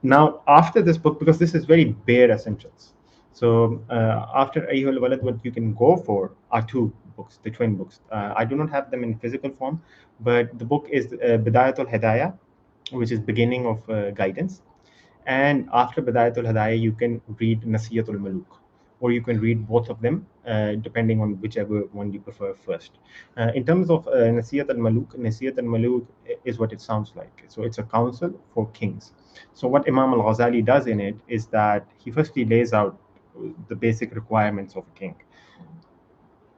Now, after this book, because this is very bare essentials, so after Ayyuhal Walad, what you can go for are two books, the twin books. I do not have them in physical form, but the book is Bidayatul Hidayah, which is beginning of guidance. And after Bidayatul Hidayah, you can read Nasiyatul Muluk, or you can read both of them, depending on whichever one you prefer first. In terms of Nasiyat al Muluk is what it sounds like. So it's a council for kings. So what Imam al-Ghazali does in it is that he firstly lays out the basic requirements of a king,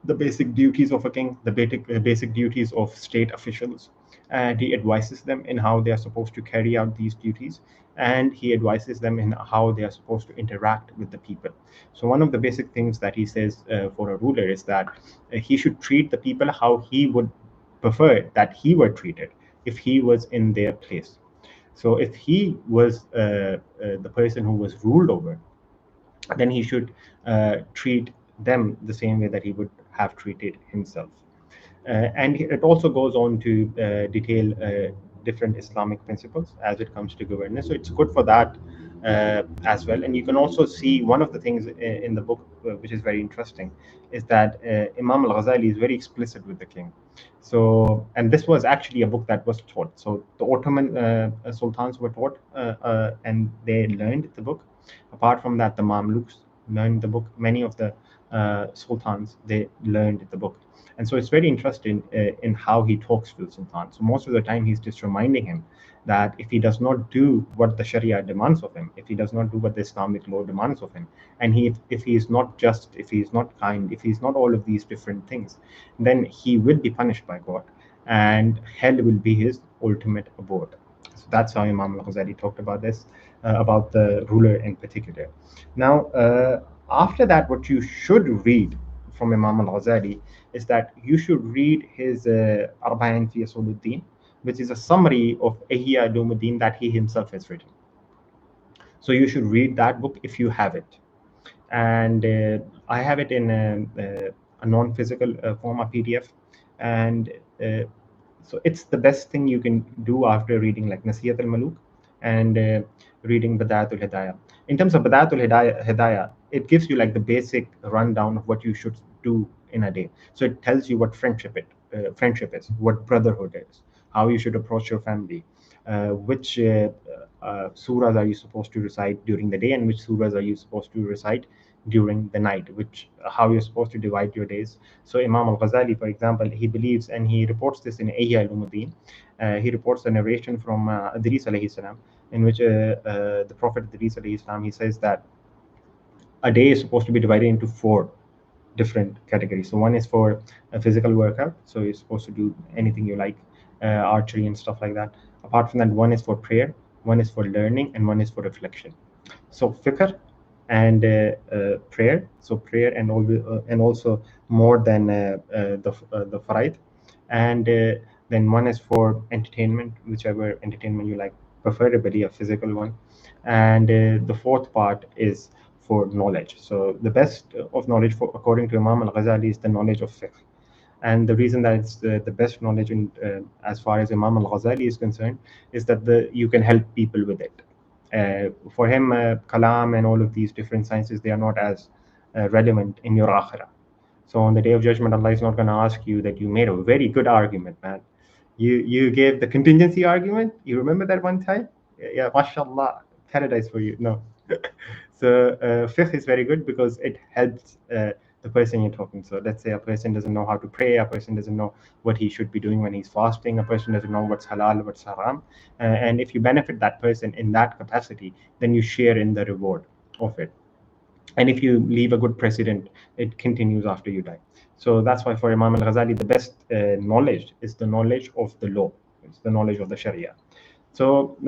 the basic duties of a king, the basic duties of state officials, and he advises them in how they are supposed to carry out these duties, and he advises them in how they are supposed to interact with the people. So one of the basic things that he says for a ruler is that he should treat the people how he would prefer that he were treated if he was in their place. So if he was the person who was ruled over, then he should treat them the same way that he would have treated himself. And it also goes on to detail different Islamic principles as it comes to governance. So it's good for that as well. And you can also see one of the things in the book, which is very interesting, is that Imam al-Ghazali is very explicit with the king. So, and this was actually a book that was taught. So the Ottoman sultans were taught and they learned the book. Apart from that, the Mamluks learned the book. Many of the sultans, they learned the book. And so it's very interesting in how he talks to the sultan. So most of the time, he's just reminding him that if he does not do what the Sharia demands of him, if he does not do what the Islamic law demands of him, and if he is not just, if he is not kind, if he is not all of these different things, then he will be punished by God, and hell will be his ultimate abode. So that's how Imam al-Ghazali talked about this, about the ruler in particular. Now, after that, what you should read from Imam al-Ghazali is that you should read his Arba'in fi Usuluddin, which is a summary of Ihya Ulumuddin that he himself has written. So you should read that book if you have it. And I have it in a non-physical form, a PDF. And so it's the best thing you can do after reading like Nasiyat al-Muluk and reading Bidayatul Hidayah. In terms of Bidayatul Hidayah, it gives you like the basic rundown of what you should do in a day. So it tells you what friendship is, what brotherhood is, how you should approach your family, which surahs are you supposed to recite during the day, and which surahs are you supposed to recite during the night, which how you're supposed to divide your days. So Imam al-Ghazali, for example, he believes, and he reports this in Ihya Ulumuddin. He reports a narration from Idris alayhi salam, in which the Prophet Idris alayhi salam, he says that a day is supposed to be divided into four different categories. So one is for a physical workout, so you're supposed to do anything you like, archery and stuff like that. Apart from that, one is for prayer, one is for learning, and one is for reflection. So fikr and prayer. So prayer and also more than the faraid, and then one is for entertainment, whichever entertainment you like, preferably a physical one, and the fourth part is for knowledge. So the best of knowledge, for according to Imam al-Ghazali, is the knowledge of fiqh. And the reason that it's the best knowledge in, as far as Imam al-Ghazali is concerned, is that you can help people with it. For him, kalam and all of these different sciences, they are not as relevant in your akhirah. So on the day of judgment, Allah is not going to ask you that you made a very good argument, man. You gave the contingency argument. You remember that one time? Yeah, mashallah, paradise for you. No. So fiqh is very good because it helps the person you're talking. So let's say a person doesn't know how to pray, a person doesn't know what he should be doing when he's fasting, a person doesn't know what's halal, what's haram. And if you benefit that person in that capacity, then you share in the reward of it. And if you leave a good precedent, it continues after you die. So that's why for Imam al-Ghazali, the best knowledge is the knowledge of the law. It's the knowledge of the Sharia. So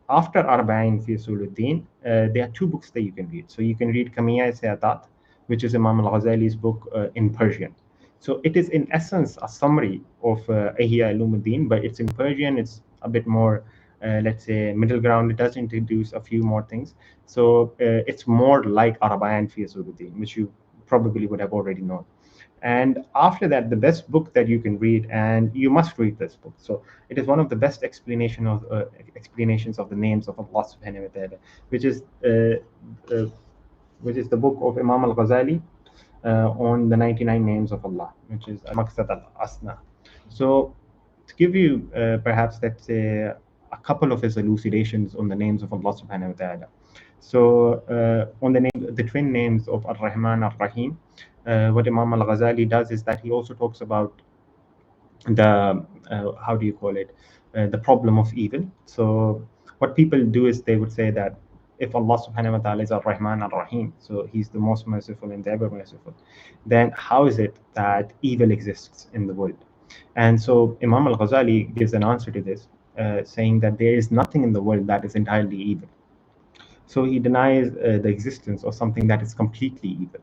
after Arba'in fi Usuluddin, there are two books that you can read. So you can read Kamiyya-e-Sayadat, which is Imam al-Ghazali's book in Persian. So it is in essence a summary of Ihya Ulumuddin, but it's in Persian. It's a bit more, let's say, middle ground. It does introduce a few more things. So it's more like Arba'in fi Usuluddin, which you probably would have already known. And after that, the best book that you can read, and you must read this book. So it is one of the best explanations of the names of Allah subhanahu wa ta'ala, which is the book of Imam al-Ghazālī on the 99 names of Allah, which is al-Maqsad al-Asna. So to give you perhaps, let's say, a couple of his elucidations on the names of Allah subhanahu wa ta'ala. So on the twin names of Ar-Rahman, Ar-Rahim, what Imam al-Ghazālī does is that he also talks about the how do you call it, the problem of evil. So what people do is they would say that if Allah subhanahu wa ta'ala is Ar-Rahman Ar-Rahim, so he's the most merciful and the ever merciful, then how is it that evil exists in the world? And so Imam al-Ghazālī gives an answer to this, saying that there is nothing in the world that is entirely evil. So he denies the existence of something that is completely evil.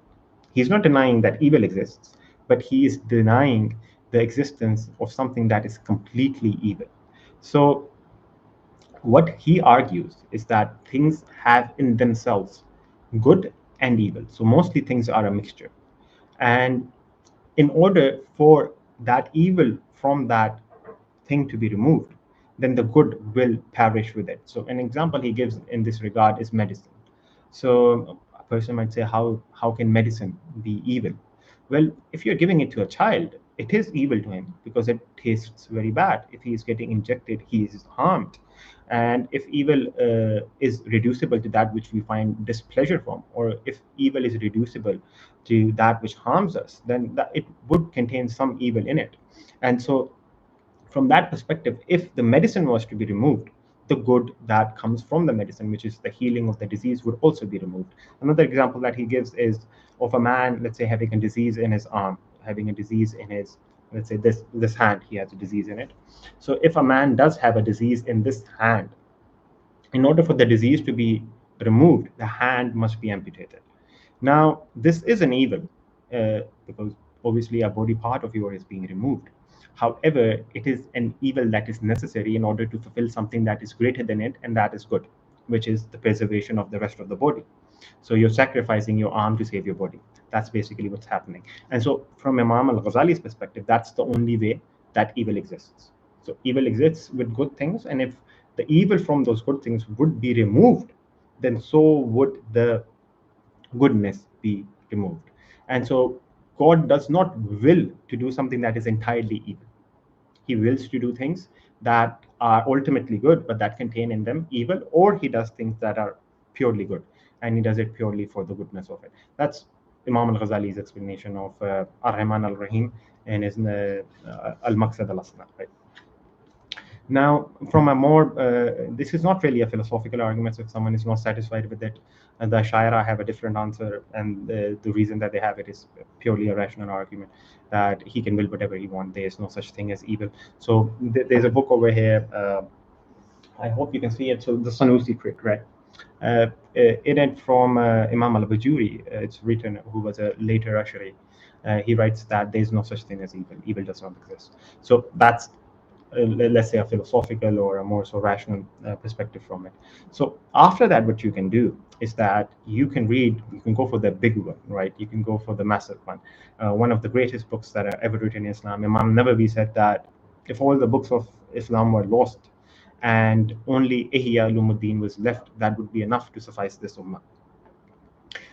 He's not denying that evil exists, but he is denying the existence of something that is completely evil. So what he argues is that things have in themselves good and evil. So mostly things are a mixture. And in order for that evil from that thing to be removed, then the good will perish with it. So an example he gives in this regard is medicine. So a person might say, how can medicine be evil? Well, if you're giving it to a child, it is evil to him because it tastes very bad. If he is getting injected, he is harmed. And if evil is reducible to that which we find displeasure from, or if evil is reducible to that which harms us, then it would contain some evil in it. And so from that perspective, if the medicine was to be removed, the good that comes from the medicine, which is the healing of the disease, would also be removed. Another example that he gives is of a man, let's say, having a disease in his arm, having a disease in his, let's say, this hand, he has a disease in it. So if a man does have a disease in this hand, in order for the disease to be removed, the hand must be amputated. Now, this is an evil because obviously a body part of yours is being removed. However, it is an evil that is necessary in order to fulfill something that is greater than it, and that is good, which is the preservation of the rest of the body. So you're sacrificing your arm to save your body. That's basically what's happening. And so from Imam al-Ghazālī's perspective, that's the only way that evil exists. So evil exists with good things, and if the evil from those good things would be removed, then so would the goodness be removed. And so God does not will to do something that is entirely evil. He wills to do things that are ultimately good, but that contain in them evil, or he does things that are purely good, and he does it purely for the goodness of it. That's Imam al-Ghazālī's explanation of Ar-Rahman al-Rahim and his al-Maqsad al-Asna, right? Now, from a more, this is not really a philosophical argument. So if someone is not satisfied with it, the Shaira have a different answer, and the reason that they have it is purely a rational argument that he can will whatever he wants. There is no such thing as evil. So there's a book over here. I hope you can see it. So the Sanusi trick, right? In it from Imam al-Bajuri, it's written, who was a later Ashari. He writes that there is no such thing as evil. Evil does not exist. So that's let's say a philosophical or a more so rational perspective from it. So after that, what you can do is that you can go for the big one, right? You can go for the massive one. One of the greatest books that are ever written in Islam, Imam Nawawi said that if all the books of Islam were lost and only Ihya Ulumuddin was left, that would be enough to suffice this ummah.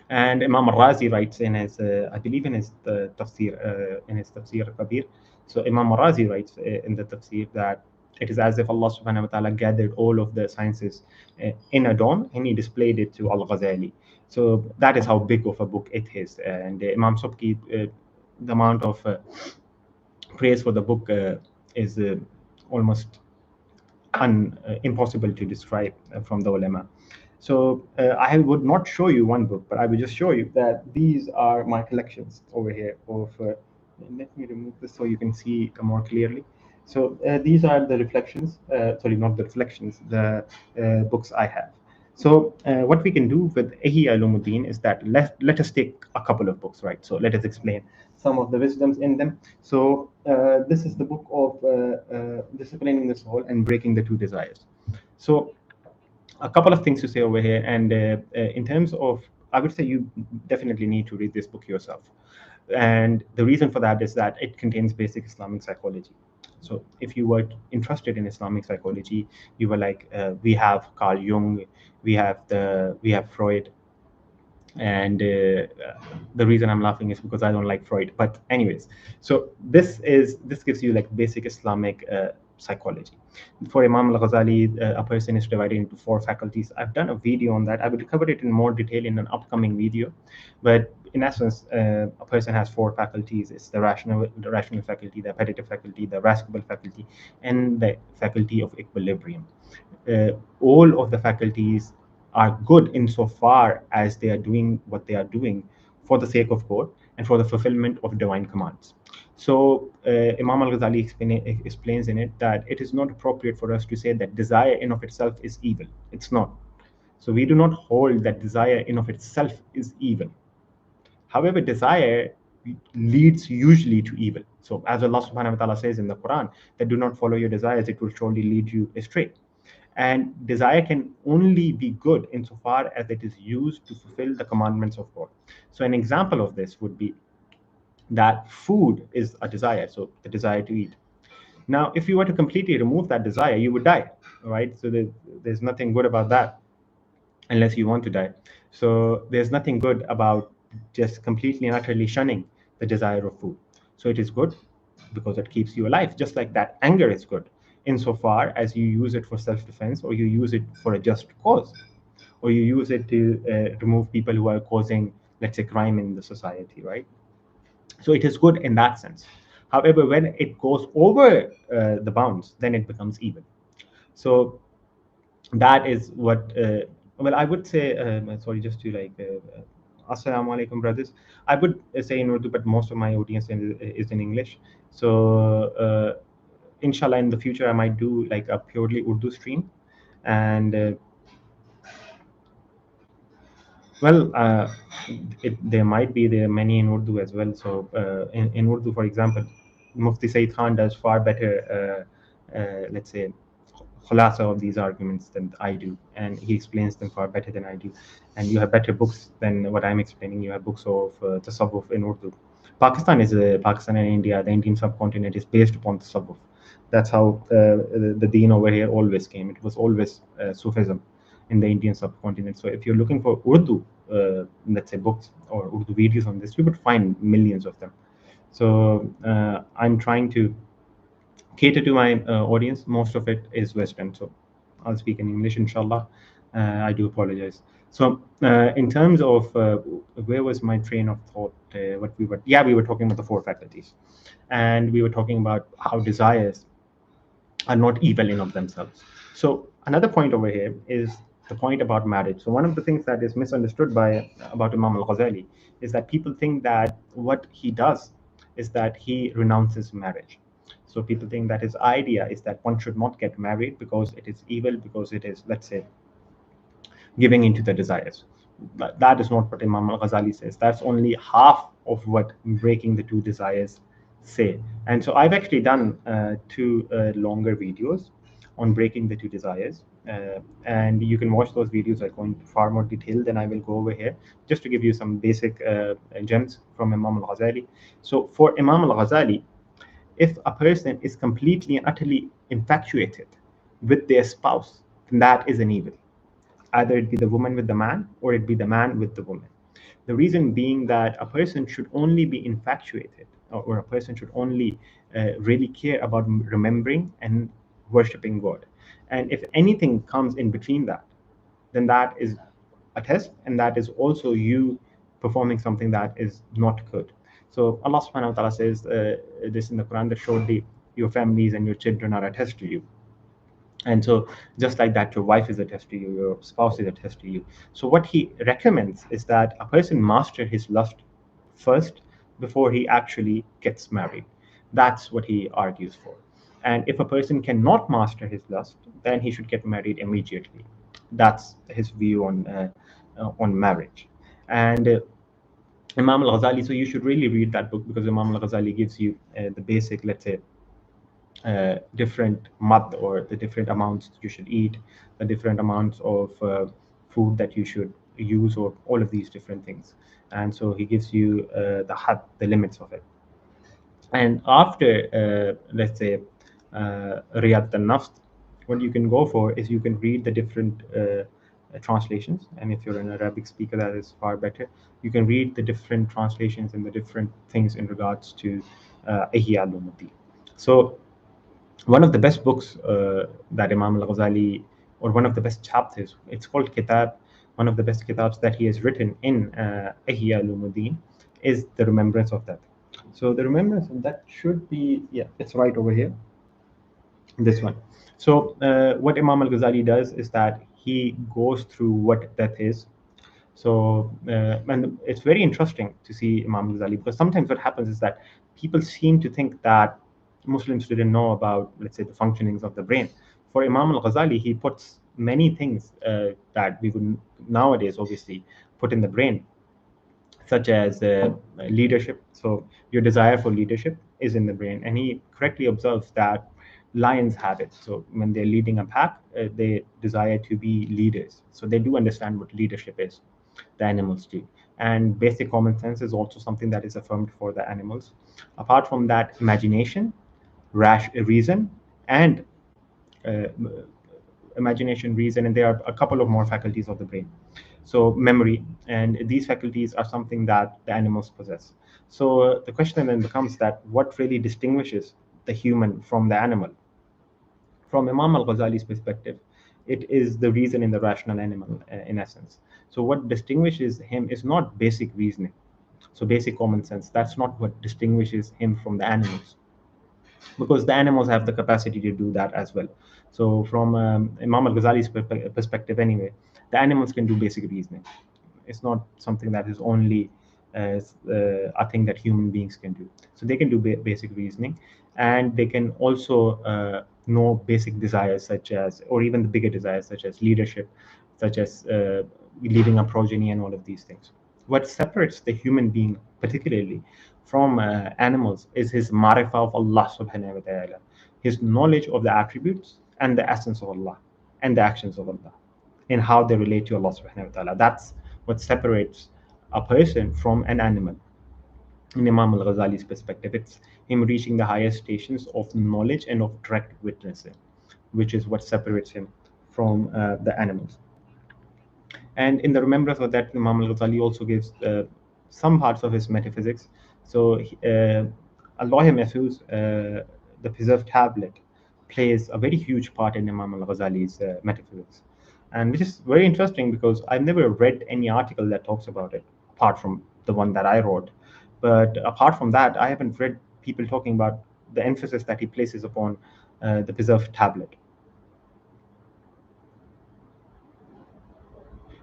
And Imam al-Razi writes in his, I believe in his Tafsir Kabir. So Imam al-Razi writes in the Tafsir that it is as if Allah subhanahu wa ta'ala gathered all of the sciences in a dome and he displayed it to al-Ghazālī. So that is how big of a book it is. And Imam Subki, the amount of praise for the book is almost impossible to describe from the ulama. So I would not show you one book, but I will just show you that these are my collections over here of, let me remove this so you can see more clearly. So these are the reflections, sorry, not the reflections, the books I have. So what we can do with Ihya Ulumuddin is that let us take a couple of books, right? So let us explain some of the wisdoms in them. So this is the book of disciplining the soul and breaking the two desires. So a couple of things to say over here, and in terms of, I would say you definitely need to read this book yourself. And the reason for that is that it contains basic Islamic psychology. So if you were interested in Islamic psychology, you were like, we have Carl Jung, we have Freud, and the reason I'm laughing is because I don't like Freud. But anyways, so this gives you like basic Islamic psychology. For Imam al-Ghazali, a person is divided into 4 faculties. I've done a video on that. I will cover it in more detail in an upcoming video. But in essence, a person has 4 faculties. It's the rational faculty, the appetitive faculty, the irascible faculty, and the faculty of equilibrium. All of the faculties are good insofar as they are doing what they are doing for the sake of God and for the fulfillment of divine commands. So Imam al-Ghazali explains in it that it is not appropriate for us to say that desire in of itself is evil. It's not. So we do not hold that desire in of itself is evil. However, desire leads usually to evil. So as Allah subhanahu wa ta'ala says in the Quran, that do not follow your desires, it will surely lead you astray. And desire can only be good insofar as it is used to fulfill the commandments of God. So an example of this would be that food is a desire, so the desire to eat. Now, if you were to completely remove that desire, you would die, right? So there's nothing good about that unless you want to die. So there's nothing good about just completely and utterly shunning the desire of food. So it is good because it keeps you alive, just like that anger is good insofar as you use it for self-defense, or you use it for a just cause, or you use it to remove people who are causing, let's say, crime in the society, right? So it is good in that sense. However, when it goes over the bounds, then it becomes evil. So that is what, well, I would say, sorry, just to like, Assalamu alaikum, brothers. I would say in Urdu, but most of my audience is in English. So inshallah, in the future, I might do like a purely Urdu stream. And well, there might be many in Urdu as well. So in Urdu, for example, Mufti Said Khan does far better, let's say, khulasa of these arguments than I do, and he explains them far better than I do. And you have better books than what I'm explaining. You have books of tasawwuf in Urdu. Pakistan and India, the Indian subcontinent is based upon tasawwuf. That's how the deen over here always came. It was always Sufism in the Indian subcontinent. So if you're looking for Urdu, let's say books or Urdu videos on this, you would find millions of them. So I'm trying to cater to my audience. Most of it is Western, so I'll speak in English, inshallah. I do apologize. So in terms of where was my train of thought, we were talking about the 4 faculties, and we were talking about how desires are not evil in of themselves. So another point over here is the point about marriage. So one of the things that is misunderstood about Imam al-Ghazali is that people think that what he does is that he renounces marriage. So people think that his idea is that one should not get married because it is evil, because it is, let's say, giving into the desires. But that is not what Imam al-Ghazali says. That's only half of what breaking the 2 desires say. And so I've actually done 2 longer videos on breaking the 2 desires. And you can watch those videos. I go into far more detail than I will go over here, just to give you some basic gems from Imam al-Ghazali. So for Imam al-Ghazali, if a person is completely and utterly infatuated with their spouse, then that is an evil. Either it be the woman with the man, or it be the man with the woman. The reason being that a person should only be infatuated, or a person should only really care about remembering and worshiping God. And if anything comes in between that, then that is a test, and that is also you performing something that is not good. So Allah subhanahu wa ta'ala says this in the Quran, that surely your families and your children are a test to you. And so just like that, your wife is a test to you, your spouse is a test to you. So what he recommends is that a person master his lust first before he actually gets married. That's what he argues for. And if a person cannot master his lust, then he should get married immediately. That's his view on marriage. And Imam al-Ghazali, so you should really read that book, because Imam al-Ghazali gives you the basic, let's say, different mud, or the different amounts you should eat, the different amounts of food that you should use, or all of these different things. And so he gives you the limits of it. And after, let's say, Riyad al-Nafs, what you can go for is you can read the different translations. And if you're an Arabic speaker, that is far better. You can read the different translations and the different things in regards to Ihya al-Ulumuddin. So one of the best books that Imam al-Ghazali, or one of the best chapters, it's called Kitab, one of the best kitabs that he has written in Ihya al-Ulumuddin is the remembrance of that. So the remembrance of that should be, yeah, it's right over here, this one. So what Imam al-Ghazali does is that he goes through what death is. So and it's very interesting to see Imam al-Ghazali, because sometimes what happens is that people seem to think that Muslims didn't know about, let's say, the functionings of the brain. For Imam al-Ghazali, he puts many things that we would nowadays obviously put in the brain, such as leadership. So your desire for leadership is in the brain, and he correctly observes that lions have it. So when they're leading a pack, they desire to be leaders. So they do understand what leadership is. The animals do. And basic common sense is also something that is affirmed for the animals. Apart from that, imagination, reason, and uh, imagination, reason, and there are a couple of more faculties of the brain. So memory, and these faculties are something that the animals possess. So the question then becomes that what really distinguishes the human from the animal? From Imam al-Ghazali's perspective, it is the reason in the rational animal, in essence. So what distinguishes him is not basic reasoning, so basic common sense. That's not what distinguishes him from the animals, because the animals have the capacity to do that as well. So from Imam al-Ghazali's perspective anyway, the animals can do basic reasoning. It's not something that is only a thing that human beings can do. So they can do basic reasoning, and they can also know basic desires, such as, or even the bigger desires, such as leadership, such as leaving a progeny, and all of these things. What separates the human being particularly from animals is his marifa of Allah subhanahu wa ta'ala, his knowledge of the attributes and the essence of Allah and the actions of Allah, and how they relate to Allah subhanahu wa ta'ala. That's what separates a person from an animal. In Imam al-Ghazali's perspective, it's him reaching the highest stations of knowledge and of direct witnessing, which is what separates him from the animals. And in the remembrance of that, Imam al-Ghazali also gives some parts of his metaphysics. So al-Lawh Mahfuz, the preserved tablet, plays a very huge part in Imam al-Ghazali's metaphysics. And which is very interesting, because I've never read any article that talks about it, apart from the one that I wrote. But apart from that, I haven't read people talking about the emphasis that he places upon the preserved tablet.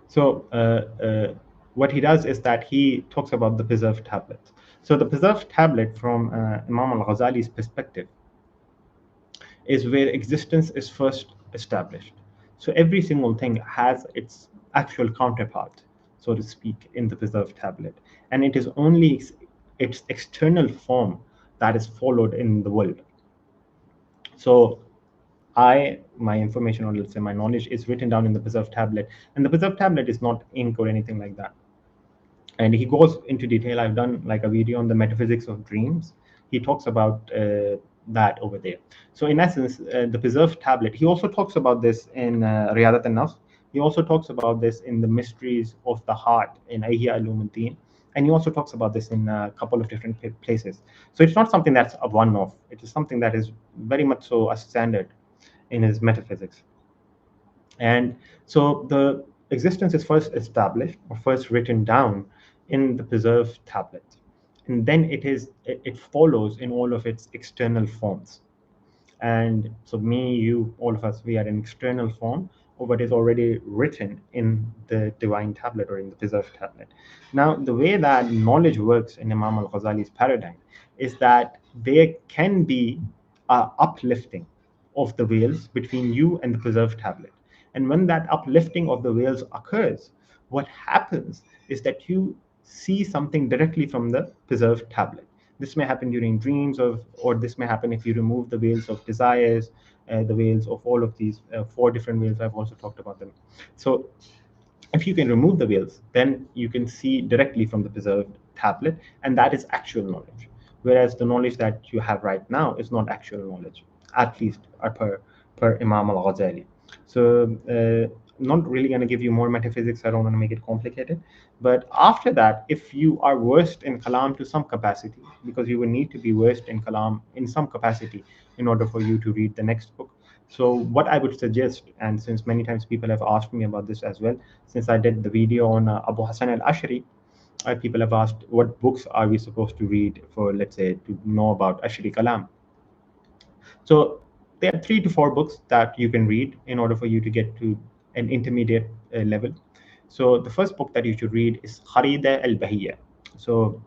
So what he does is that he talks about the preserved tablet. So the preserved tablet, from Imam al-Ghazali's perspective, is where existence is first established. So every single thing has its actual counterpart, so to speak, in the preserved tablet. And it is only its external form that is followed in the world. So my information, or let's say my knowledge, is written down in the preserved tablet. And the preserved tablet is not ink or anything like that. And he goes into detail. I've done like a video on the metaphysics of dreams. He talks about that over there. So in essence, the preserved tablet, he also talks about this in Riyadat al-Nafs. He also talks about this in the mysteries of the heart in Ihya al-Ulumuddin. And he also talks about this in a couple of different places. So it's not something that's a one-off. It is something that is very much so a standard in his metaphysics. And so the existence is first established, or first written down, in the preserved tablet, and then it follows in all of its external forms. And so me, you, all of us, we are an external form of what is already written in the divine tablet, or in the preserved tablet. Now, the way that knowledge works in Imam al-Ghazali's paradigm is that there can be a uplifting of the veils between you and the preserved tablet. And when that uplifting of the veils occurs, what happens is that you see something directly from the preserved tablet. This may happen during dreams, or this may happen if you remove the veils of desires, the veils of all of these 4 different veils. I've also talked about them. So If you can remove the veils, then you can see directly from the preserved tablet, and that is actual knowledge. Whereas the knowledge that you have right now is not actual knowledge, at least per Imam al-Ghazali. So not really going to give you more metaphysics. I don't want to make it complicated. But after that, if you are versed in Kalam to some capacity, because you will need to be versed in Kalam in some capacity in order for you to read the next book. So what I would suggest, and since many times people have asked me about this as well, since I did the video on Abu Hassan al-Ashri, people have asked what books are we supposed to read for, let's say, to know about Ashri Kalam. So there are 3 to 4 books that you can read in order for you to get to an intermediate level. So the first book that you should read is Kharida al-Bahiyya. So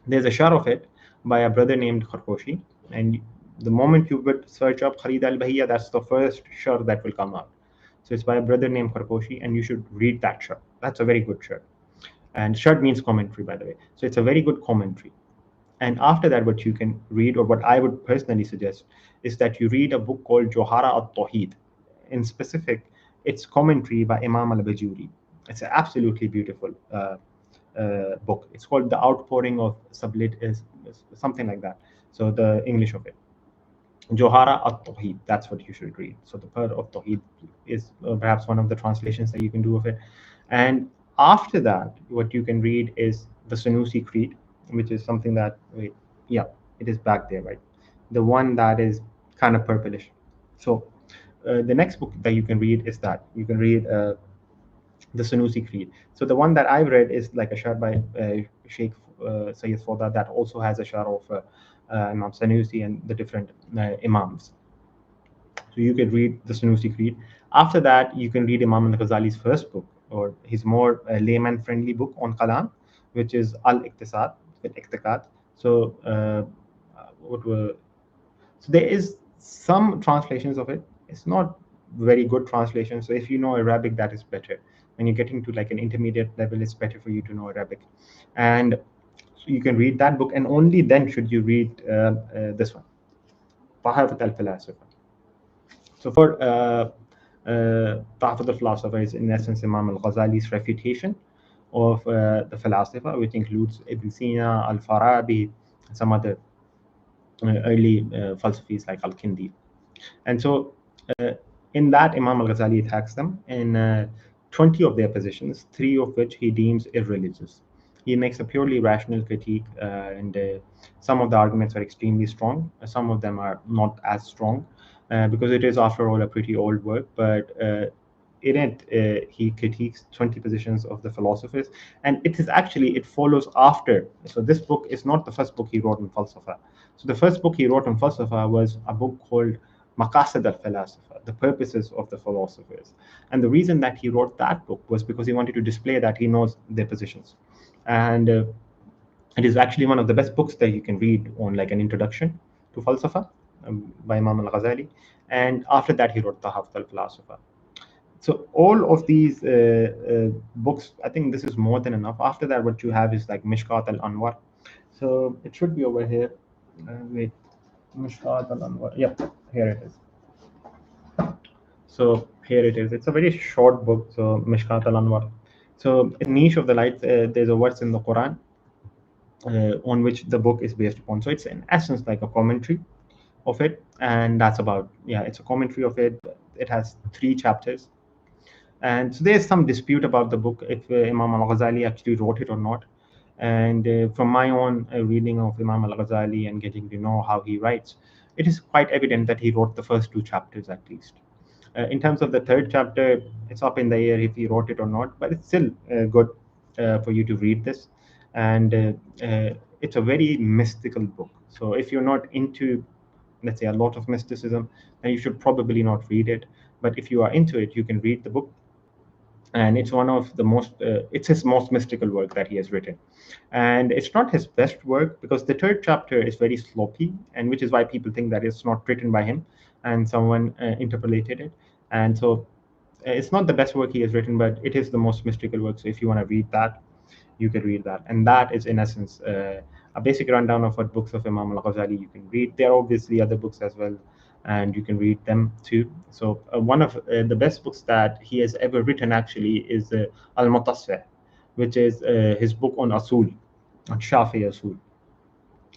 there's a share of it by a brother named Kharkoshi, and the moment you would search up Kharida al-Bahiyya, that's the first share that will come out. So it's by a brother named Kharkoshi, and you should read that share. That's a very good share. And share means commentary, by the way. So it's a very good commentary. And after that, what you can read, or what I would personally suggest, is that you read a book called Johara al-Tawheed. In specific, it's commentary by Imam al-Bajuri. It's an absolutely beautiful book. It's called The Outpouring of Sublit, is something like that. So the English of it, Johara al-Tawheed, that's what you should read. So the Pearl of Tawheed is perhaps one of the translations that you can do of it. And after that, what you can read is the Sanusi Creed, which is something that, wait, yeah, it is back there, right? The one that is kind of purplish. So the next book that you can read is that you can read the Sanusi Creed. So the one that I've read is like a shar by Sheikh Sayyid Foda, that also has a shar of Imam Sanusi and the different Imams. So you can read the Sanusi Creed. After that, you can read Imam al-Ghazali's first book, or his more layman-friendly book on Kalam, which is al-Iqtisad, Iqtiqad. So what were so there is some translations of it. It's not very good translation. So if you know Arabic, that is better. When you're getting to like an intermediate level, it's better for you to know Arabic. And so you can read that book, and only then should you read this one, Tahafut al-Falasifa. So for Tahafut al-Falasifa is in essence Imam al-Ghazali's refutation of the Falasifa, which includes Ibn Sina, al-Farabi, and some other early Falsafis like al-Kindi. And so in that, Imam al-Ghazali attacks them in 20 of their positions, 3 of which he deems irreligious. He makes a purely rational critique, and some of the arguments are extremely strong. Some of them are not as strong, because it is, after all, a pretty old work. But in it, he critiques 20 positions of the philosophers, and it is actually, it follows after. So this book is not the first book he wrote on falsafa. So the first book he wrote on falsafa was a book called Maqasid al-Falasifa, the purposes of the philosophers. And the reason that he wrote that book was because he wanted to display that he knows their positions. And it is actually one of the best books that you can read on like an introduction to falsafa by Imam al-Ghazali. And after that, he wrote Tahafut al-Falasifa. So all of these books, I think this is more than enough. After that, what you have is like Mishkat al-Anwar. So it should be over here. Wait, Mishkat al-Anwar. Yep, here it is. So here it is. It's a very short book. So Mishkat al-Anwar. So in Niche of the Light, there's a verse in the Quran on which the book is based upon. So it's in essence like a commentary of it, and that's about, yeah, it's a commentary of it. It has 3 chapters. And so there's some dispute about the book, if Imam al-Ghazali actually wrote it or not. And from my own reading of Imam al-Ghazali and getting to know how he writes, it is quite evident that he wrote the first 2 chapters at least. In terms of the 3rd chapter, it's up in the air if he wrote it or not, but it's still good for you to read this. And it's a very mystical book. So if you're not into, let's say, a lot of mysticism, then you should probably not read it. But if you are into it, you can read the book. And it's one of the most, it's his most mystical work that he has written. And it's not his best work, because the 3rd chapter is very sloppy, and which is why people think that it's not written by him and someone interpolated it. And so it's not the best work he has written, but it is the most mystical work. So if you want to read that, you can read that. And that is, in essence, a basic rundown of what books of Imam al-Ghazali you can read. There are obviously other books as well. and you can read them too. So one of the best books that he has ever written actually is al-Mutasfih, which is his book on Asul, on Shafi Asul.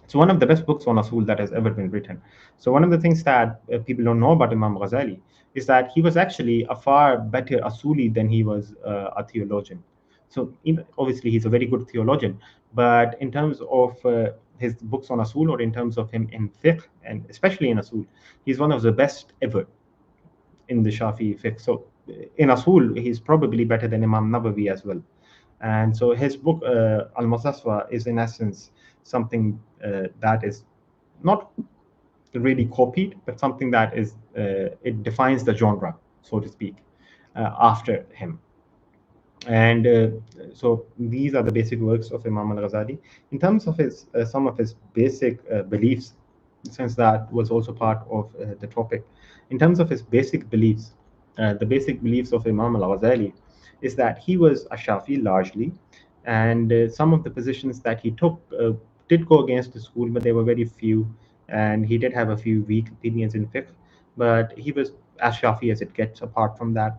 It's one of the best books on Asul that has ever been written. So one of the things that people don't know about Imam Ghazali is that he was actually a far better Asuli than he was a theologian. So obviously he's a very good theologian, but in terms of his books on Asul, or in terms of him in fiqh, and especially in Asul, he's one of the best ever in the Shafi fiqh. So in Asul, he's probably better than Imam Nawawi as well. And so his book, Al-Mutasfa, is in essence something that is not really copied, but something that is, it defines the genre, so to speak, after him. And so these are the basic works of Imam al-Ghazali. In terms of his some of his basic beliefs, since that was also part of the topic, in terms of his basic beliefs, the basic beliefs of Imam al-Ghazali is that he was a Shafi largely, and some of the positions that he took did go against the school, but they were very few, and he did have a few weak opinions in fiqh, but he was as Shafi as it gets apart from that.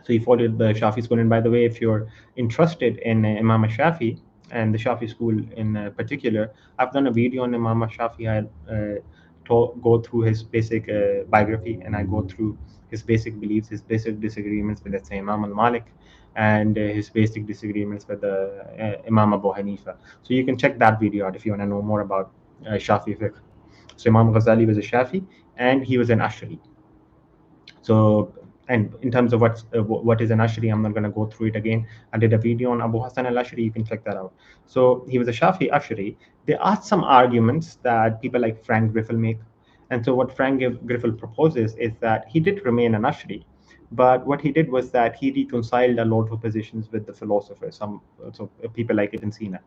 So he followed the Shafi school. And by the way, if you're interested in Imam Shafi and the Shafi school in particular, I've done a video on Imam Shafi. I go through his basic biography, and I go through his basic beliefs, his basic disagreements with, let's say, Imam al-Malik, and his basic disagreements with Imam Abu Hanifa. So you can check that video out if you want to know more about Shafi fiqh. So Imam Ghazali was a Shafi, and he was an Ash'ari. So, and in terms of what is an Ash'ari, I'm not going to go through it again. I did a video on Abu Hassan al-Ash'ari. You can check that out. So he was a Shafi Ash'ari. There are some arguments that people like Frank Griffel make. And so what Frank Griffel proposes is that he did remain an Ash'ari, but what he did was that he reconciled a lot of positions with the philosophers, so people like Ibn Sina.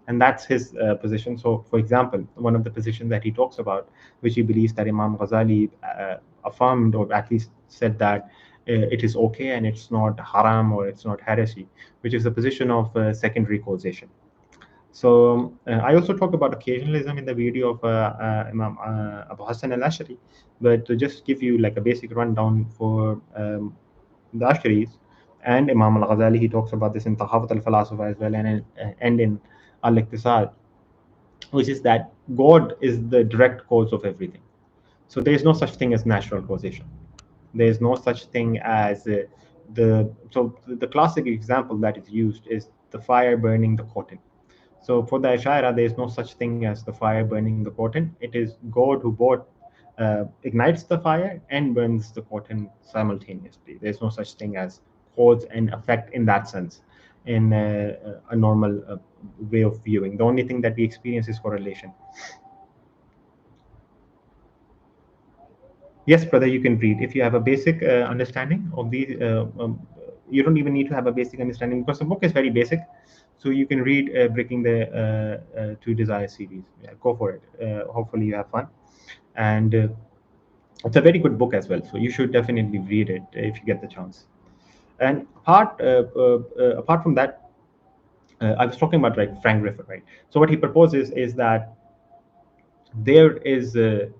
And that's his position. So, for example, one of the positions that he talks about, which he believes that Imam Ghazali affirmed, or at least said that it is okay and it's not haram or it's not heresy, which is the position of secondary causation. So I also talk about occasionalism in the video of Imam Abu Hassan al-Ash'ari, but to just give you like a basic rundown for the Ash'aris and Imam al-Ghazali, he talks about this in Tahawut al-Falasifa as well, and in al-Iqtisad, which is that God is the direct cause of everything. So there is no such thing as natural causation. There is no such thing as the classic example that is used is the fire burning the cotton. So for the Ashaira, there is no such thing as the fire burning the cotton. It is God who both ignites the fire and burns the cotton simultaneously. There's no such thing as cause and effect in that sense, in a normal way of viewing. The only thing that we experience is correlation. Yes, brother, you can read. If you have a basic understanding of these, you don't even need to have a basic understanding because the book is very basic. So you can read Breaking the Two Desires series. Yeah, go for it. Hopefully you have fun. And it's a very good book as well. So you should definitely read it if you get the chance. And apart from that, I was talking about like Frank Griffith, right? So what he proposes is that there is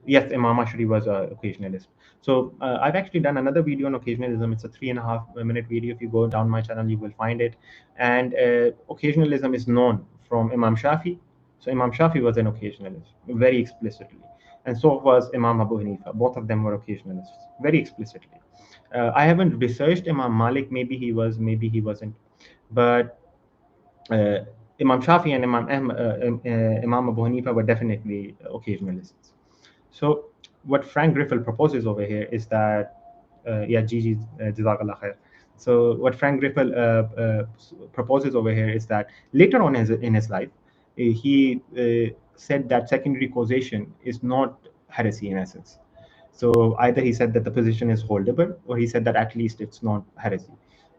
yes, Imam Ash'ari was an occasionalist. So I've actually done another video on occasionalism. It's a 3.5 minute video. If you go down my channel, you will find it. And occasionalism is known from Imam Shafi. So Imam Shafi was an occasionalist very explicitly, and so was Imam Abu Hanifa. Both of them were occasionalists very explicitly. I haven't researched Imam Malik. Maybe he was, maybe he wasn't, but uh, Imam Shafi and Imam Abu Hanifa were definitely occasionalists. So what Frank Griffel proposes over here is that, yeah, Gigi, Jazakallah khair. So what Frank Griffel proposes over here is that later on in his life, he said that secondary causation is not heresy in essence. So either he said that the position is holdable, or he said that at least it's not heresy.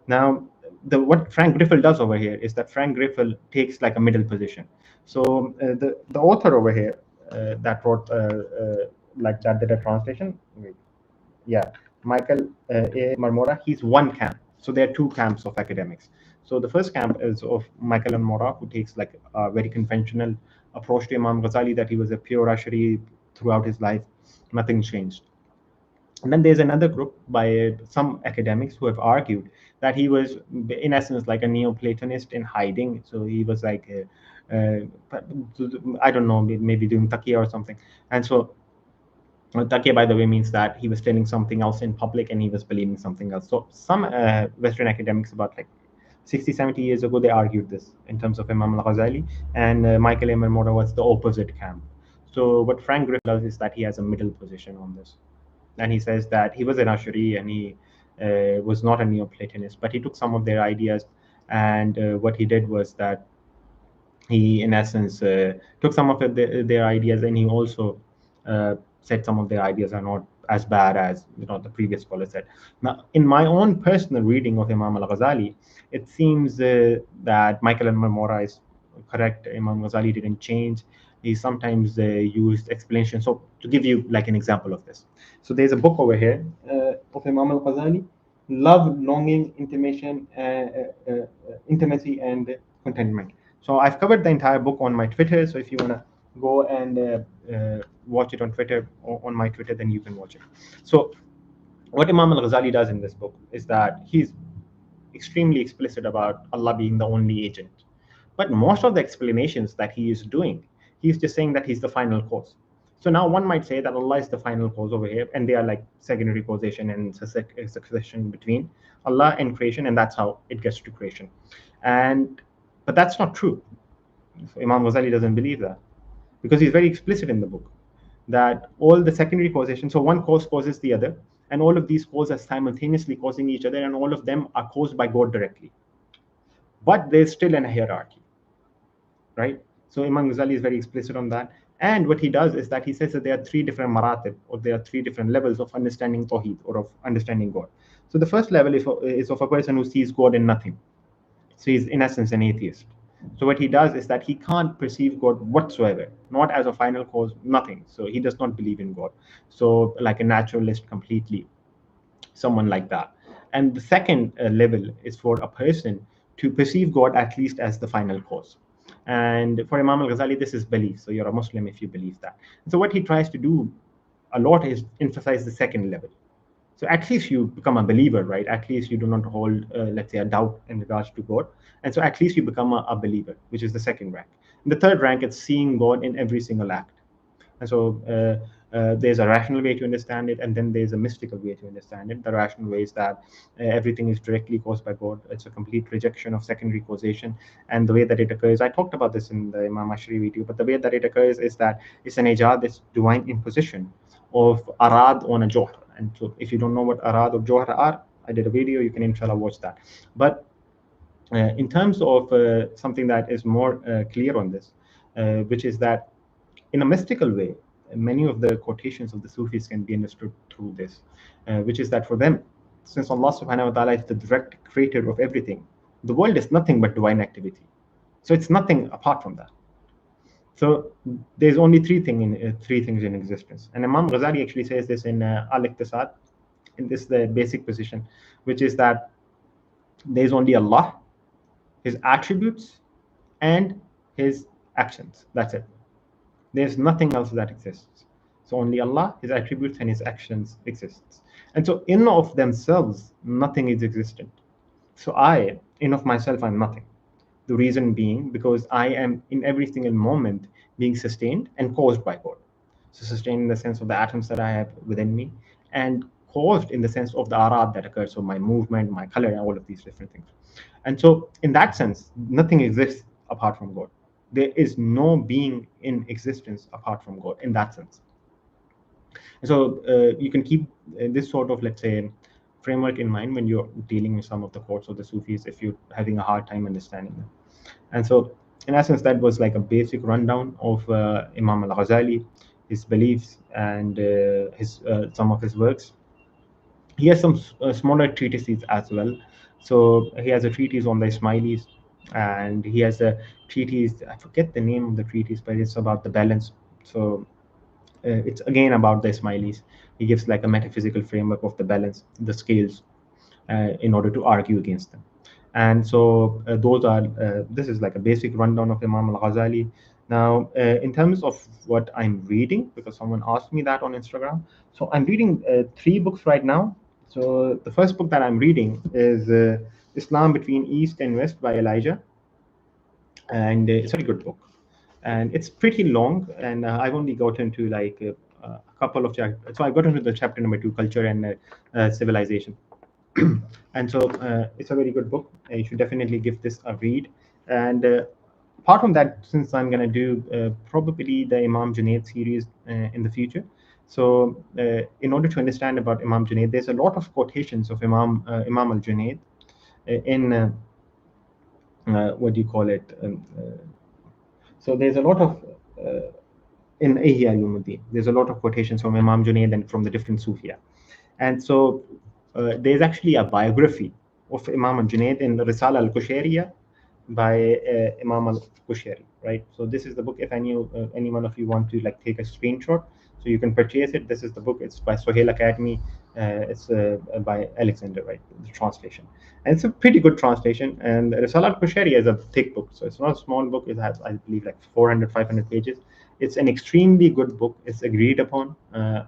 Now, what Frank Griffel does over here is that Frank Griffel takes like a middle position. So the author over here that wrote like that did a translation. Wait, yeah, Michael A. Marmora. He's one camp. So there are two camps of academics. So the first camp is of Michael and Mora, who takes like a very conventional approach to Imam Ghazali, that he was a pure Ash'ari throughout his life. Nothing changed. And then there's another group by some academics who have argued that he was, in essence, like a Neoplatonist in hiding. So he was like, I don't know, maybe doing taqiyya or something. And so taqiyya, by the way, means that he was telling something else in public and he was believing something else. So some Western academics about like 60, 70 years ago, they argued this in terms of Imam al-Ghazali, and Michael A. Marmora was the opposite camp. So what Frank Griff does is that he has a middle position on this. And he says that he was an Ash'ari and he was not a Neoplatonist, but he took some of their ideas, and what he did was that he, in essence, took some of their ideas, and he also said some of their ideas are not as bad as the previous scholar said. Now, in my own personal reading of Imam al-Ghazali, it seems that Michael and Marmora is correct. Imam Ghazali didn't change. He sometimes used explanation. So to give you like an example of this, so there's a book over here of Imam al-Ghazali, Love, Longing, Intimacy, and Contentment. So I've covered the entire book on my Twitter. So if you want to go and watch it on Twitter, or on my Twitter, then you can watch it. So what Imam al-Ghazali does in this book is that he's extremely explicit about Allah being the only agent. But most of the explanations that he is doing, he's just saying that he's the final cause. So now one might say that Allah is the final cause over here, and they are like secondary causation and succession between Allah and creation, and that's how it gets to creation. But that's not true. So Imam Ghazali doesn't believe that, because he's very explicit in the book that all the secondary causation, so one cause causes the other, and all of these causes are simultaneously causing each other, and all of them are caused by God directly. But there's still a hierarchy, right? So Imam Ghazali is very explicit on that. And what he does is that he says that there are three different maratib, or there are three different levels of understanding Tawheed, or of understanding God. So the first level is of a person who sees God in nothing. So he's in essence an atheist. So what he does is that he can't perceive God whatsoever, not as a final cause, nothing. So he does not believe in God. So like a naturalist completely, someone like that. And the second level is for a person to perceive God at least as the final cause. And for Imam al-Ghazali, this is belief. So you're a Muslim if you believe that. And so what he tries to do a lot is emphasize the second level. So at least you become a believer, right? At least you do not hold, let's say, a doubt in regards to God. And so at least you become a believer, which is the second rank. And the third rank is seeing God in every single act. And so there's a rational way to understand it, and then there's a mystical way to understand it. The rational way is that everything is directly caused by God. It's a complete rejection of secondary causation. And the way that it occurs, I talked about this in the Imam Ash'ari video, but the way that it occurs is that it's an ijad, this divine imposition of arad on a johar. And so if you don't know what arad or johar are, I did a video, you can inshallah watch that. But in terms of something that is more clear on this, which is that in a mystical way, many of the quotations of the Sufis can be understood through this, which is that for them, since Allah subhanahu wa ta'ala is the direct creator of everything, the world is nothing but divine activity. So it's nothing apart from that. So there's only three things in existence. And Imam Ghazali actually says this in al-Iqtisad, in this the basic position, which is that there's only Allah, His attributes, and His actions. That's it. There's nothing else that exists. So only Allah, His attributes, and His actions exists. And so in of themselves, nothing is existent. So I, in of myself, I'm nothing. The reason being because I am in every single moment being sustained and caused by God. So sustained in the sense of the atoms that I have within me, and caused in the sense of the arad that occurs, so my movement, my color, and all of these different things. And so in that sense, nothing exists apart from God. There is no being in existence apart from God in that sense. And so you can keep this sort of, let's say, framework in mind when you're dealing with some of the quotes of the Sufis, if you're having a hard time understanding them. And so in essence, that was like a basic rundown of Imam al-Ghazali, his beliefs, and some of his works. He has some smaller treatises as well. So he has a treatise on the Ismailis, and he has a treatise, I forget the name of the treatise, but it's about the balance. So it's again about the Ismailis. He gives like a metaphysical framework of the balance, the scales, in order to argue against them. And so those are, this is like a basic rundown of Imam al-Ghazali. Now, in terms of what I'm reading, because someone asked me that on Instagram, so I'm reading 3 books right now. So the first book that I'm reading is Islam Between East and West by Elijah, and it's a very good book. And it's pretty long, and I've only gotten to like a couple of chapters. So I got into the chapter number 2, Culture and Civilization. And so it's a very good book. You should definitely give this a read. And apart from that, since I'm going to do probably the Imam Junaid series in the future, so in order to understand about Imam Junaid, there's a lot of quotations of Imam al Junaid in what do you call it? So there's a lot of in Ihya Ulumuddin. There's a lot of quotations from Imam Junaid and from the different Sufia. And so there's actually a biography of Imam al-Junaid in the Risala al-Kushairiyah by Imam al-Kushairi, right? So this is the book. If any one of you want to like take a screenshot, so you can purchase it. This is the book. It's by Sohail Academy. It's by Alexander, right? The translation, and it's a pretty good translation. And Risala al-Kushairiyah is a thick book, so it's not a small book. It has, I believe, like 400, 500 pages. It's an extremely good book. It's agreed upon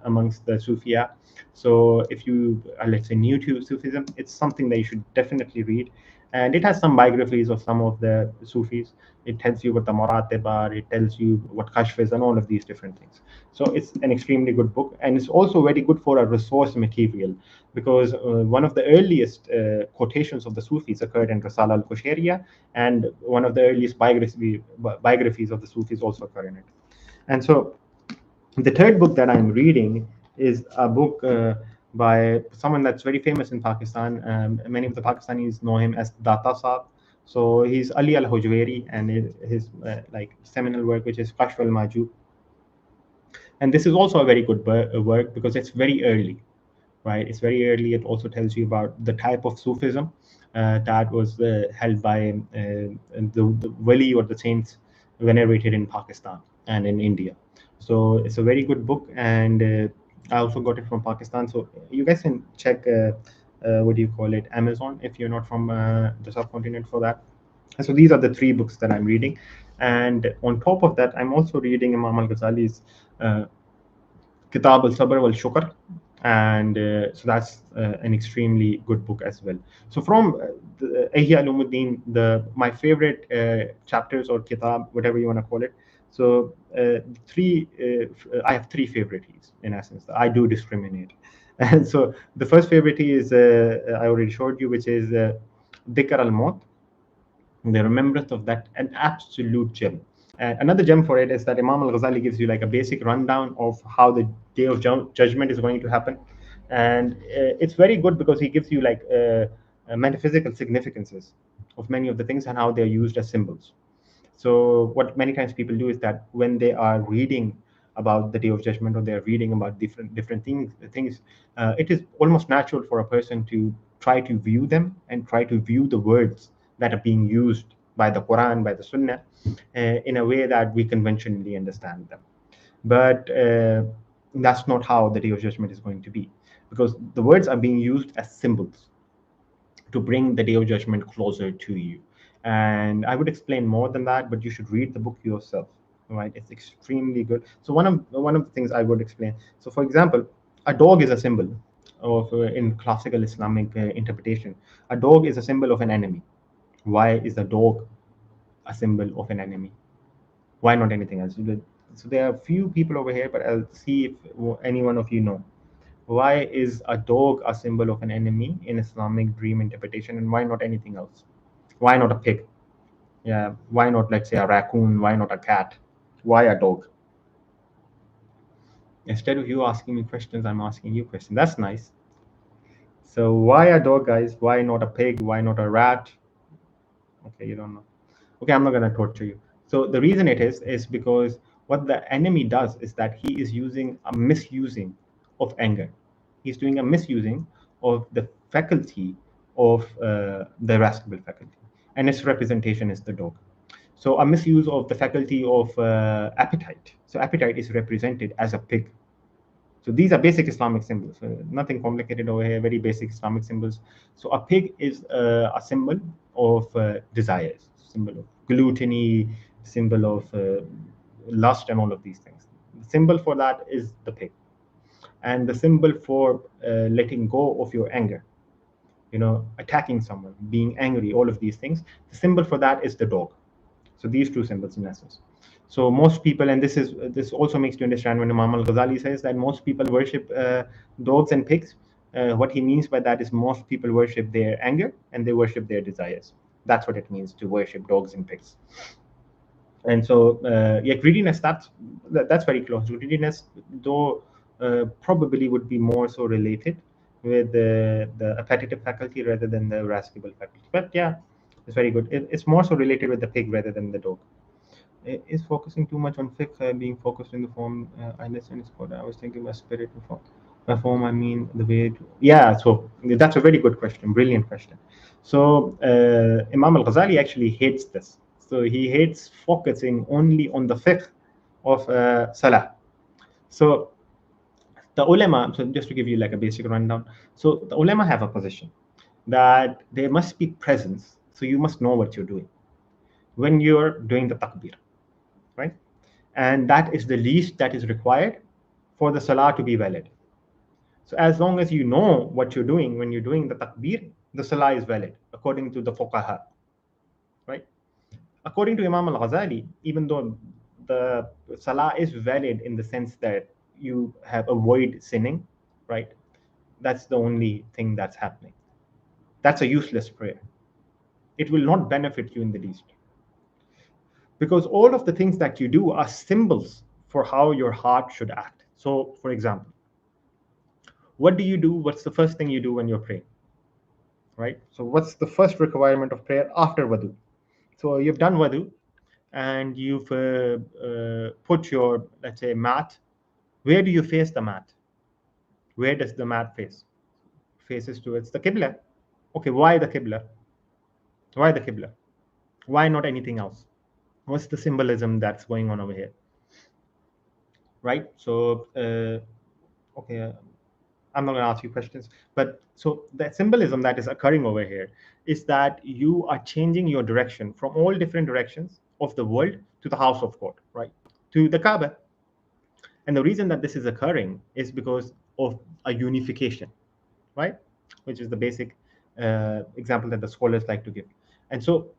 amongst the Sufia. So if you are, let's say, new to Sufism, it's something that you should definitely read. And it has some biographies of some of the Sufis. It tells you what the Maratib are, it tells you what Kashf is, and all of these different things. So it's an extremely good book, and it's also very good for a resource material, because one of the earliest quotations of the Sufis occurred in Risala al-Kushairiyah, and one of the earliest biographies of the Sufis also occur in it. And so the third book that I'm reading is a book by someone that's very famous in Pakistan. Many of the Pakistanis know him as Data Saab. So he's Ali al-Hujweri, and his like seminal work, which is Kashf al-Majub. And this is also a very good work because it's very early, right? It's very early. It also tells you about the type of Sufism that was held by the wali or the saints venerated in Pakistan and in India. So it's a very good book, and I also got it from Pakistan. So you guys can check what do you call it, Amazon, if you're not from the subcontinent for that. And so these are the 3 books that I'm reading, and on top of that, I'm also reading Imam al-Ghazali's Kitab al-Sabr wal-Shukr, and so that's an extremely good book as well. So from Ihya Ulumuddin, my favorite chapters or kitab, whatever you want to call it. So I have 3 favorites in essence. I do discriminate, and so the first favorite is I already showed you, which is Dhikr al-Maut, the remembrance of that, an absolute gem. Another gem for it is that Imam al-Ghazali gives you like a basic rundown of how the day of judgment is going to happen, and it's very good because he gives you like metaphysical significances of many of the things and how they're used as symbols. So what many times people do is that when they are reading about the day of judgment, or they're reading about different things, it is almost natural for a person to try to view them and try to view the words that are being used by the Quran, by the Sunnah, in a way that we conventionally understand them. But that's not how the day of judgment is going to be, because the words are being used as symbols to bring the day of judgment closer to you. And I would explain more than that, but you should read the book yourself. Right? It's extremely good. So one of the things I would explain. So for example, a dog is a symbol of in classical Islamic interpretation. A dog is a symbol of an enemy. Why is the dog a symbol of an enemy? Why not anything else? So there are a few people over here, but I'll see if any one of you know. Why is a dog a symbol of an enemy in Islamic dream interpretation, and why not anything else? Why not a pig? Yeah, why not, let's say, a raccoon? Why not a cat? Why a dog? Instead of you asking me questions, I'm asking you questions. That's nice. So why a dog, guys? Why not a pig? Why not a rat? Okay, you don't know. Okay, I'm not going to torture you. So the reason it is because what the enemy does is that he is using a misusing of anger. He's doing a misusing of the faculty of the irascible faculty, and its representation is the dog. So a misuse of the faculty of appetite. So appetite is represented as a pig. So these are basic Islamic symbols, nothing complicated over here, very basic Islamic symbols. So a pig is a symbol of desires, symbol of gluttony, symbol of lust and all of these things. The symbol for that is the pig. And the symbol for letting go of your anger, attacking someone, being angry, all of these things, the symbol for that is the dog. So these two symbols in essence. So most people, and this also makes you understand when Imam al-Ghazālī says that most people worship dogs and pigs. What he means by that is most people worship their anger and they worship their desires. That's what it means to worship dogs and pigs. And so, yeah, greediness, that's very close. Greediness, though, probably would be more so related with the appetitive faculty rather than the irascible faculty. But yeah, it's very good. It's more so related with the pig rather than the dog. Is focusing too much on fiqh being focused in the form? I understand it's called. I was thinking about spirit and form. By form, I mean the way. Yeah, so that's a very good question. Brilliant question. So Imam al-Ghazālī actually hates this. So he hates focusing only on the fiqh of salah. So the ulama, so just to give you like a basic rundown, so the ulama have a position that there must be presence, so you must know what you're doing when you're doing the takbir, right? And that is the least that is required for the salah to be valid. So as long as you know what you're doing when you're doing the takbir, the salah is valid according to the fuqaha, right? According to Imam al-Ghazālī, even though the salah is valid in the sense that you have avoid sinning, right? That's the only thing that's happening. That's a useless prayer. It will not benefit you in the least. Because all of the things that you do are symbols for how your heart should act. So, for example, what do you do? What's the first thing you do when you're praying? Right? So, what's the first requirement of prayer after wudu? So, you've done wudu and you've put your, let's say, mat. Where do you face the mat? Where does the mat face? Faces towards the Qibla. Okay, why the Qibla? Why the Qibla? Why not anything else? What's the symbolism that's going on over here? Right? So, okay, I'm not going to ask you questions, but so the symbolism that is occurring over here is that you are changing your direction from all different directions of the world to the house of God, right? To the Kaaba. And the reason that this is occurring is because of a unification, right? Which is the basic example that the scholars like to give. And so,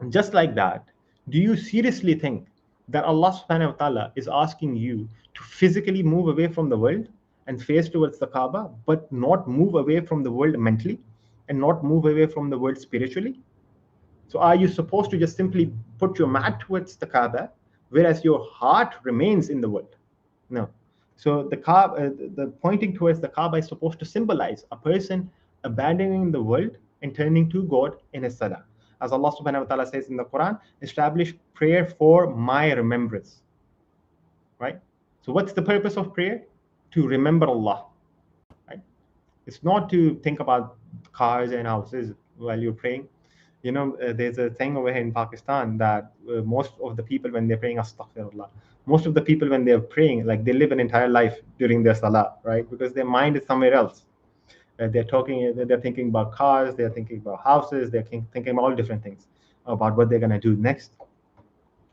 just like that, do you seriously think that Allah subhanahu wa ta'ala is asking you to physically move away from the world and face towards the Kaaba, but not move away from the world mentally and not move away from the world spiritually? So are you supposed to just simply put your mat towards the Kaaba, whereas your heart remains in the world? No. So the Kaaba, the pointing towards the Kaaba is supposed to symbolize a person abandoning the world and turning to God in his salah. As Allah subhanahu wa ta'ala says in the Quran, establish prayer for my remembrance. Right? So what's the purpose of prayer? To remember Allah. Right? It's not to think about cars and houses while you're praying. There's a thing over here in Pakistan that most of the people when they're praying, astaghfirullah, most of the people when they're praying, like they live an entire life during their salah, right? Because their mind is somewhere else. They're thinking about cars, they're thinking about houses, they're thinking about all different things about what they're going to do next.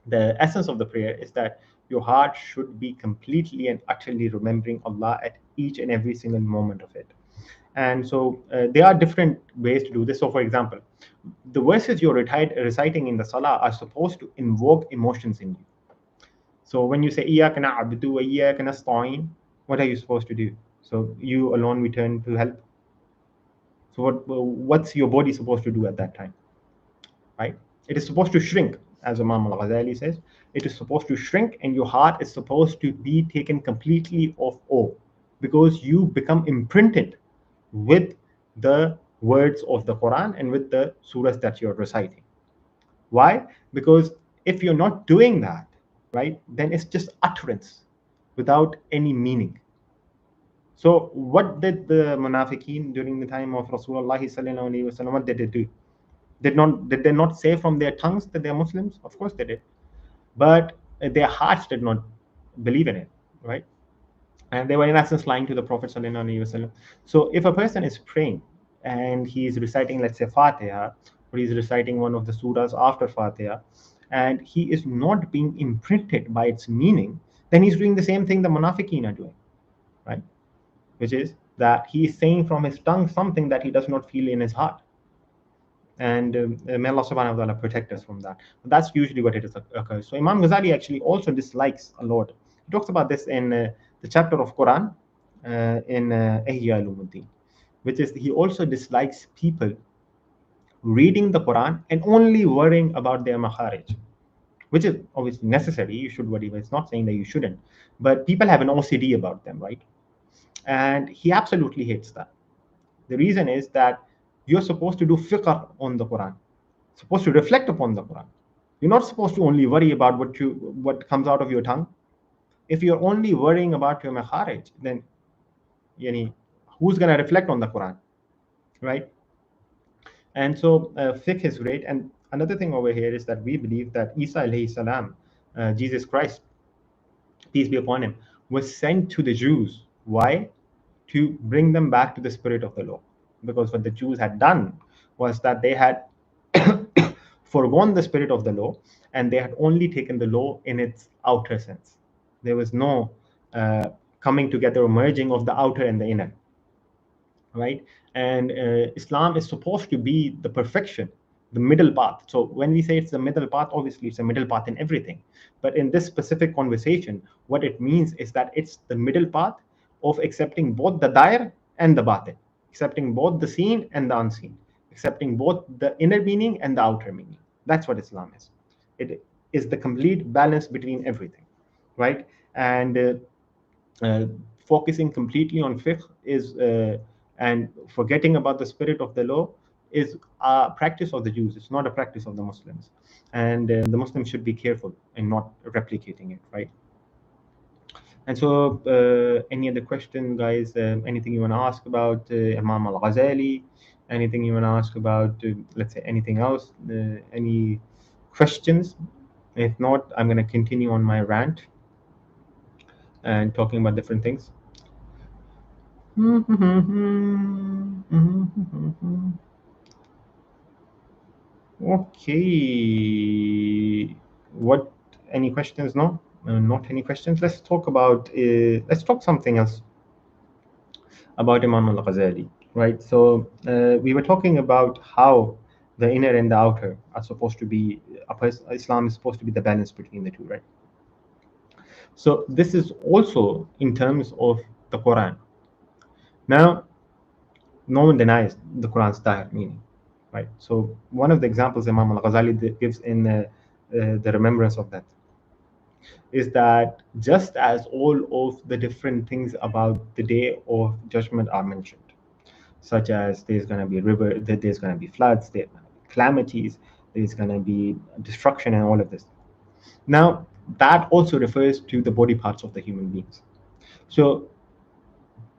The essence of the prayer is that your heart should be completely and utterly remembering Allah at each and every single moment of it. And so there are different ways to do this. So for example, the verses you're reciting in the salah are supposed to invoke emotions in you. So when you say إِيَّاكَ نَعْبُدُ وَإِيَّاكَ نَسْتَعِينُ, what are you supposed to do? So you alone we turn to help. So what's your body supposed to do at that time? Right? It is supposed to shrink, as Imam al-Ghazālī says. It is supposed to shrink and your heart is supposed to be taken completely off awe, because you become imprinted with the words of the Quran and with the surahs that you're reciting. Why? Because if you're not doing that, right, then it's just utterance without any meaning. So what did the munafiqeen during the time of Rasulullah sallallahu alaihi wasallam, what did they do? Did they not say from their tongues that they're Muslims? Of course they did. But their hearts did not believe in it, right? And they were in essence lying to the Prophet sallallahu alaihi wasallam. So if a person is praying and he is reciting, let's say, Fatiha, or he's reciting one of the surahs after Fatiha, and he is not being imprinted by its meaning, then he's doing the same thing the munafiqeen are doing, right? Which is that he is saying from his tongue something that he does not feel in his heart. And may Allah subhanahu wa ta'ala protect us from that. But that's usually what it is occurs. So Imam Ghazali actually also dislikes a lot. He talks about this in the chapter of Quran in Ihya Ulumuddin, which is he also dislikes people reading the Quran and only worrying about their makharij, which is obviously necessary. You should worry, but it's not saying that you shouldn't. But people have an OCD about them, right? And he absolutely hates that. The reason is that you're supposed to do fiqh on the Quran, supposed to reflect upon the Quran. You're not supposed to only worry about what comes out of your tongue. If you're only worrying about your makharij, then yani, who's going to reflect on the Quran, right? And so fiqh is great. And another thing over here is that we believe that Isa alayhi salam, Jesus Christ, peace be upon him, was sent to the Jews. Why? To bring them back to the spirit of the law. Because what the Jews had done was that they had foregone the spirit of the law, and they had only taken the law in its outer sense. There was no coming together or merging of the outer and the inner, right? And Islam is supposed to be the perfection, the middle path. So when we say it's the middle path, obviously it's a middle path in everything. But in this specific conversation, what it means is that it's the middle path of accepting both the dair and the batin, accepting both the seen and the unseen, accepting both the inner meaning and the outer meaning. That's what Islam is. It is the complete balance between everything, right? And focusing completely on fiqh is and forgetting about the spirit of the law is a practice of the Jews. It's not a practice of the Muslims, and the Muslims should be careful in not replicating it, right? And so, any other question, guys? Anything you want to ask about Imam al-Ghazālī? Anything you want to ask about, let's say, anything else? Any questions? If not, I'm going to continue on my rant and talking about different things. Okay. What? Any questions? No, not any questions. Let's talk about. Let's talk something else about Imam al-Ghazālī, right? So we were talking about how the inner and the outer are supposed to be. Islam is supposed to be the balance between the two, right? So this is also in terms of the Quran. Now, no one denies the Quran's direct meaning, right? So one of the examples Imam al-Ghazālī gives in the remembrance of that is that just as all of the different things about the day of judgment are mentioned, such as there's going to be river, there's going to be floods, there are calamities, there's going to be destruction and all of this. Now, that also refers to the body parts of the human beings. So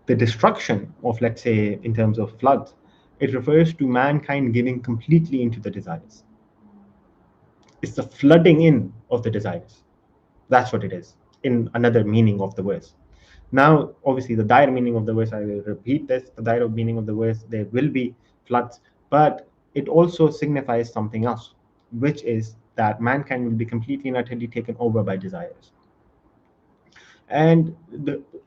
the destruction of, let's say, in terms of floods, it refers to mankind giving completely into the desires. It's the flooding in of the desires. That's what it is, in another meaning of the verse. Now, obviously, the dire meaning of the verse, I will repeat this, the dire meaning of the verse, there will be floods, but it also signifies something else, which is that mankind will be completely and utterly taken over by desires. And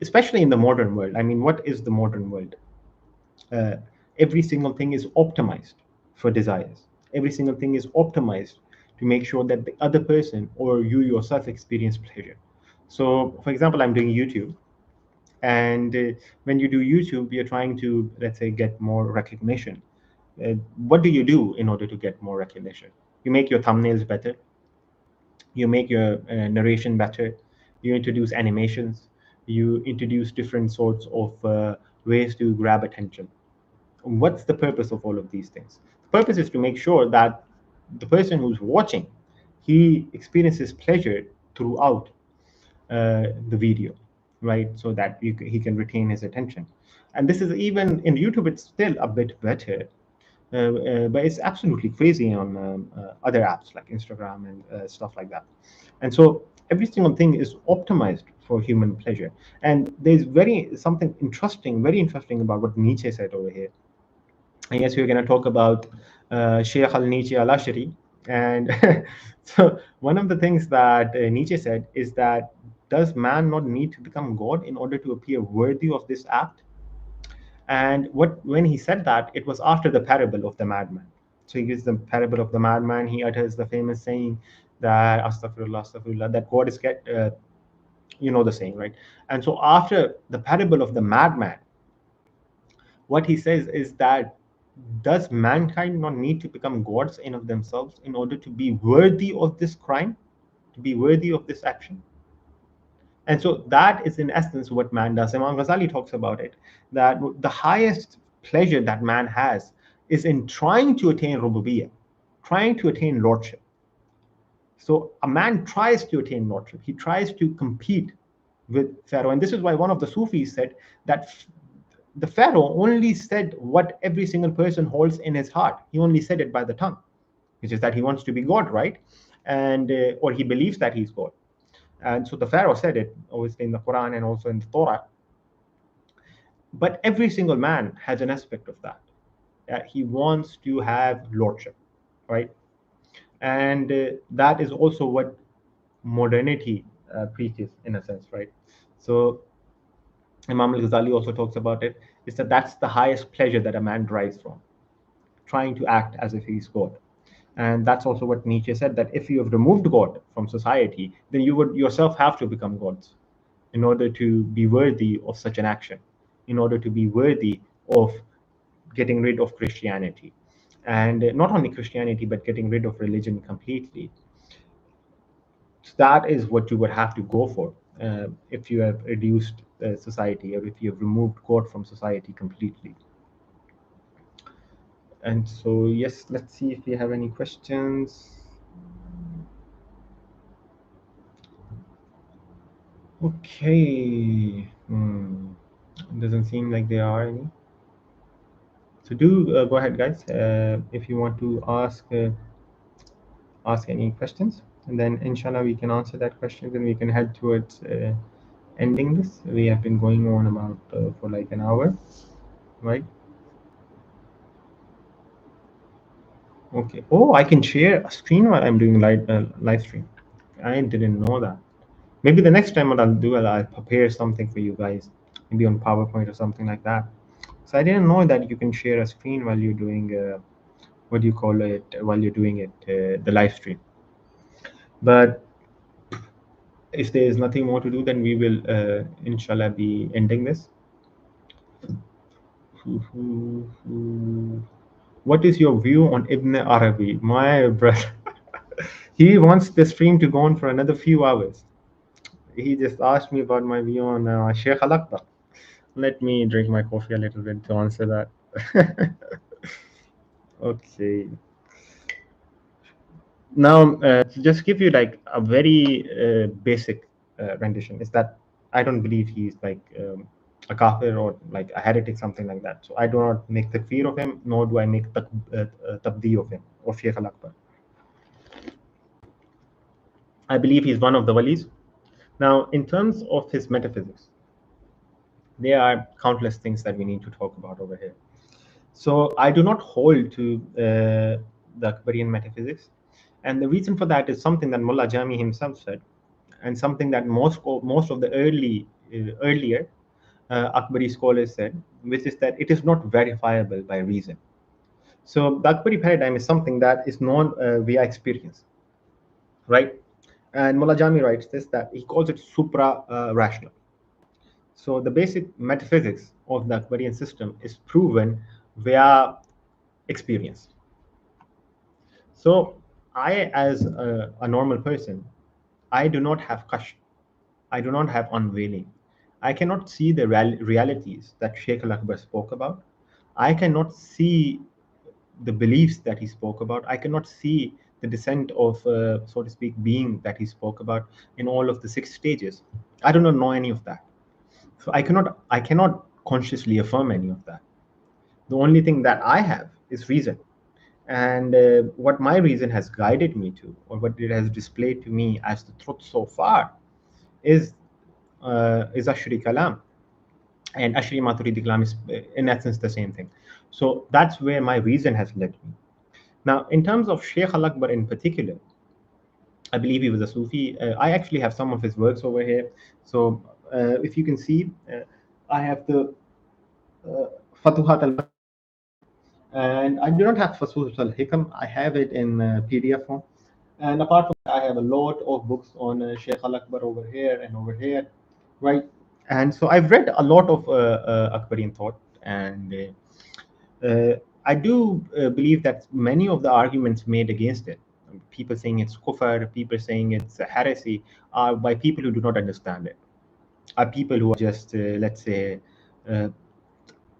especially in the modern world, I mean, what is the modern world? Every single thing is optimized for desires. Every single thing is optimized to make sure that the other person or you yourself experience pleasure. So, for example, I'm doing YouTube, and when you do YouTube, you're trying to, let's say, get more recognition. What do you do in order to get more recognition? You make your thumbnails better, you make your narration better, you introduce animations, you introduce different sorts of ways to grab attention. What's the purpose of all of these things? The purpose is to make sure that the person who's watching, he experiences pleasure throughout the video, right? So that he can retain his attention. And this is even in YouTube, it's still a bit better, but it's absolutely crazy on other apps like Instagram and stuff like that. And so every single thing is optimized for human pleasure. And there's something interesting, very interesting about what Nietzsche said over here. I guess we're going to talk about Sheikh al-Nietzsche al-Ashari. And so one of the things that Nietzsche said is that, does man not need to become God in order to appear worthy of this act? And when he said that, it was after the parable of the madman. So he gives the parable of the madman. He utters the famous saying that astaghfirullah, astaghfirullah, that God is you know the saying, right? And so after the parable of the madman, what he says is that, does mankind not need to become gods in of themselves in order to be worthy of this crime, to be worthy of this action? And so that is in essence what man does. Imam Ghazali talks about it, that the highest pleasure that man has is in trying to attain rububiyyah, trying to attain lordship. So a man tries to attain lordship. He tries to compete with Pharaoh. And this is why one of the Sufis said that the Pharaoh only said what every single person holds in his heart. He only said it by the tongue, which is that he wants to be God, right? And or he believes that he's God. And so the Pharaoh said it, obviously in the Quran and also in the Torah. But every single man has an aspect of that. He wants to have lordship, right? And that is also what modernity preaches, in a sense, right? So Imam al-Ghazali also talks about it, is that that's the highest pleasure that a man derives from, trying to act as if he's God. And that's also what Nietzsche said, that if you have removed God from society, then you would yourself have to become gods in order to be worthy of such an action, in order to be worthy of getting rid of Christianity. And not only Christianity, but getting rid of religion completely. So that is what you would have to go for if you have reduced society, or if you have removed God from society completely. And so, yes, let's see if we have any questions. Okay. It doesn't seem like there are any. So do go ahead, guys, if you want to ask any questions, and then inshallah we can answer that question, and we can head towards ending this. We have been going on about for like an hour, right? Okay. Oh, I can share a screen while I'm doing live stream. I didn't know that. Maybe the next time what I'll do, I'll prepare something for you guys, maybe on PowerPoint or something like that. So I didn't know that you can share a screen while you're doing what do you call it, while you're doing it, the live stream. But if there is nothing more to do, then we will inshallah be ending this. What is your view on Ibn Arabi? My brother, he wants the stream to go on for another few hours. He just asked me about my view on Sheikh al-Akbar. Let me drink my coffee a little bit to answer that. Okay. Now, to just give you like a very basic rendition, is that I don't believe he's like a kafir or like a heretic, something like that. So I do not make takfir of him, nor do I make tabdi of him, of Sheikh al-Akbar. I believe he's one of the walis. Now, in terms of his metaphysics, there are countless things that we need to talk about over here. So I do not hold to the Akbarian metaphysics. And the reason for that is something that Mullah Jami himself said, and something that most of the earlier Akbari scholars said, which is that it is not verifiable by reason. So the Akbari paradigm is something that is known via experience, right? And Mullah Jami writes this, that he calls it supra rational. So the basic metaphysics of the Akbarian system is proven via experience. So I, as a normal person, I do not have kashf. I do not have unveiling. I cannot see the realities that Sheikh al-Akbar spoke about. I cannot see the beliefs that he spoke about. I cannot see the descent of, so to speak, being that he spoke about in all of the 6 stages. I do not know any of that. So I cannot consciously affirm any of that. The only thing that I have is reason. And what my reason has guided me to, or what it has displayed to me as the truth so far, is Ashri Kalam. and Ash'ari Maturidi Kalam is in essence the same thing. So that's where my reason has led me. Now, in terms of Sheikh Al-Akbar in particular, I believe he was a Sufi. I actually have some of his works over here. So if you can see, I have the Fatuhat al and I do not have Fusus al Hikam. I have it in PDF form. And apart from that, I have a lot of books on Sheikh Al Akbar over here and over here, right? And so I've read a lot of Akbarian thought, and I do believe that many of the arguments made against it, people saying it's kufr, people saying it's a heresy, are by people who do not understand it, are people who are just, let's say, uh,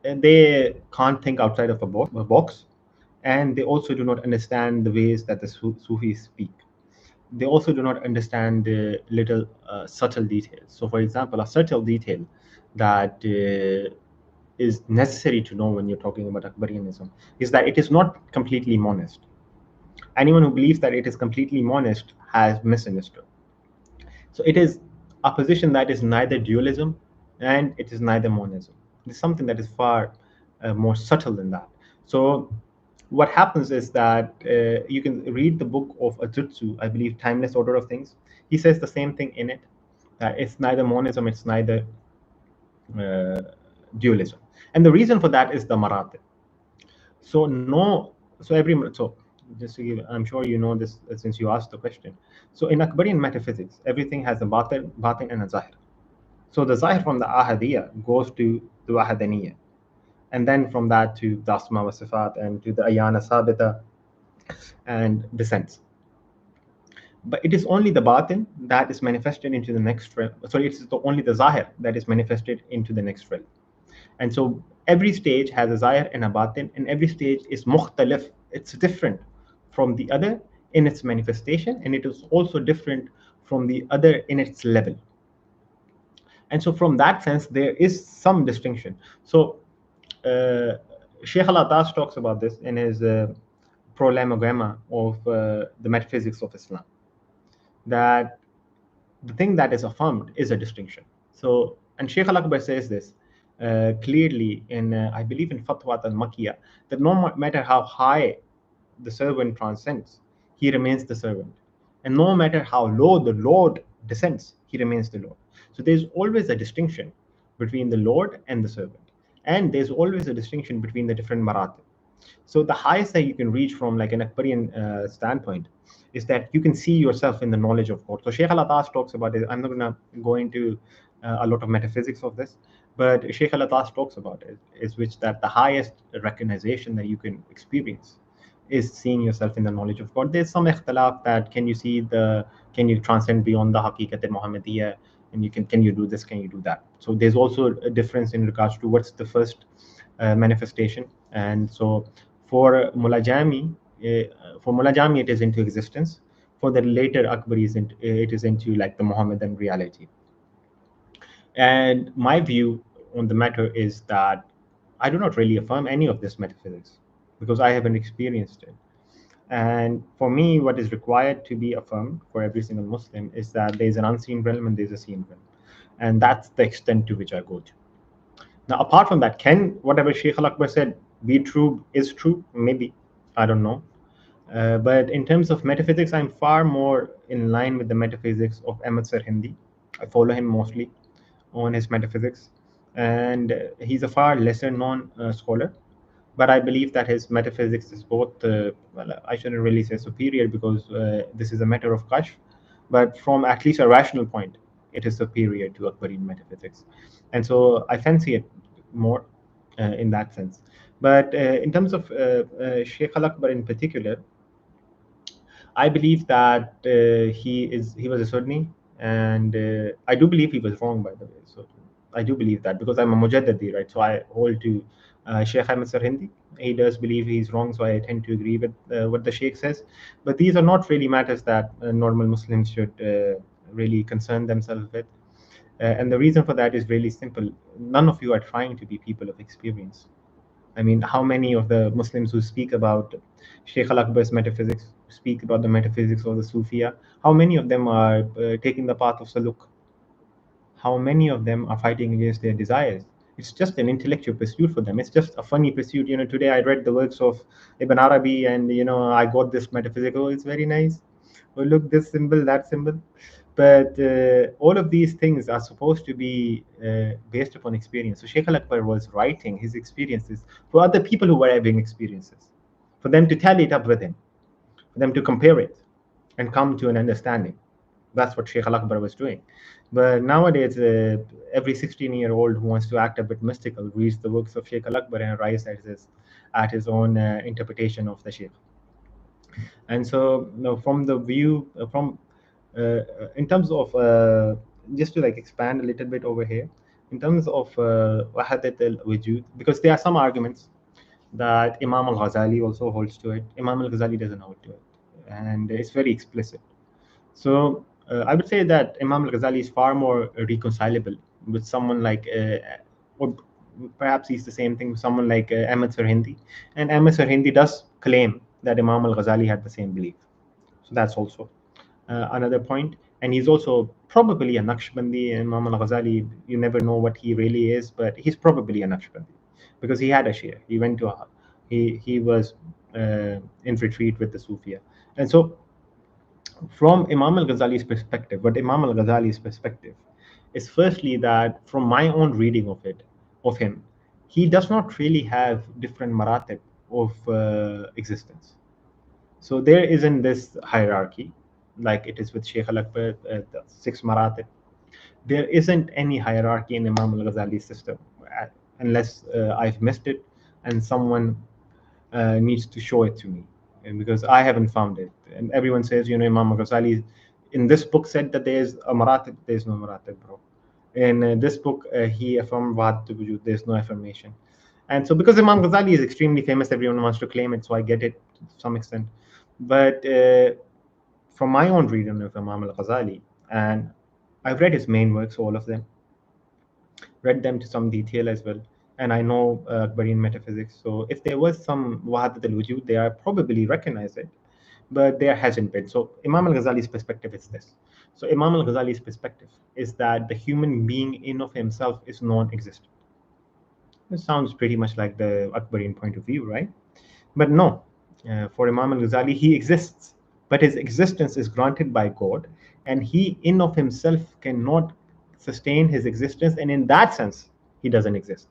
they can't think outside of a box, and they also do not understand the ways that the Sufis speak. They also do not understand the little subtle details. So, for example, a subtle detail that is necessary to know when you're talking about Akbarianism is that it is not completely monist. Anyone who believes that it is completely monist has misunderstood. So it is a position that is neither dualism and it is neither monism. It's something that is far more subtle than that. So what happens is that you can read the book of Ajutsu, I believe, Timeless Order of Things. He says the same thing in it, that it's neither monism, it's neither uh, dualism. And the reason for that is the maratib. So no, so just to give, I'm sure you know this since you asked the question. So in Akbarian metaphysics, everything has a batin and a zahir. So the zahir from the ahadiyya goes to the wahadaniyya, and then from that to the asma wa sifat and to the ayana sabita and descents. But it is only the batin that is manifested into the next realm. Sorry, it's only the zahir that is manifested into the next realm. And so every stage has a zahir and a batin, and every stage is mukhtalif. It's different from the other in its manifestation, and it is also different from the other in its level. And so from that sense, there is some distinction. So Sheikh Al-Atas talks about this in his prolegomena of the metaphysics of Islam, that the thing that is affirmed is a distinction. So, and Sheikh Al-Akbar says this clearly in, I believe, in Fatwat al-Makkiyah, that no matter how high the servant transcends, he remains the servant. And no matter how low the Lord descends, he remains the Lord. So there's always a distinction between the Lord and the servant. And there's always a distinction between the different maratib. So the highest that you can reach from like an Akbarian standpoint is that you can see yourself in the knowledge of God. So Sheikh Al-Atas talks about it. I'm not going to go into a lot of metaphysics of this, but Sheikh Al-Atas talks about it, is which that the highest recognition that you can experience is seeing yourself in the knowledge of God. There's some ikhtilaf that can you transcend beyond the haqiqat al-Muhammadiyya, and can you do this, can you do that. So there's also a difference in regards to what's the first manifestation. And so for Mullah Jami, it is into existence. For the later Akbaris, it is into like the Muhammadan reality. And my view on the matter is that I do not really affirm any of this metaphysics because I haven't experienced it. And for me, what is required to be affirmed for every single Muslim is that there's an unseen realm and there's a seen realm. And that's the extent to which I go to. Now, apart from that, can whatever Sheikh Al-Akbar said be true, is true? Maybe. I don't know. But in terms of metaphysics, I'm far more in line with the metaphysics of Ahmad Sarhindi. I follow him mostly on his metaphysics. And he's a far lesser known scholar. But I believe that his metaphysics is both, well, I shouldn't really say superior because this is a matter of kashf, but from at least a rational point, it is superior to Akbarian metaphysics. And so I fancy it more in that sense. But in terms of Sheikh Al-Akbar in particular, I believe that he was a Sunni, and I do believe he was wrong, by the way. So I do believe that because I'm a Mujaddadi, right? So I hold to Sheikh Ahmed Sarhindi. He does believe he's wrong, so I tend to agree with what the Sheikh says. But these are not really matters that normal Muslims should really concern themselves with. And the reason for that is really simple. None of you are trying to be people of experience. I mean, how many of the Muslims who speak about Sheikh Al-Akbar's metaphysics, speak about the metaphysics of the Sufiya, how many of them are taking the path of Saluk? How many of them are fighting against their desires? It's just an intellectual pursuit for them. It's just a funny pursuit. Today I read the works of Ibn Arabi, and I got this metaphysical. It's very nice. Oh, look, this symbol, that symbol. But all of these things are supposed to be based upon experience. So Sheikh Al-Akbar was writing his experiences for other people who were having experiences, for them to tally it up with him, for them to compare it and come to an understanding. That's what Sheikh Al-Akbar was doing. But nowadays, every 16-year-old who wants to act a bit mystical reads the works of Sheikh Al-Akbar and arrives at his own interpretation of the Sheikh. And so, from the view, in terms of, just to expand a little bit over here, in terms of Wahadat al-Wujud, because there are some arguments that Imam al-Ghazālī also holds to it. Imam al-Ghazālī doesn't hold to it, and it's very explicit. So I would say that Imam al-Ghazālī is far more reconcilable with someone like, or perhaps he's the same thing with someone like Ahmad Sirhindi. And Ahmad Sirhindi does claim that Imam al-Ghazālī had the same belief. So that's also another point. And he's also probably a Naqshbandi. Imam al-Ghazālī, you never know what he really is, but he's probably a Naqshbandi because he had a Shia. He went to he was in retreat with the Sufia. And so from Imam al-Ghazālī's perspective, but Imam al-Ghazālī's perspective is firstly that from my own reading of him, he does not really have different maratib of existence. So there isn't this hierarchy like it is with Sheikh Al-Akbar, the 6 maratib. There isn't any hierarchy in Imam al-Ghazālī's system, unless I've missed it and someone needs to show it to me, because I haven't found it. And everyone says, Imam al-Ghazālī in this book said that there's a maratib. There's no maratib, bro. In this book, he affirmed Wahdat al-Wujud. There's no affirmation. And so because Imam Ghazali is extremely famous, everyone wants to claim it, so I get it to some extent. But from my own reading of Imam al-Ghazali, and I've read his main works, all of them, read them to some detail as well, and I know Akbarian Metaphysics. So if there was some Wahdat al-Wujud there, I probably recognize it, but there hasn't been. So Imam al-Ghazali's perspective is this. So Imam al-Ghazali's perspective is that the human being in of himself is non-existent. It sounds pretty much like the Akbarian point of view, right? But no, for Imam al-Ghazali, he exists, but his existence is granted by God, and he in of himself cannot sustain his existence, and in that sense, he doesn't exist.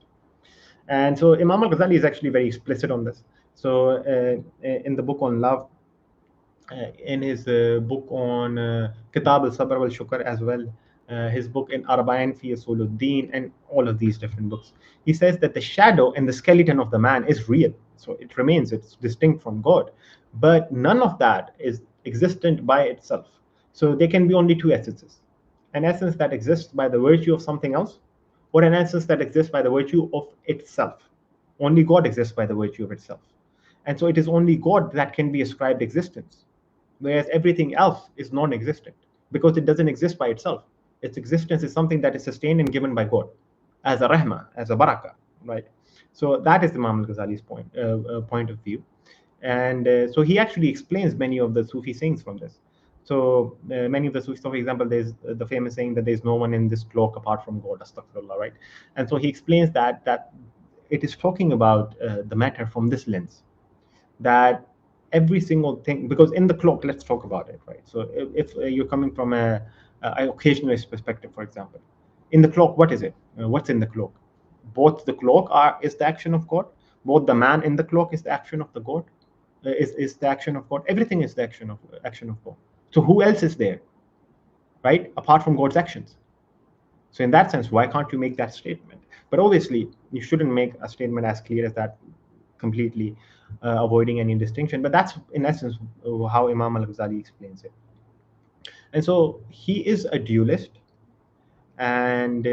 And so Imam al-Ghazali is actually very explicit on this. So in the book on love, in his book on Kitab al-Sabr wal-Shukr as well, his book in Arba'in fi Usuluddin, and all of these different books, he says that the shadow and the skeleton of the man is real. So it remains, it's distinct from God. But none of that is existent by itself. So there can be only 2 essences. An essence that exists by the virtue of something else, or an essence that exists by the virtue of itself. Only God exists by the virtue of itself. And so it is only God that can be ascribed existence, whereas everything else is non-existent because it doesn't exist by itself. Its existence is something that is sustained and given by God as a rahmah, as a barakah, right? So that is Imam al-Ghazali's point of view. And so he actually explains many of the Sufi sayings from this. So many of the Sufis, for example, there's the famous saying that there's no one in this cloak apart from God, astaghfirullah, right? And so he explains that it is talking about the matter from this lens, that every single thing, because in the cloak, let's talk about it, right? So if you're coming from an occasionalist perspective, for example, in the cloak, what is it? What's in the cloak? Both the cloak is the action of God, both the man in the cloak is the action of the God, is the action of God. Everything is the action of God. So who else is there, right? Apart from God's actions. So in that sense, why can't you make that statement? But obviously, you shouldn't make a statement as clear as that, completely avoiding any distinction. But that's in essence how Imam al-Ghazali explains it. And so he is a dualist, and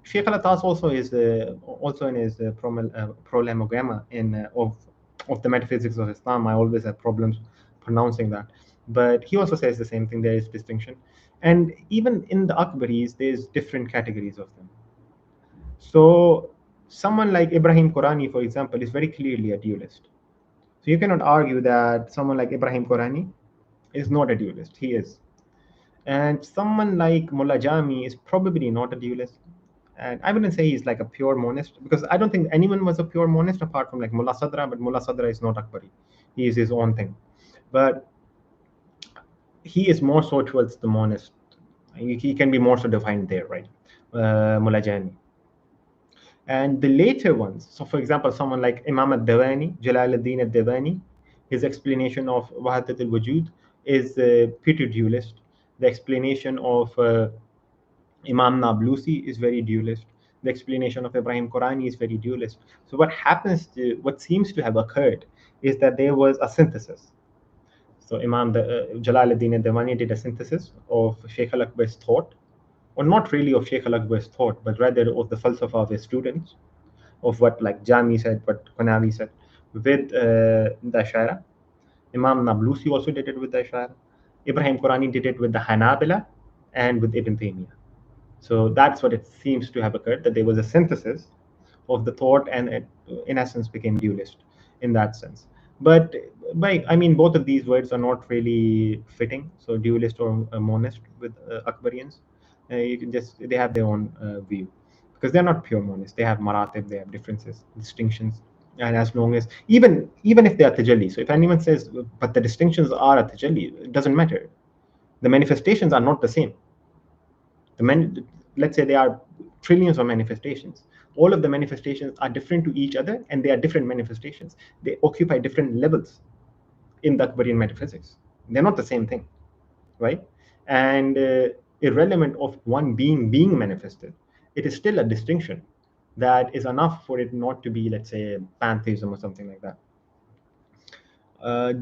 Sheikh al-Atas also is also in his prolegomena of the metaphysics of Islam. I always have problems pronouncing that, but he also says the same thing. There is distinction, and even in the Akbaris, there's different categories of them. So someone like Ibrahim Qurani, for example, is very clearly a dualist. So you cannot argue that someone like Ibrahim Qurani is not a dualist. He is. And someone like Mullah Jami is probably not a dualist. And I wouldn't say he's like a pure monist, because I don't think anyone was a pure monist apart from like Mullah Sadra, but Mullah Sadra is not Akbari. He is his own thing. But he is more so towards the monist. He can be more so defined there, right? Mullah Jani. And the later ones, so for example, someone like Imam al-Dawani, Jalaluddin al-Dawani, his explanation of Wahdat al-Wujud is pretty dualist. The explanation of Imam Nablusi is very dualist. The explanation of Ibrahim Qurani is very dualist. So what seems to have occurred is that there was a synthesis. So Jalaluddin al-Dawani did a synthesis of Sheikh al-Akbar's thought, or not really of Sheikh al-Akbar's thought, but rather of the falsafa of his students, of what like Jami said, what Qanavi said, with the Ashaira. Imam Nablusi also did it with the Ashaira. Ibrahim Qurani did it with the Hanabila and with Ibn Taymiyyah. So that's what it seems to have occurred, that there was a synthesis of the thought, and it, in essence, became dualist in that sense. But I mean, both of these words are not really fitting. So dualist or monist with Akbarians, you can just, they have their own view, because they're not pure monists. They have maratib, they have differences, distinctions. And as long as, even if they are tajalli, so if anyone says, but the distinctions are a tajalli, it doesn't matter. The manifestations are not the same. Let's say there are trillions of manifestations. All of the manifestations are different to each other, and they are different manifestations. They occupy different levels in the Akbarian metaphysics. They're not the same thing, right? And irrelevant of one being manifested, it is still a distinction that is enough for it not to be, let's say, pantheism or something like that.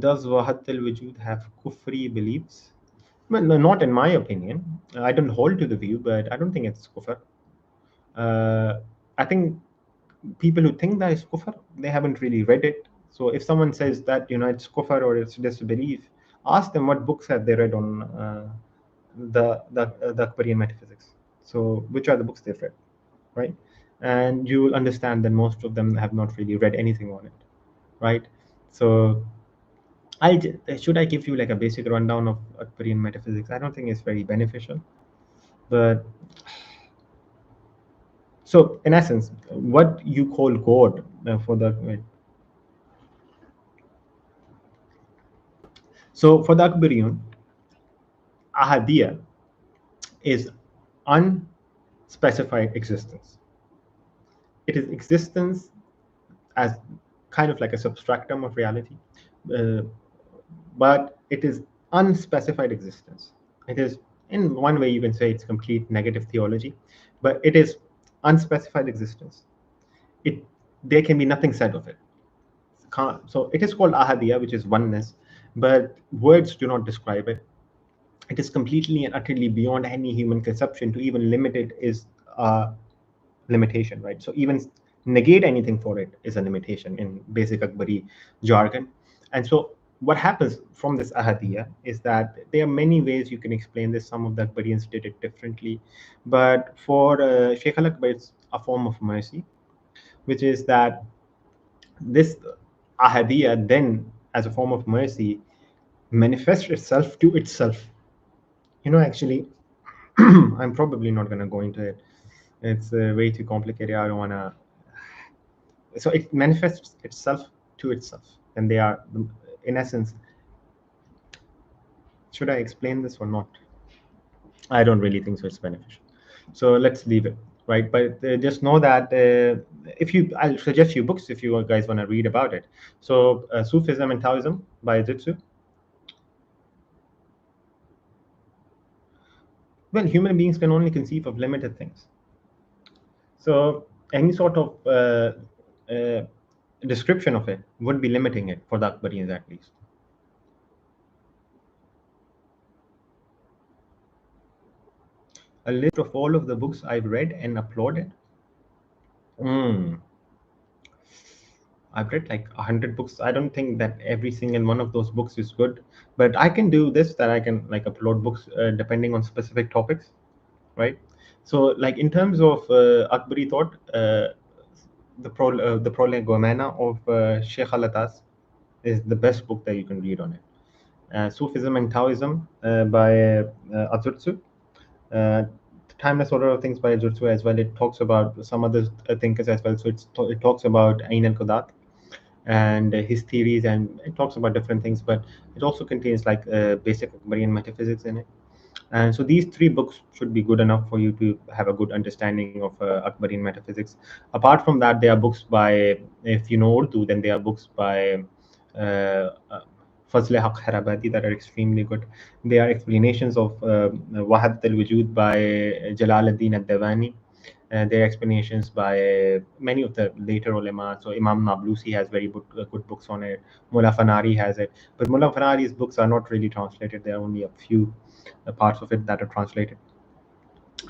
Does Wahat al-Wujud have kufri beliefs? Well, no, not in my opinion. I don't hold to the view, but I don't think it's kufr. I think people who think that it's kufr, they haven't really read it. So if someone says that, it's kufr or it's disbelief, ask them what books have they read on the Akbarian metaphysics. So which are the books they've read, right? And you will understand that most of them have not really read anything on it, right? So should I give you like a basic rundown of Akbarian metaphysics? I don't think it's very beneficial, but so in essence, what you call God for the Akbarian, Ahadiyya is unspecified existence. It is existence as kind of like a substratum of reality, but it is unspecified existence. It is, in one way you can say, it's complete negative theology, but it is unspecified existence. There can be nothing said of it. So it is called Ahadiyya, which is oneness, but words do not describe it. It is completely and utterly beyond any human conception. To even limit it is a limitation, right? So even negate anything for it is a limitation in basic Akbari jargon. And so what happens from this Ahadiyya is that there are many ways you can explain this. Some of the Akbarians did it differently, but for Sheikh al-Akbar, it's a form of mercy, which is that this Ahadiyya then, as a form of mercy, manifests itself to itself. Actually, I'm probably not going to go into it. It's way too complicated. I don't want to. So it manifests itself to itself, and they are, in essence. Should I explain this or not? I don't really think so. It's beneficial. So let's leave it, right? But just know that I'll suggest you books if you guys want to read about it. So Sufism and Taoism by Zitsu. Well, human beings can only conceive of limited things. So any sort of description of it would be limiting it for the Akbarians, at least. A list of all of the books I've read and uploaded. I've read like 100 books. I don't think that every single one of those books is good, but I can do this, that I can like upload books depending on specific topics, right? So like in terms of Akbari thought, the Prolegomena of Sheikh al-Atas is the best book that you can read on it. Sufism and Taoism by Azurtsu. Timeless Order of Things by Jutsu as well. It talks about some other thinkers as well. So it talks about Ain al-Qudat and his theories, and it talks about different things, but it also contains like basic Akbarian metaphysics in it. And so these three books should be good enough for you to have a good understanding of Akbarian metaphysics. Apart from that, there are books by, if you know Urdu, then there are books by Fazl Haq Harabadi that are extremely good. There are explanations of Wahadat al-Wujud by Jalaluddin ad-Dawani. There are explanations by many of the later ulama. So Imam Nablusi has very good books on it. Mullah Fanari has it. But Mullah Fanari's books are not really translated. There are only a few parts of it that are translated.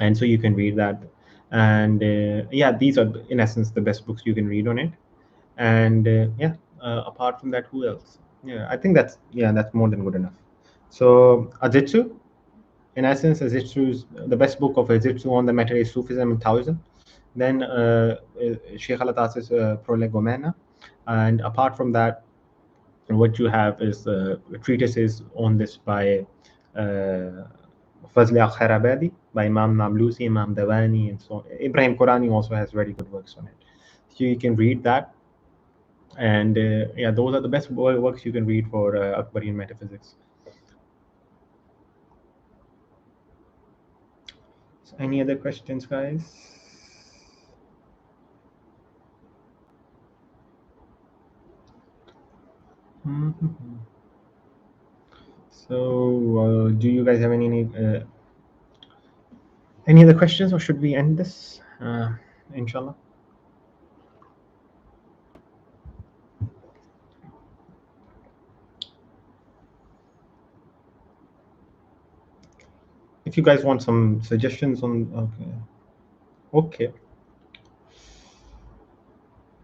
And so you can read that. And yeah, these are in essence the best books you can read on it. And yeah, apart from that, who else? Yeah, I think that's more than good enough. So Ajitsu, in essence, Ajitsu's the best book of Ajitsu on the matter is Sufism and Taoism. Then Sheikh Al-Atas's Prolegomena, and apart from that, what you have is treatises on this by Fazl al-Kharabadi, by Imam Nablusi, Imam Dawani, and so on. Ibrahim Qurani also has very good works on it. So you can read that. And yeah, those are the best works you can read for Akbarian metaphysics. So any other questions, guys? So do you guys have any other questions, or should we end this? Inshallah. If you guys want some suggestions on, okay.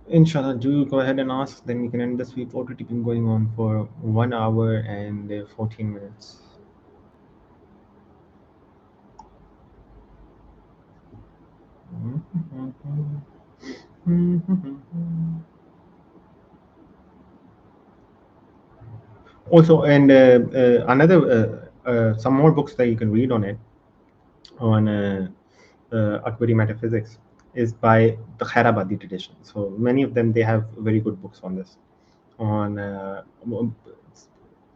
Inshallah, do go ahead and ask, then we can end this. We've already been going on for 1 hour and 14 minutes. Also, and another some more books that you can read on it, on Akbari metaphysics, is by the Khairabadi tradition. So many of them, they have very good books on this. On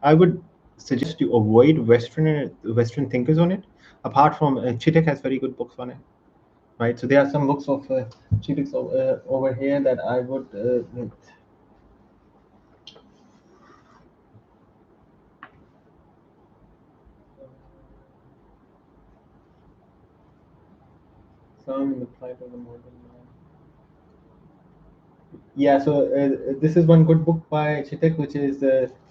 I would suggest you avoid Western thinkers on it. Apart from Chitek has very good books on it, right? So there are some books of Chitek's over here that I would. Some in the plight of the modern man. Yeah, so this is one good book by Chitek, which is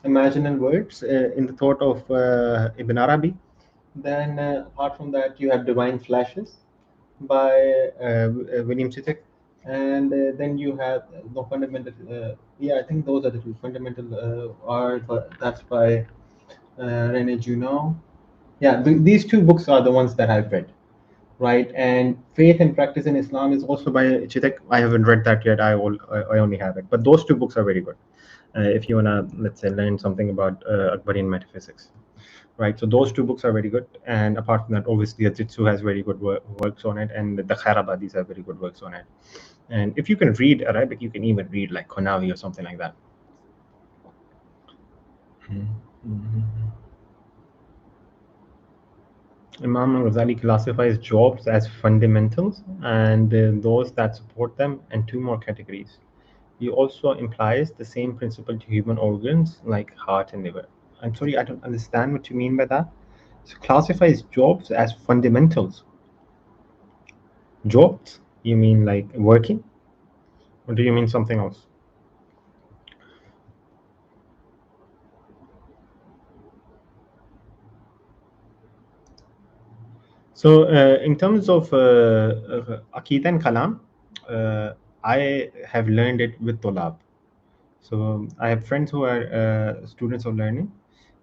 Imaginal Words in the Thought of Ibn Arabi. Then, apart from that, you have Divine Flashes by William Chitek. And then you have the fundamental, yeah, I think those are the two. Fundamental art, but that's by Rene Junot. Yeah, these two books are the ones that I've read. Right, and Faith and Practice in Islam is also by Chitek. I haven't read that yet. I only have it, but those two books are very good. If you wanna, let's say, learn something about Akbarian metaphysics, right? So those two books are very good. And apart from that, obviously, Ajitsu has very good works on it, and the Khairabadis have very good works on it. And if you can read Arabic, you can even read like Konawi or something like that. Imam al-Ghazālī classifies jobs as fundamentals and those that support them, and two more categories. He also implies the same principle to human organs like heart and liver. I'm sorry, I don't understand what you mean by that. So classifies jobs as fundamentals. Jobs? You mean like working? Or do you mean something else? So in terms of Aqeedah and Kalam, I have learned it with Tolab. So I have friends who are students of learning,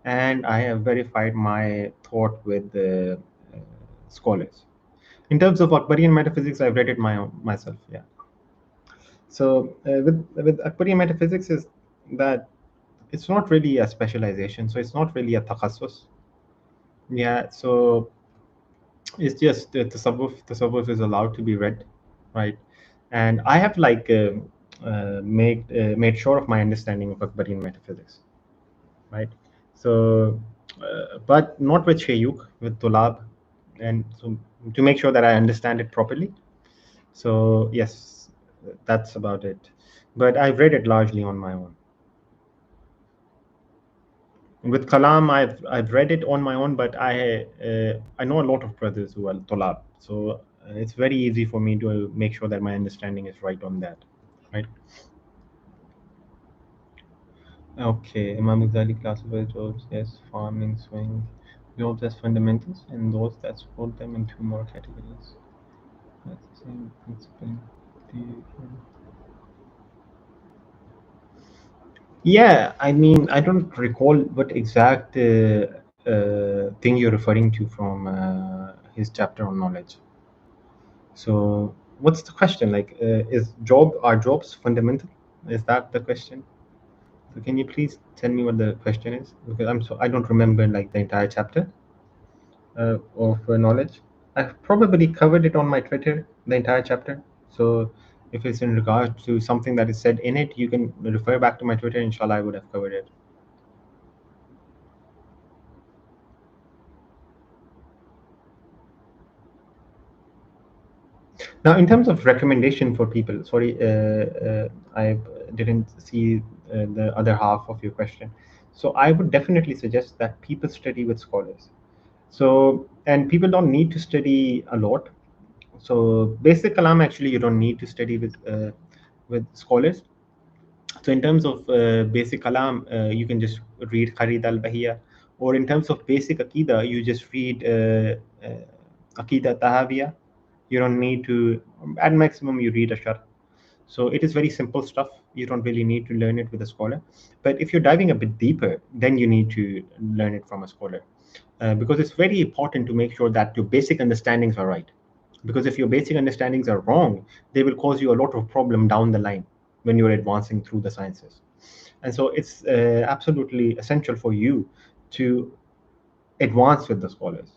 and I have verified my thought with the scholars. In terms of Akbarian metaphysics, I've read it myself. Yeah. So with Akbarian metaphysics is that it's not really a specialization. So it's not really a takhasus. Yeah. So It's just the tasawwuf is allowed to be read, right? And I have like made sure of my understanding of Akbarian metaphysics, right? So, but not with Shayuk, with Tulab, and so to make sure that I understand it properly. So yes, that's about it. But I've read it largely on my own. With Kalam, I've read it on my own, but I know a lot of brothers who are Tulab, so it's very easy for me to make sure that my understanding is right on that, right? Okay, Imam Ghazali classifies jobs as farming, swing, jobs as fundamentals, and those that support them in two more categories. That's the same principle. The- Yeah, I mean, I don't recall what exact thing you're referring to from his chapter on knowledge. So, what's the question? Like, are jobs fundamental? Is that the question? So, can you please tell me what the question is? Because I don't remember like the entire chapter of knowledge. I've probably covered it on my Twitter, the entire chapter. So, if it's in regard to something that is said in it, you can refer back to my Twitter. Inshallah, I would have covered it. Now, in terms of recommendation for people, sorry, I didn't see the other half of your question. So I would definitely suggest that people study with scholars. So, and people don't need to study a lot. So basic kalam, actually, you don't need to study with scholars. So in terms of basic kalam, you can just read Kharid al-Bahiyya, or in terms of basic akida, you just read Akida Tahawiya. You don't need to, at maximum, you read a shar. So it is very simple stuff. You don't really need to learn it with a scholar. But if you're diving a bit deeper, then you need to learn it from a scholar. Because it's very important to make sure that your basic understandings are right. Because if your basic understandings are wrong, they will cause you a lot of problem down the line when you're advancing through the sciences. And so it's absolutely essential for you to advance with the scholars.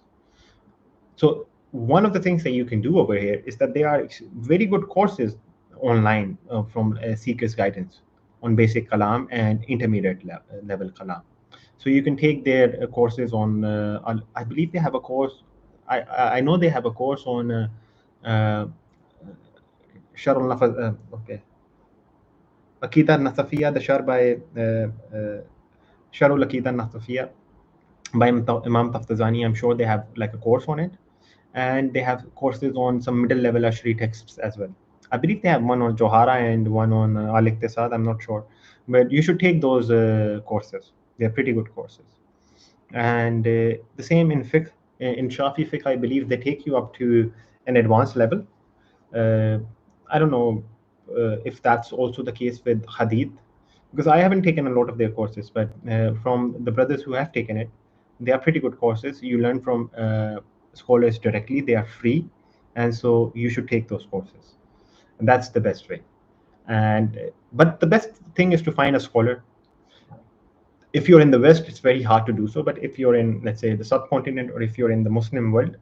So one of the things that you can do over here is that there are very good courses online from Seeker's Guidance on basic Kalam and intermediate level Kalam. So you can take their courses I believe they have a course. I know they have a course on uh, Sharul Nafaz. Okay, Akita Nasafiya, the Shar by Sharul Akita Nasafiya by Imam Taftazani. I'm sure they have like a course on it, and they have courses on some middle level Ashri texts as well. I believe they have one on Johara and one on Al-Iqtisad. I'm not sure, but you should take those courses. They're pretty good courses. And the same in fiqh. In Shafi fiqh, I believe they take you up to an advanced level. Uh, I don't know if that's also the case with Hadith, because I haven't taken a lot of their courses, but from the brothers who have taken it, they are pretty good courses. You learn from scholars directly, they are free, and so you should take those courses. And that's the best way. And but the best thing is to find a scholar. If you're in the West, it's very hard to do so. But if you're in, let's say, the subcontinent, or if you're in the Muslim world,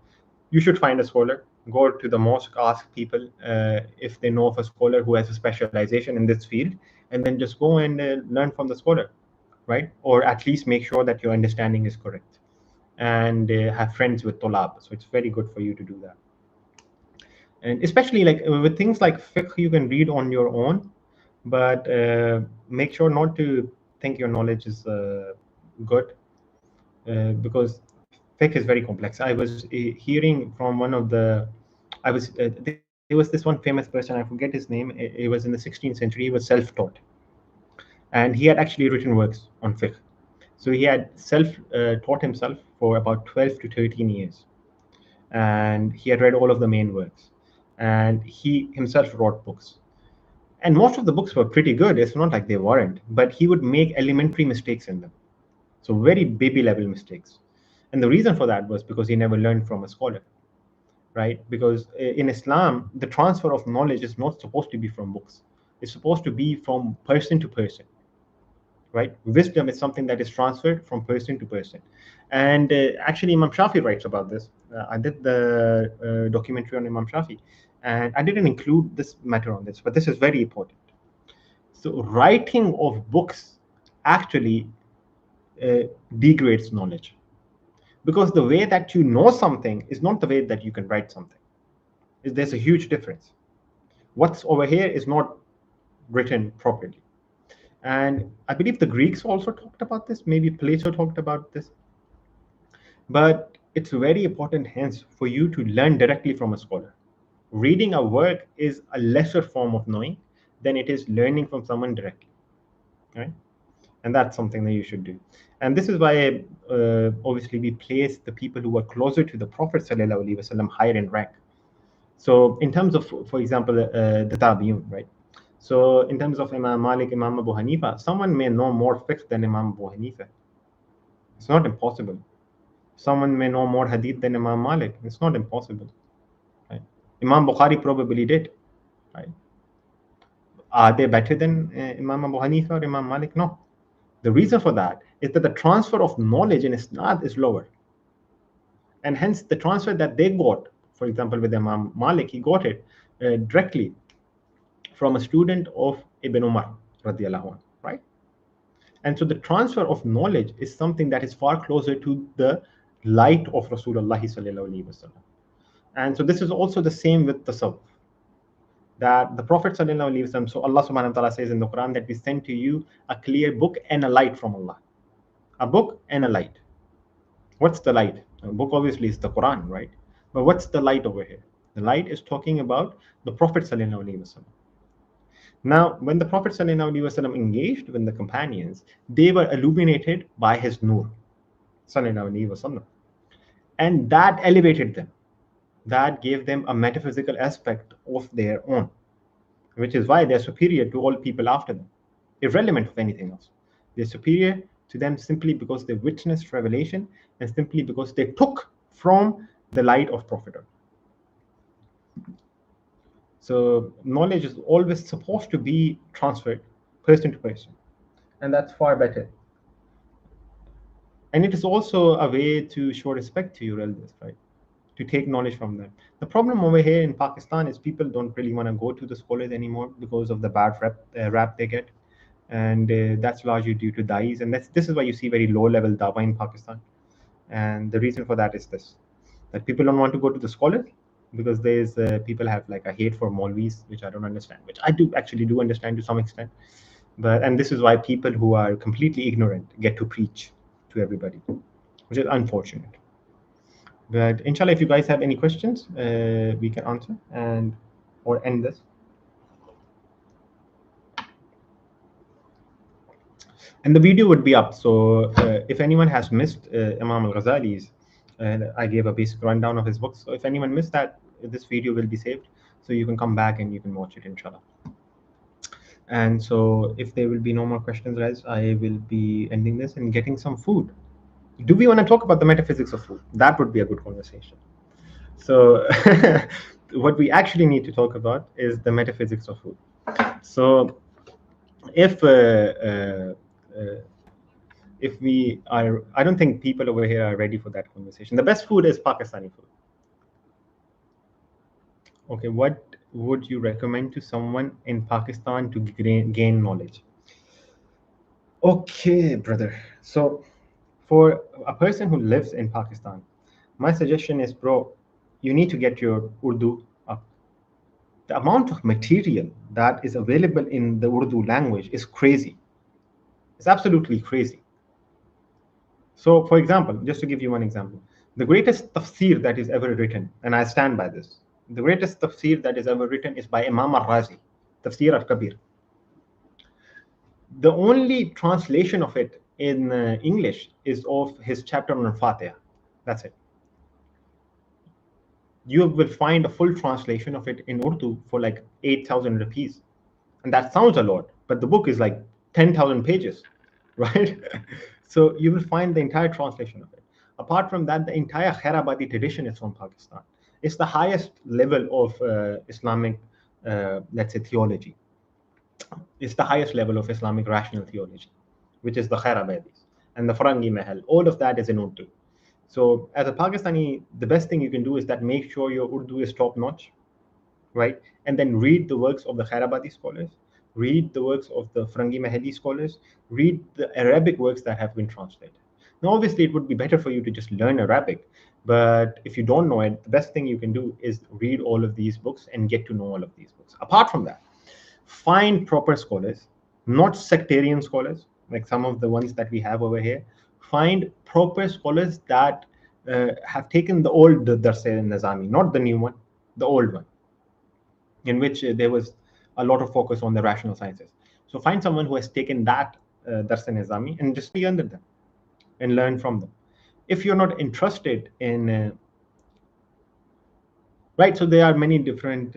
you should find a scholar. Go to the mosque, ask people if they know of a scholar who has a specialization in this field, and then just go and learn from the scholar, right? Or at least make sure that your understanding is correct, and have friends with Tolab. So it's very good for you to do that. And especially like with things like fiqh, you can read on your own, but make sure not to think your knowledge is good, because fiqh is very complex. I was hearing from one of the, there was this one famous person, I forget his name. It was in the 16th century. He was self-taught, and he had actually written works on fiqh. So he had self-taught himself for about 12 to 13 years, and he had read all of the main works, and he himself wrote books. And most of the books were pretty good. It's not like they weren't, but he would make elementary mistakes in them. So very baby level mistakes. And the reason for that was because he never learned from a scholar, right? Because in Islam, the transfer of knowledge is not supposed to be from books. It's supposed to be from person to person, right? Wisdom is something that is transferred from person to person. And actually, Imam Shafi writes about this. I did the documentary on Imam Shafi, and I didn't include this matter on this, but this is very important. So writing of books actually degrades knowledge, because the way that you know something is not the way that you can write something. There's a huge difference. What's over here is not written properly. And I believe the Greeks also talked about this, maybe Plato talked about this. But it's very important, hence, for you to learn directly from a scholar. Reading a work is a lesser form of knowing than it is learning from someone directly, right? And that's something that you should do. And this is why, obviously, we place the people who are closer to the Prophet ﷺ higher in rank. So in terms of, for example, the Tabi'un, right? So in terms of Imam Malik, Imam Abu Hanifa, someone may know more fiqh than Imam Abu Hanifa. It's not impossible. Someone may know more hadith than Imam Malik. It's not impossible, right? Imam Bukhari probably did, right? Are they better than Imam Abu Hanifa or Imam Malik? No. The reason for that is that the transfer of knowledge in Isnad is lower. And hence the transfer that they got, for example, with Imam Malik, he got it directly from a student of Ibn Umar, radiallahu anh, right? And so the transfer of knowledge is something that is far closer to the light of Rasulullah sallallahu alaihi wasallam. And so this is also the same with tasawwuf, that the Prophet sallallahu alaihi wasallam, so Allah subhanahu wa ta'ala says in the Quran that we send to you a clear book and a light from Allah. A book and a light. What's the light? A book obviously is the Quran, right? But what's the light over here? The light is talking about the Prophet sallallahu alaihi wasallam. Now, when the Prophet ﷺ engaged with the companions, they were illuminated by his nur, ﷺ. And that elevated them. That gave them a metaphysical aspect of their own, which is why they're superior to all people after them, irrelevant of anything else. They're superior to them simply because they witnessed revelation and simply because they took from the light of prophethood. So knowledge is always supposed to be transferred person to person, and that's far better. And it is also a way to show respect to your elders, right? To take knowledge from them. The problem over here in Pakistan is people don't really want to go to the scholars anymore because of the bad rap they get, and that's largely due to dais. And this is why you see very low-level Dawah in Pakistan. And the reason for that is this: that people don't want to go to the scholars, because there's people have like a hate for Maulvis, which I don't understand, which I do understand to some extent. And this is why people who are completely ignorant get to preach to everybody, which is unfortunate. But inshallah, if you guys have any questions, we can answer or end this. And the video would be up. So if anyone has missed Imam al-Ghazālī's, I gave a basic rundown of his books. So if anyone missed that, this video will be saved. So you can come back and you can watch it, inshallah. And so if there will be no more questions, guys, I will be ending this and getting some food. Do we want to talk about the metaphysics of food? That would be a good conversation. So what we actually need to talk about is the metaphysics of food. So if we are, I don't think people over here are ready for that conversation. The best food is Pakistani food. Okay, what would you recommend to someone in Pakistan to gain knowledge? Okay, brother. So for a person who lives in Pakistan, my suggestion is, bro, you need to get your Urdu up. The amount of material that is available in the Urdu language is crazy. It's absolutely crazy. So, for example, just to give you one example, the greatest tafsir that is ever written, and I stand by this, the greatest tafsir that is ever written is by Imam al-Razi, Tafsir al-Kabir. The only translation of it in English is of his chapter on Fatiha. That's it. You will find a full translation of it in Urdu for like 8,000 rupees. And that sounds a lot, but the book is like 10,000 pages, right? So you will find the entire translation of it. Apart from that, the entire Khairabadi tradition is from Pakistan. It's the highest level of Islamic, let's say, theology. It's the highest level of Islamic rational theology, which is the Khairabadis, and the Farangi Mahal. All of that is in Urdu. So as a Pakistani, the best thing you can do is that make sure your Urdu is top notch, right? And then read the works of the Khairabadi scholars, read the works of the Farangi Mahali scholars, read the Arabic works that have been translated. Now, obviously, it would be better for you to just learn Arabic, but if you don't know it, the best thing you can do is read all of these books and get to know all of these books. Apart from that, find proper scholars, not sectarian scholars, like some of the ones that we have over here. Find proper scholars that have taken the old Nizami, not the new one, the old one, in which there was a lot of focus on the rational sciences. So find someone who has taken that Dars Nizami and just be under them and learn from them. If you're not interested in right, so there are many different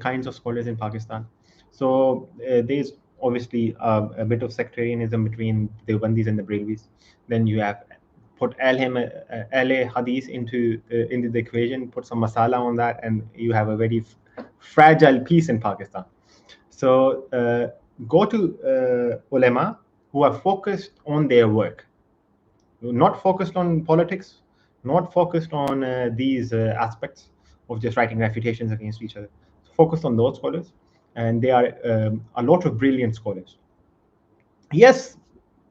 kinds of scholars in Pakistan. So there's obviously a bit of sectarianism between the Bandis and the Brahvis. Then you have put Ahle Hadith into the equation, put some masala on that, and you have a very fragile piece in Pakistan. So go to ulama who are focused on their work, not focused on politics, not focused on these aspects of just writing refutations against each other. So focused on those scholars, and they are a lot of brilliant scholars. Yes,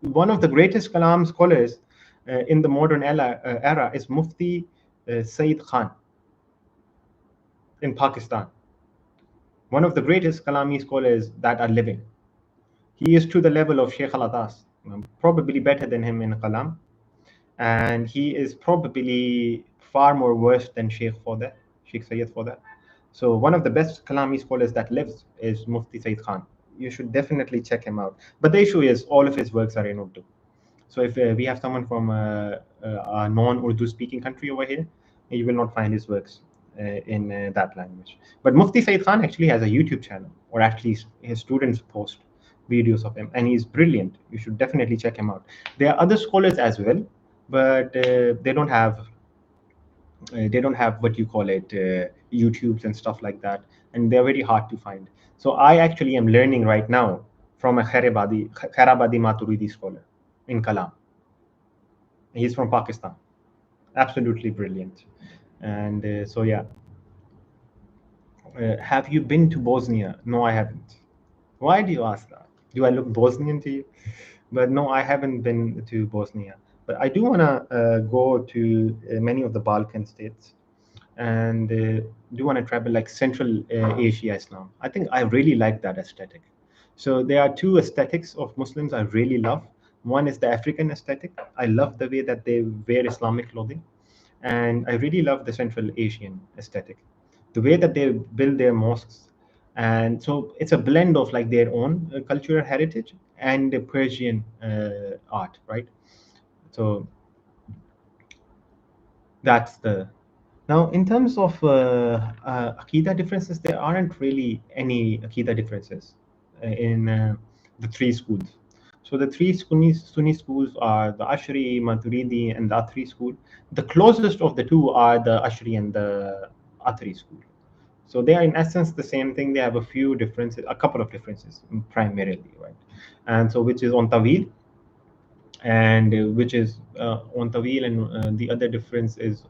one of the greatest Kalam scholars in the modern era is Mufti Sayyid Khan in Pakistan. One of the greatest Kalami scholars that are living. He is to the level of Sheikh Al-Atas, probably better than him in Kalam. And he is probably far more worse than Sheikh Sayyid for that. So one of the best Kalami scholars that lives is Mufti Sayyid Khan. You should definitely check him out. But the issue is all of his works are in Urdu. So if we have someone from a non-Urdu speaking country over here, you will not find his works in that language. But Mufti Sayyid Khan actually has a YouTube channel, or at least his students post videos of him, and he's brilliant. You should definitely check him out. There are other scholars as well, but they don't have what you call it YouTubes and stuff like that, and they're very hard to find. So I actually am learning right now from a Khairabadi Maturidi scholar in Kalam. He's from Pakistan, absolutely brilliant. And so yeah, have you been to Bosnia? No, I haven't. Why do you ask that? Do I look Bosnian to you? But no, I haven't been to Bosnia. But I do want to go to many of the Balkan states, and do want to travel like Central Asia Islam. I think I really like that aesthetic. So there are two aesthetics of Muslims I really love. One is the African aesthetic. I love the way that they wear Islamic clothing. And I really love the Central Asian aesthetic, the way that they build their mosques. And so it's a blend of like their own cultural heritage and the Persian art, right? So that's the. Now, in terms of Aqidah differences, there aren't really any Aqidah differences in the three schools. So the three Sunni schools are the Ash'ari, Maturidi, and the Athari school. The closest of the two are the Ash'ari and the Athari school. So they are in essence the same thing. They have a few differences, a couple of differences primarily, right? And so which is on Tawil, and which is on Tawil, and the other difference is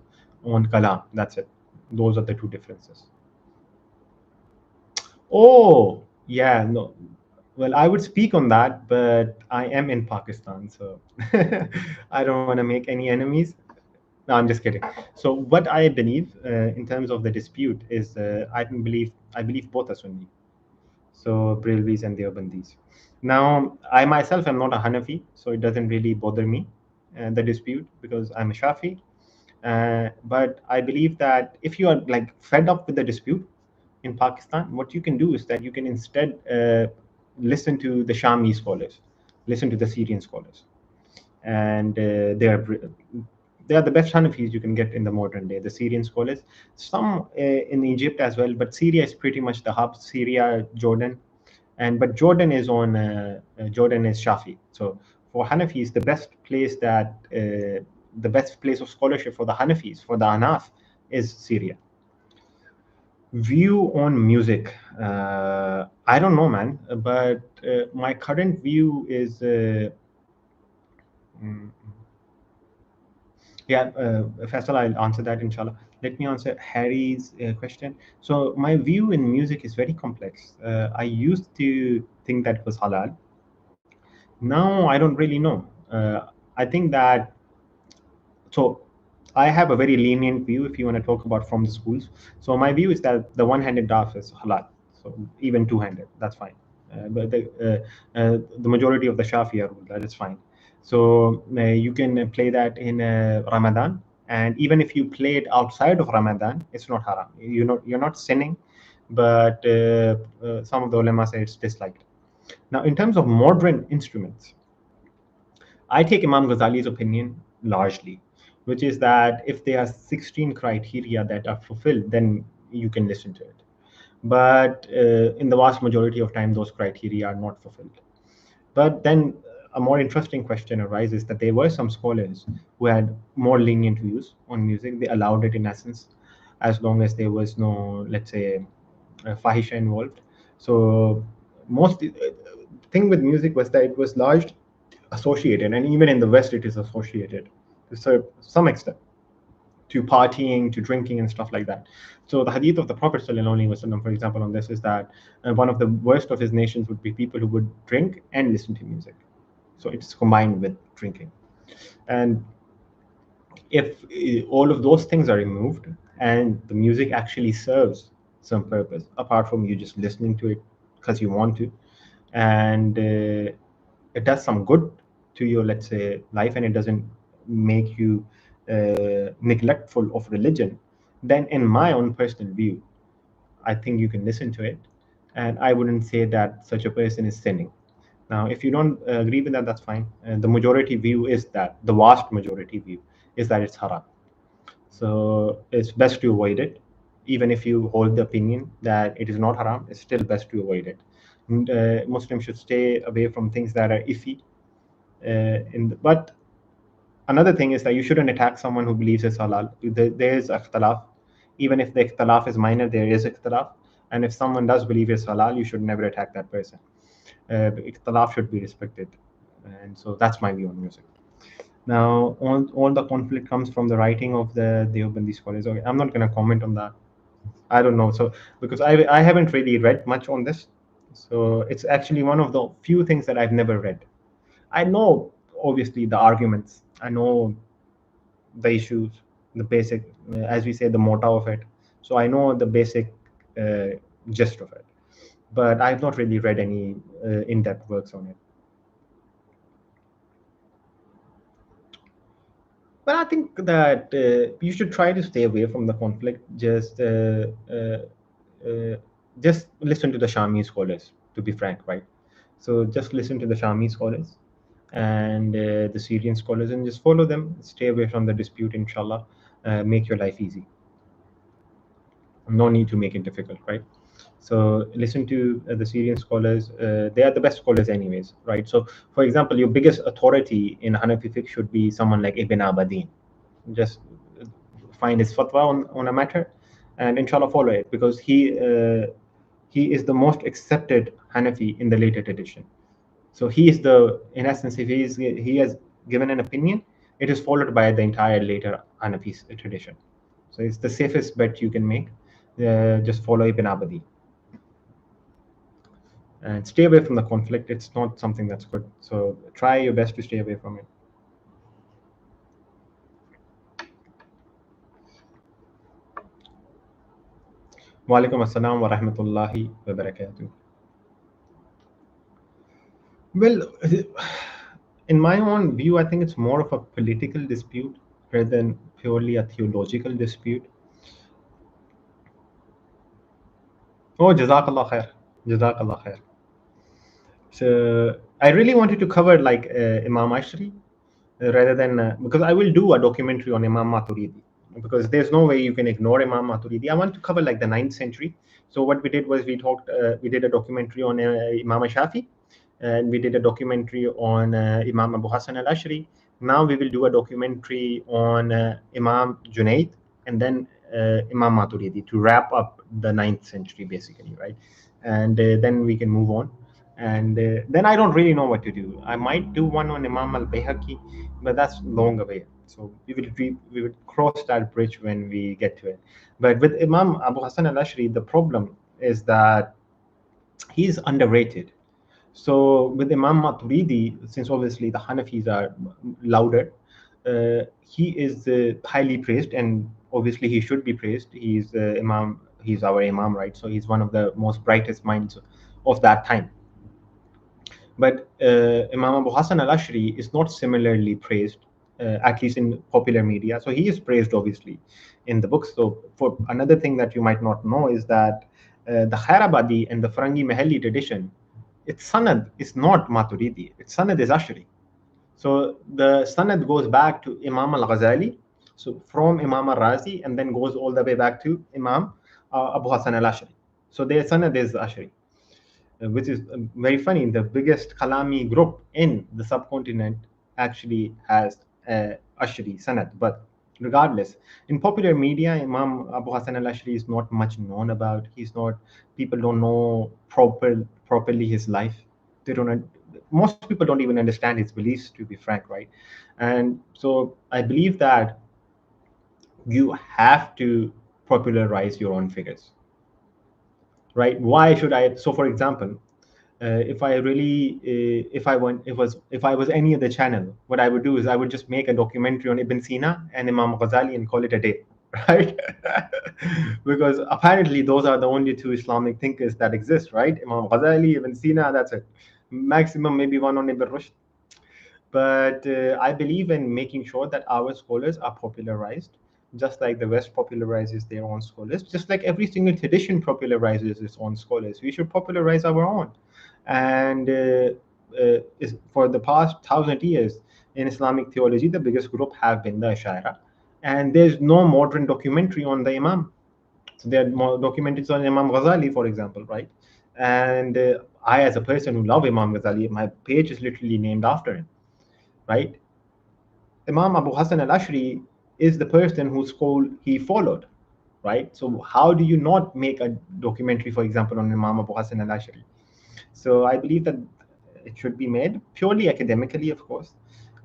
on Kalam. That's it. Those are the two differences. Oh, yeah, no. Well, I would speak on that, but I am in Pakistan, so I don't want to make any enemies. No, I'm just kidding. So what I believe in terms of the dispute is I believe both are Sunni. So Brelvis and Deobandis. Now, I myself am not a Hanafi, so it doesn't really bother me, the dispute, because I'm a Shafi. But I believe that if you are like fed up with the dispute in Pakistan, what you can do is that you can instead listen to the Shami scholars, listen to the Syrian scholars, and they are the best Hanafis you can get in the modern day. The Syrian scholars, some in Egypt as well, but Syria is pretty much the hub. Syria, Jordan, but Jordan is Shafi. So for Hanafis, the best place of scholarship for the Hanafis, for the Hanaf, is Syria. View on music. I don't know, man, but my current view is mm, yeah, Faisal, I'll answer that inshallah. Let me answer Harry's question. So my view in music is very complex. I used to think that it was halal. Now I don't really know. I think that so I have a very lenient view if you want to talk about from the schools. So my view is that the one-handed daf is halal. So even two-handed, that's fine. But the majority of the Shafi'ah rule that is fine. So you can play that in Ramadan, and even if you play it outside of Ramadan, it's not haram. You're not sinning, but some of the ulama say it's disliked. Now, in terms of modern instruments, I take Imam Ghazali's opinion largely, which is that if there are 16 criteria that are fulfilled, then you can listen to it. But in the vast majority of time, those criteria are not fulfilled. But then a more interesting question arises that there were some scholars who had more lenient views on music. They allowed it in essence, as long as there was no, let's say, fahisha involved. So most thing with music was that it was large associated, and even in the West, it is associated to some extent to partying, to drinking, and stuff like that. So the hadith of the Prophet ﷺ, for example, on this is that one of the worst of his nations would be people who would drink and listen to music. So it's combined with drinking. And if all of those things are removed and the music actually serves some purpose, apart from you just listening to it because you want to, and it does some good to your, let's say, life, and it doesn't make you neglectful of religion, then in my own personal view, I think you can listen to it, and I wouldn't say that such a person is sinning. Now, if you don't agree with that, that's fine. The majority view is that, the vast majority view is that it's haram. So it's best to avoid it. Even if you hold the opinion that it is not haram, it's still best to avoid it. And, Muslims should stay away from things that are iffy. But another thing is that you shouldn't attack someone who believes it's halal. There is ikhtilaf. Even if the ikhtilaf is minor, there is ikhtilaf. And if someone does believe it's halal, you should never attack that person. Ikhtilaf should be respected. And so that's my view on music. Now, all the conflict comes from the writing of the Deobandi scholars. Okay, I'm not going to comment on that. I don't know. So, because I haven't really read much on this. So, it's actually one of the few things that I've never read. I know, obviously, the arguments. I know the issues, the basic, as we say, the motto of it. So, I know the basic gist of it. But I've not really read any in-depth works on it. Well, I think that you should try to stay away from the conflict. Just listen to the Shami scholars, to be frank, right? So just listen to the Shami scholars and the Syrian scholars, and just follow them. Stay away from the dispute, inshallah. Make your life easy. No need to make it difficult, right? So listen to the Syrian scholars. They are the best scholars anyways, right? So for example, your biggest authority in Hanafi fiqh should be someone like Ibn Abadin. Just find his fatwa on a matter and inshallah follow it, because he is the most accepted Hanafi in the later tradition. So he is the, in essence, if he has given an opinion, it is followed by the entire later Hanafi tradition. So it's the safest bet you can make. Just follow Ibn Abadi and stay away from the conflict. It's not something that's good. So try your best to stay away from it. Wa alaikum assalam wa rahmatullahi wa barakatuh. Well, in my own view, I think it's more of a political dispute rather than purely a theological dispute. Oh, Jazakallah khair. Jazakallah khair. So I really wanted to cover like Imam Ashri rather than because I will do a documentary on Imam Maturidi, because there's no way you can ignore Imam Maturidi. I want to cover like the 9th century. So what we did was we did a documentary on Imam Shafi, and we did a documentary on Imam Abu Hassan al-Ashri. Now we will do a documentary on Imam Junaid, and then Imam Maturidi to wrap up the 9th century, basically, right? And then we can move on. And then I don't really know what to do. I might do one on Imam al-Bayhaqi, but that's long away. So we will cross that bridge when we get to it. But with Imam Abu Hassan al-Ash'ari, the problem is that he's underrated. So with Imam Maturidi, since obviously the Hanafis are louder, he is highly praised, and obviously he should be praised. He's Imam. He's our Imam, right? So he's one of the most brightest minds of that time. But Imam Abu Hassan al-Ash'ari is not similarly praised, at least in popular media. So he is praised, obviously, in the books. So for another thing that you might not know is that the Khairabadi and the Farangi Mahalli tradition, its sanad is not Maturidi. Its sanad is Ash'ari. So the sanad goes back to Imam al-Ghazālī, so from Imam al-Razi, and then goes all the way back to Imam Abu Hassan al-Ash'ari. So their sanad is Ash'ari. Which is very funny. The biggest Kalami group in the subcontinent actually has Ash'ari Sanad. But regardless, in popular media, Imam Abu Hassan al-Ash'ari is not much known about. He's not, people don't know properly his life. They don't, most people don't even understand his beliefs, to be frank, right? And so I believe that you have to popularize your own figures, right? Why should I? So, for example, if I really, if I was any other channel, what I would do is I would just make a documentary on Ibn Sina and Imam Ghazali and call it a day, right? Because apparently those are the only two Islamic thinkers that exist, right? Imam Ghazali, Ibn Sina, that's it. Maximum maybe one on Ibn Rushd. But I believe in making sure that our scholars are popularized, just like the West popularizes their own scholars, just like every single tradition popularizes its own scholars. We should popularize our own. And for the past 1,000 years in Islamic theology, the biggest group have been the Ashaira. And there's no modern documentary on the Imam. So there are more documentaries on Imam Ghazali, for example, right? And I, as a person who love Imam Ghazali, my page is literally named after him, right? Imam Abu Hassan al-Ash'ari is the person whose school he followed, right? So how do you not make a documentary, for example, on Imam Abu Hassan al-Ash'ari? So I believe that it should be made purely academically, of course.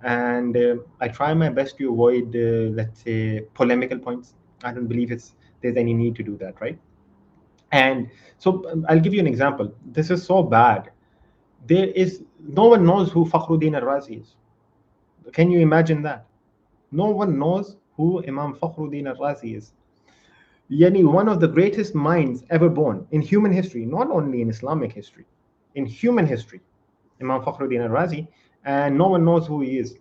And I try my best to avoid, let's say, polemical points. I don't believe there's any need to do that, right? And so I'll give you an example. This is so bad. No one knows who Fakhruddin al-Razi is. Can you imagine that? No one knows who Imam Fakhruddin al-Razi is. Yani, one of the greatest minds ever born in human history, not only in Islamic history, in human history, Imam Fakhruddin al-Razi, and no one knows who he is.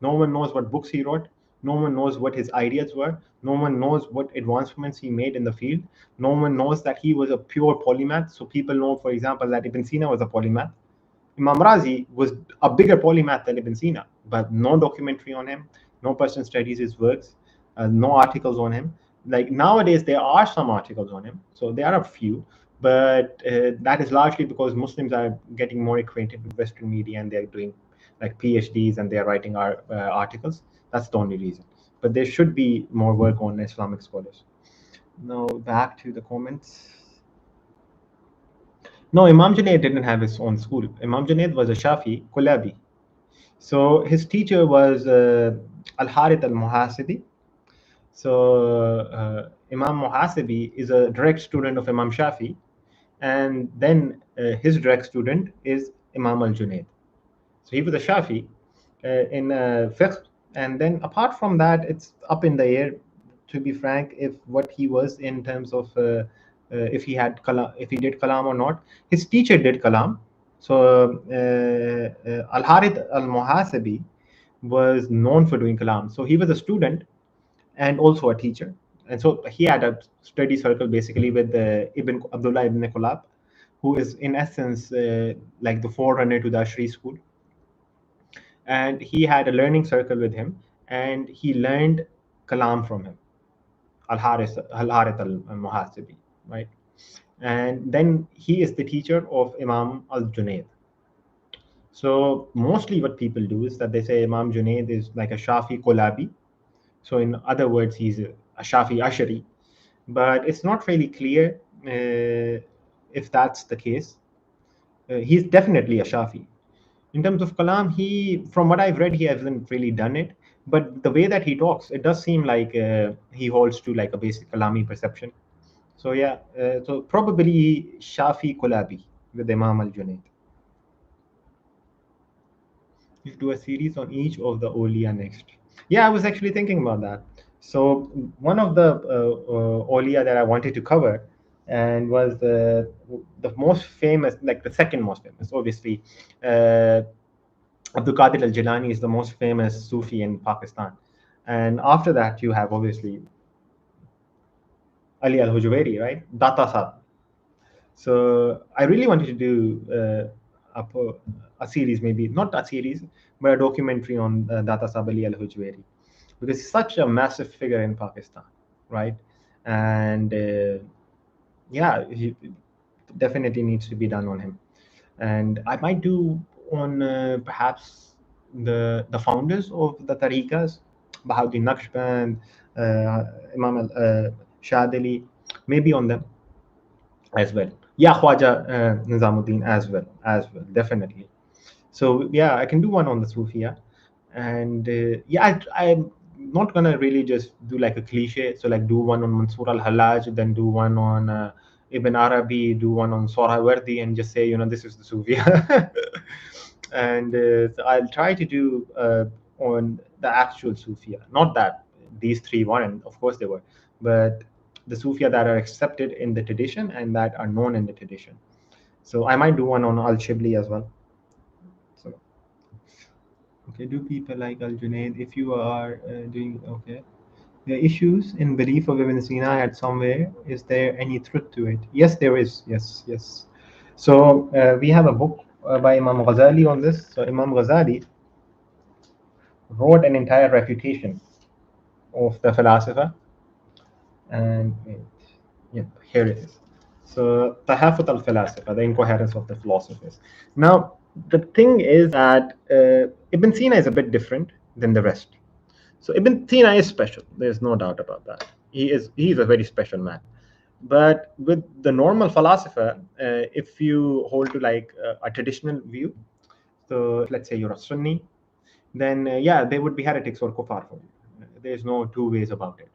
No one knows what books he wrote. No one knows what his ideas were. No one knows what advancements he made in the field. No one knows that he was a pure polymath. So people know, for example, that Ibn Sina was a polymath. Imam Razi was a bigger polymath than Ibn Sina, but no documentary on him, no person studies his works, no articles on him. Like nowadays, there are some articles on him, so there are a few, but that is largely because Muslims are getting more acquainted with Western media and they're doing like PhDs and they're writing articles. That's the only reason. But there should be more work on Islamic scholars. Now back to the comments. No, Imam Junaid didn't have his own school. Imam Junaid was a Shafi, Kulabi. So his teacher was al-Harith al-Muhasibi. So Imam Muhasibi is a direct student of Imam Shafi, and then his direct student is Imam al-Junaid. So he was a Shafi in fiqh, and then apart from that, it's up in the air, to be frank, if what he was in terms of if he did kalam or not. His teacher did kalam. So al-Harith al-Muhasibi was known for doing kalam. So he was a student and also a teacher. And so he had a study circle basically with Ibn Abdullah ibn Kulab, who is in essence like the forerunner to the Ashri school. And he had a learning circle with him, and he learned kalam from him, al-Harith al-Muhasibi, right? And then he is the teacher of Imam al-Junaid. So mostly what people do is that they say Imam Junaid is like a Shafi Kulabi. So in other words, he's a Shafi Ashari. but it's not really clear if that's the case. He's definitely a Shafi. In terms of Kalam, from what I've read, he hasn't really done it. But the way that he talks, it does seem like he holds to like a basic Kalami perception. So yeah, so probably Shafi Kulabi with Imam al-Junaid. You do a series on each of the Awliya next. Yeah, I was actually thinking about that. So one of the Awliya that I wanted to cover and was the most famous, like the second most famous, obviously. Abdul Qadir al-Jilani is the most famous Sufi in Pakistan. And after that, you have obviously Ali al-Hujwairi, right? Data Sahib. So I really wanted to do a series, maybe not a series, but a documentary on Data Sahib Ali al-Hujwairi, because he's such a massive figure in Pakistan, right? And yeah, he definitely needs to be done on him. And I might do on perhaps the founders of the tariqas, Bahauddin Naqshband, Imam Shadili, maybe on them as well. Yeah, Khwaja Nizamuddin as well, definitely. So yeah, I can do one on the Sufia, and yeah, I'm not gonna really just do like a cliche. So like do one on Mansur al-Hallaj, then do one on Ibn Arabi, do one on Sohrawardi, and just say this is the Sufia. And so I'll try to do on the actual Sufia, not that these three weren't, of course they were, but the Sufia that are accepted in the tradition and that are known in the tradition. So I might do one on Al-Shibli as well. So okay, do people like Al-Junaid? If you are doing okay, the issues in belief of Ibn Sina at somewhere, is there any truth to it? Yes, there is. Yes, yes. So we have a book by Imam Ghazali on this. So Imam Ghazali wrote an entire refutation of the philosopher, and wait, yep, here it is. So Tahafut al-Philosopher, the incoherence of the philosophers. Now, the thing is that Ibn Sina is a bit different than the rest. So Ibn Sina is special. There's no doubt about that. He is a very special man. But with the normal philosopher, if you hold to like a traditional view, so let's say you're a Sunni, then yeah, they would be heretics or kuffar for you. There's no two ways about it.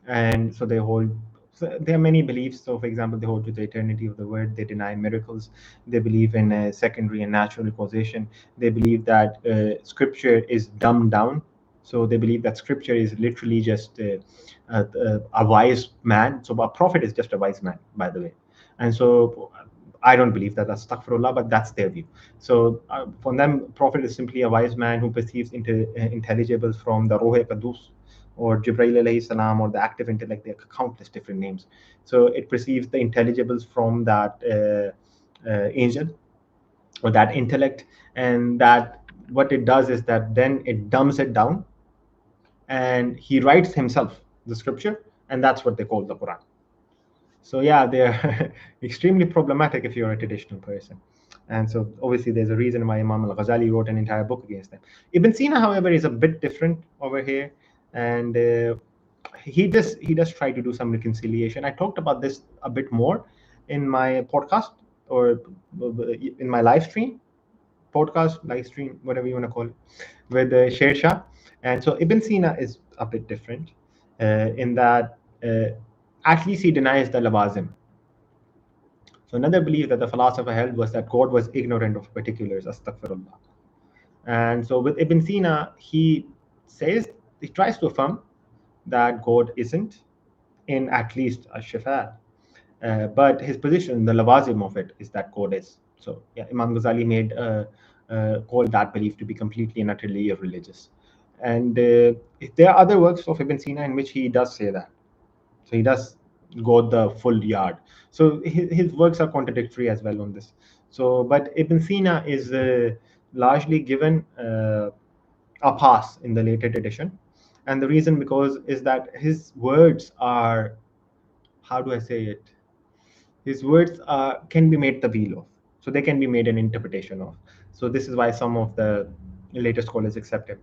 And so they hold. So there are many beliefs. So, for example, they hold to the eternity of the word. They deny miracles. They believe in secondary and natural causation. They believe that scripture is dumbed down. So they believe that scripture is literally just a wise man. So a prophet is just a wise man, by the way. And so I don't believe that. That's astaghfirullah, but that's their view. So for them, prophet is simply a wise man who perceives intelligibles from the Ruh Qudus or Jibreel alayhi salam, or the active intellect. There are countless different names. So it perceives the intelligibles from that angel or that intellect, and that what it does is that then it dumbs it down, and he writes himself the scripture, and that's what they call the Quran. So yeah, they're extremely problematic if you're a traditional person. And so obviously there's a reason why Imam al-Ghazali wrote an entire book against them. Ibn Sina, however, is a bit different over here, and he does try to do some reconciliation. I talked about this a bit more in my podcast, or in my live stream, podcast, live stream, whatever you want to call it, with Sher Shah. And so Ibn Sina is a bit different in that at least he denies the lawazim. So another belief that the philosopher held was that God was ignorant of particulars, astaghfirullah. And so with Ibn Sina, he tries to affirm that God isn't in at least a shifa. But his position, the lawazim of it, is that God is. So yeah, Imam Ghazali called that belief to be completely and utterly irreligious. And there are other works of Ibn Sina in which he does say that. So he does go the full yard. So his works are contradictory as well on this. So, but Ibn Sina is largely given a pass in the later tradition, and the reason because is that his words are, how do I say it? His words can be made tabeel of, so they can be made an interpretation of. So this is why some of the later scholars accept him.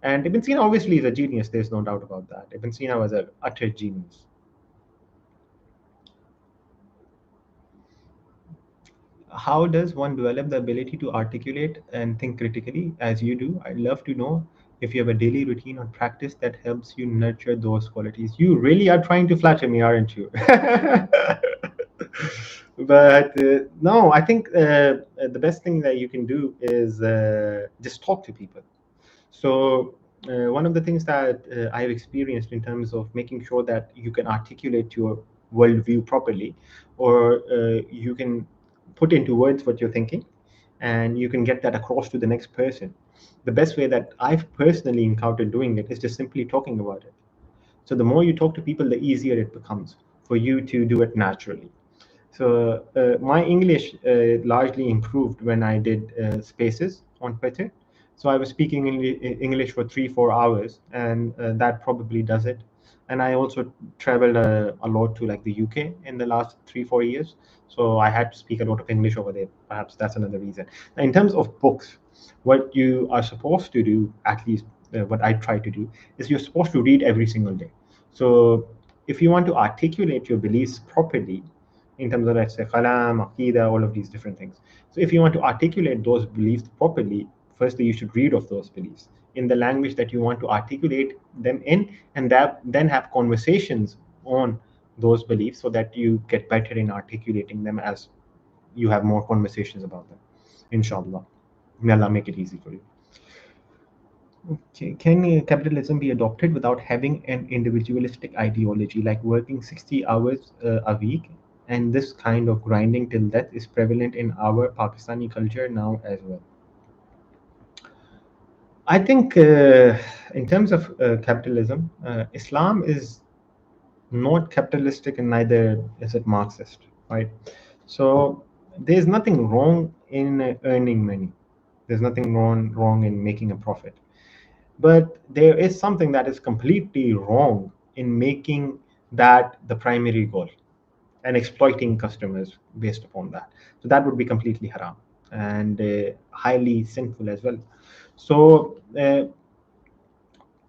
And Ibn Sina obviously is a genius. There's no doubt about that. Ibn Sina was an utter genius. How does one develop the ability to articulate and think critically as you do? I'd love to know if you have a daily routine or practice that helps you nurture those qualities. You really are trying to flatter me, aren't you? But no, I think the best thing that you can do is just talk to people. So one of the things that I have experienced in terms of making sure that you can articulate your worldview properly, or you can put into words what you're thinking, and you can get that across to the next person. The best way that I've personally encountered doing it is just simply talking about it. So the more you talk to people, the easier it becomes for you to do it naturally. So my English largely improved when I did spaces on Twitter. So I was speaking English for 3-4 hours, and that probably does it. And I also traveled a lot to like the UK in the last 3-4 years. So I had to speak a lot of English over there. Perhaps that's another reason. Now, in terms of books, what you are supposed to do, at least what I try to do, is you're supposed to read every single day. So if you want to articulate your beliefs properly, in terms of, let's say, kalam, aqidah, all of these different things. So if you want to articulate those beliefs properly, firstly, you should read of those beliefs in the language that you want to articulate them in, and that then have conversations on those beliefs so that you get better in articulating them as you have more conversations about them. Inshallah. May Allah make it easy for you. Okay. Can capitalism be adopted without having an individualistic ideology, like working 60 hours a week? And this kind of grinding till death is prevalent in our Pakistani culture now as well. I think, in terms of capitalism, Islam is not capitalistic and neither is it Marxist, right? So there's nothing wrong in earning money. There's nothing wrong in making a profit. But there is something that is completely wrong in making that the primary goal and exploiting customers based upon that. So that would be completely haram and highly sinful as well. So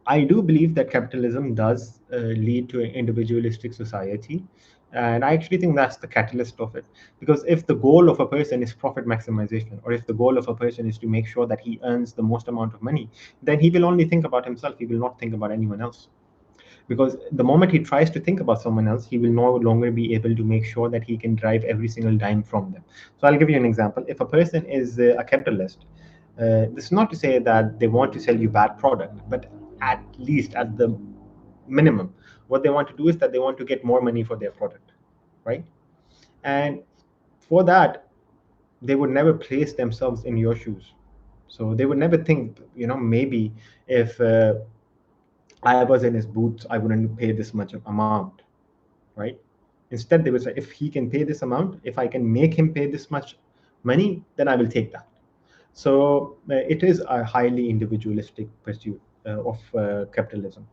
I do believe that capitalism does lead to an individualistic society. And I actually think that's the catalyst of it. Because if the goal of a person is profit maximization, or if the goal of a person is to make sure that he earns the most amount of money, then he will only think about himself. He will not think about anyone else. Because the moment he tries to think about someone else, he will no longer be able to make sure that he can drive every single dime from them. So I'll give you an example. If a person is a capitalist, this is not to say that they want to sell you bad product, but at least at the minimum, what they want to do is that they want to get more money for their product, right? And for that, they would never place themselves in your shoes. So they would never think, maybe if I was in his boots, I wouldn't pay this much amount, right? Instead, they would say, if he can pay this amount, if I can make him pay this much money, then I will take that. So it is a highly individualistic pursuit of capitalism,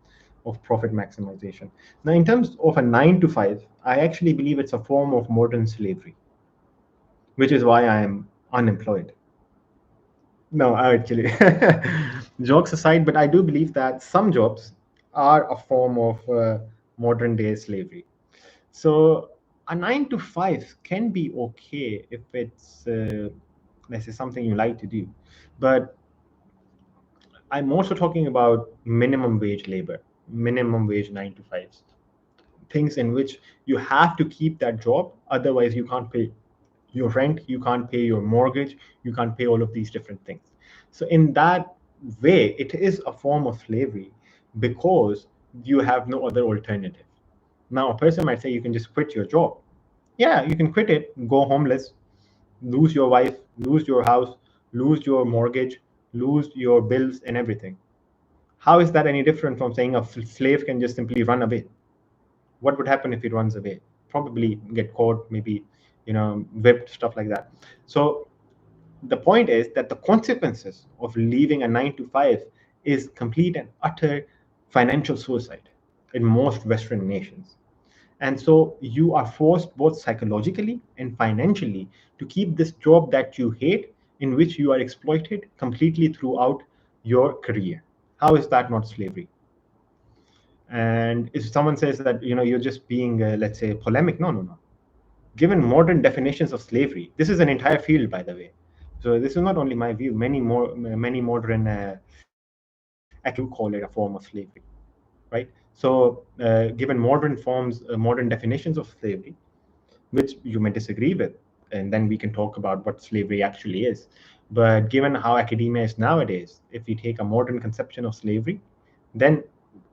of profit maximization. Now, in terms of a 9 to 5, I actually believe it's a form of modern slavery, which is why I am unemployed. No, actually, jokes aside, but I do believe that some jobs are a form of modern day slavery. So a 9 to 5 can be okay if it's, let's say, something you like to do. But I'm also talking about minimum wage labor, minimum wage 9 to 5s, things in which you have to keep that job. Otherwise, you can't pay your rent, you can't pay your mortgage, you can't pay all of these different things. So in that way, it is a form of slavery because you have no other alternative. Now, a person might say you can just quit your job. Yeah, you can quit it, go homeless, lose your wife, lose your house, lose your mortgage, lose your bills and everything. How is that any different from saying a slave can just simply run away? What would happen if he runs away? Probably get caught, maybe, whipped, stuff like that. So the point is that the consequences of leaving a 9 to 5 is complete and utter financial suicide in most Western nations. And so you are forced both psychologically and financially to keep this job that you hate, in which you are exploited completely throughout your career. How is that not slavery? And if someone says that you're just being, let's say, polemic, no, no, no. given modern definitions of slavery, this is an entire field, by the way. So this is not only my view. Many modern academics do call it a form of slavery, right? So given modern forms, modern definitions of slavery, which you may disagree with, and then we can talk about what slavery actually is. But given how academia is nowadays, if we take a modern conception of slavery, then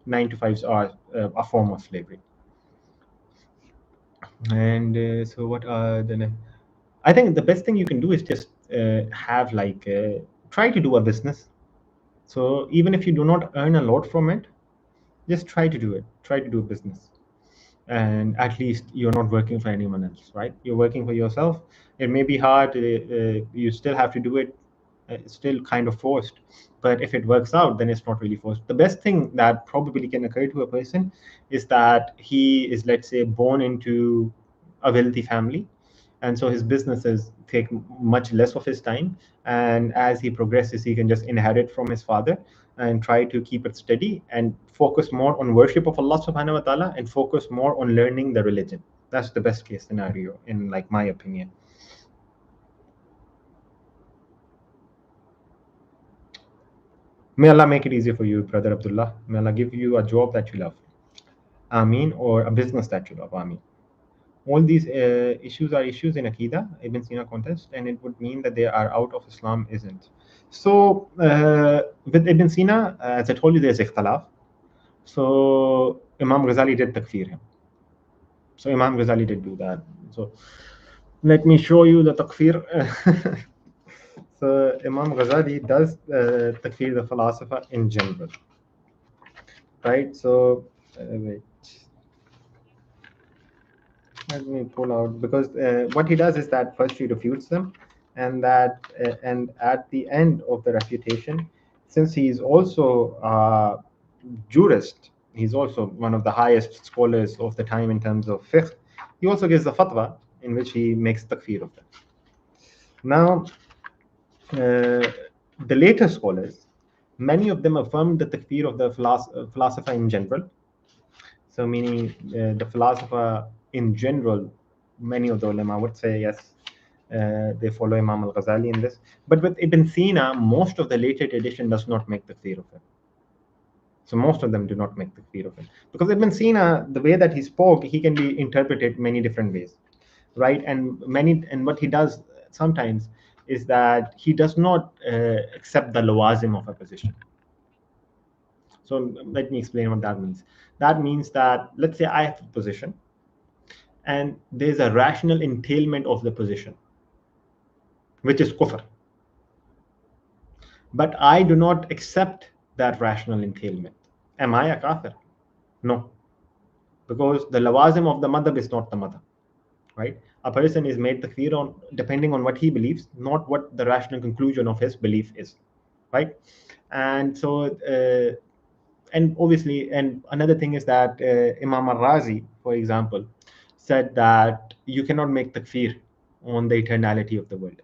9 to 5s are a form of slavery. And so what are the I think the best thing you can do is just have like try to do a business. So even if you do not earn a lot from it, just try to do it. Try to do a business, and at least you're not working for anyone else, right? You're working for yourself. It may be hard. You still have to do it. It's still kind of forced. But if it works out, then it's not really forced. The best thing that probably can occur to a person is that he is, let's say, born into a wealthy family, and so his businesses take much less of his time, and as he progresses he can just inherit from his father and try to keep it steady and focus more on worship of Allah subhanahu wa ta'ala and focus more on learning the religion. That's the best case scenario in like my opinion. May Allah make it easier for you, brother Abdullah. May Allah give you a job that you love, Ameen, or a business that you love, Ameen. All these issues are issues in Aqidah, Ibn Sina contest, and it would mean that they are out of Islam, isn't. So with Ibn Sina, as I told you, there's ikhtilaf. So Imam Ghazali did takfir him. So Imam Ghazali did do that. So let me show you the takfir. So Imam Ghazali does takfir the philosopher in general, right? So wait. Let me pull out, because what he does is that first he refutes them, and that and at the end of the refutation, since he is also a jurist, he's also one of the highest scholars of the time in terms of fiqh, he also gives the fatwa in which he makes takfir of them. Now, the later scholars, many of them affirmed the takfir of the philosopher in general. So meaning the philosopher in general, many of the ulama would say yes, they follow Imam al-Ghazālī in this. But with Ibn Sina, most of the later tradition does not make takfir of him. So most of them do not make takfir of him. Because Ibn Sina, the way that he spoke, he can be interpreted many different ways, right? And what he does sometimes is that he does not accept the lawazim of a position. So let me explain what that means. That means that, let's say I have a position, and there's a rational entailment of the position, which is kufr. But I do not accept that rational entailment. Am I a kafir? No. Because the lawazim of the madhab is not the madhab, right? A person is made takfir on depending on what he believes, not what the rational conclusion of his belief is, right? And so, and obviously, and another thing is that Imam al-Razi, for example, said that you cannot make takfir on the eternality of the world,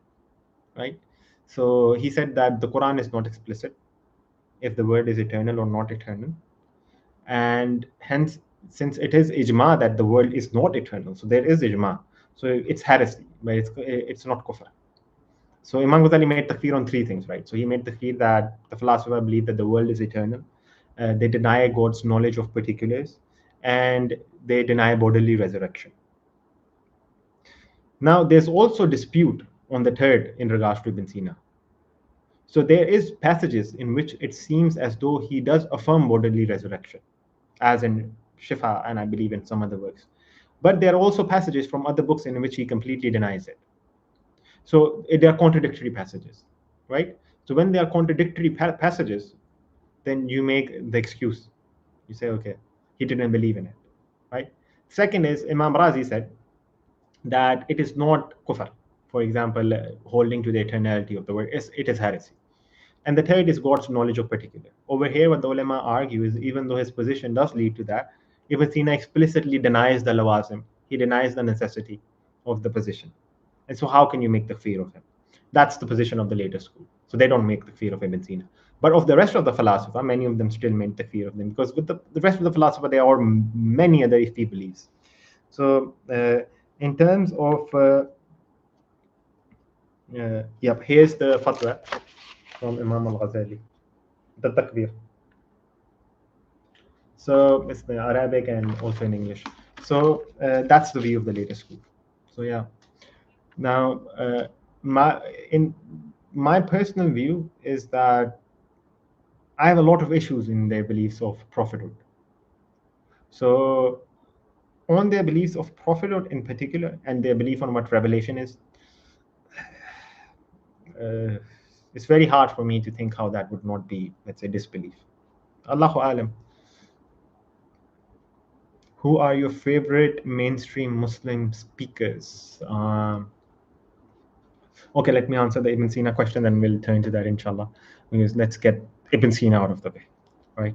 right? So he said that the Quran is not explicit if the world is eternal or not eternal, and hence, since it is ijma that the world is not eternal, so there is ijma, so it's heresy, but it's not kufr. So Imam Ghazali made takfir on three things, right? So he made takfir that the philosopher believed that the world is eternal, they deny God's knowledge of particulars, and they deny bodily resurrection. Now, there's also dispute on the third in regards to Ibn Sina. So there is passages in which it seems as though he does affirm bodily resurrection, as in Shifa, and I believe in some other works. But there are also passages from other books in which he completely denies it. So there are contradictory passages, right? So when there are contradictory passages, then you make the excuse. You say, okay, he didn't believe in it, right? Second is Imam Razi said that it is not kufr. For example, holding to the eternality of the word, it is heresy. And the third is God's knowledge of particular. Over here, what the ulama argue is, even though his position does lead to that, Ibn Sina explicitly denies the lawazim. He denies the necessity of the position. And so how can you make takfir of him? That's the position of the later school. So they don't make takfir of Ibn Sina. But of the rest of the philosopher, many of them still make takfir of them, because with the rest of the philosopher, there are many other iffy beliefs. So in terms of yep, here's the fatwa from Imam al-Ghazali, the takbir. So it's the Arabic and also in English. So that's the view of the latest school. So yeah. Now, my personal view is that I have a lot of issues in their beliefs of prophethood. So on their beliefs of prophethood in particular, and their belief on what revelation is, it's very hard for me to think how that would not be, let's say, disbelief. Allahu alam. Who are your favorite mainstream Muslim speakers? Okay, let me answer the Ibn Sina question, then we'll turn to that, inshallah. Because let's get Ibn Sina out of the way, right?